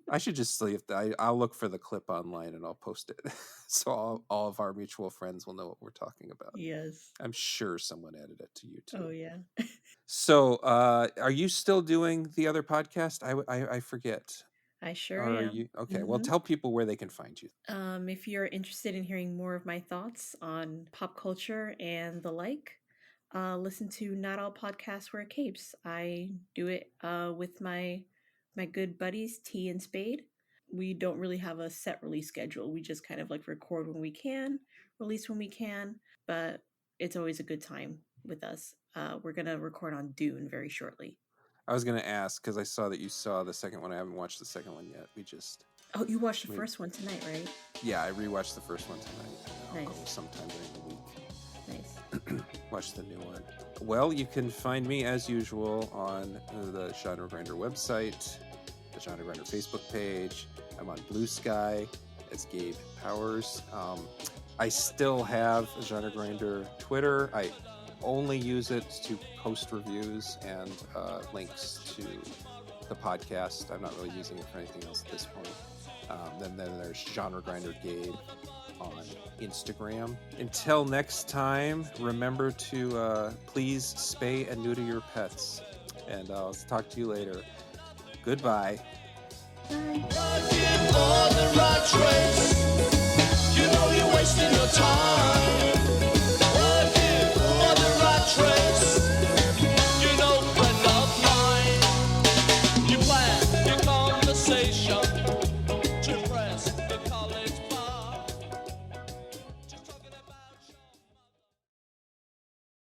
I should just see if I'll look for the clip online and I'll post it, so all of our mutual friends will know what we're talking about. Yes. I'm sure someone added it to YouTube. Oh yeah. So, are you still doing the other podcast? I forget. I sure Or are am. you okay? Well, tell people where they can find you. If you're interested in hearing more of my thoughts on pop culture and the like, listen to Not All Podcasts Wear Capes. I do it with my good buddies T and Spade. We don't really have a set release schedule. We just kind of like record when we can, release when we can, but it's always a good time with us. We're gonna record on Dune very shortly. I was gonna ask because I saw that you saw the second one. I haven't watched the second one yet. Oh, you watched the first one tonight, right? Yeah, I rewatched the first one tonight. And I'll Nice. go sometime during the week. Nice. Watch the new one. Well, you can find me as usual on the Genre Grinder website, the Genre Grinder Facebook page. I'm on Blue Sky as Gabe Powers. I still have a Genre Grinder Twitter. I only use it to post reviews and links to the podcast. I'm not really using it for anything else at this point. Then there's Genre Grinder Gabe on Instagram. Until next time, remember to please spay and neuter your pets. And I'll talk to you later. Goodbye. Bye. You know you're wasting your time.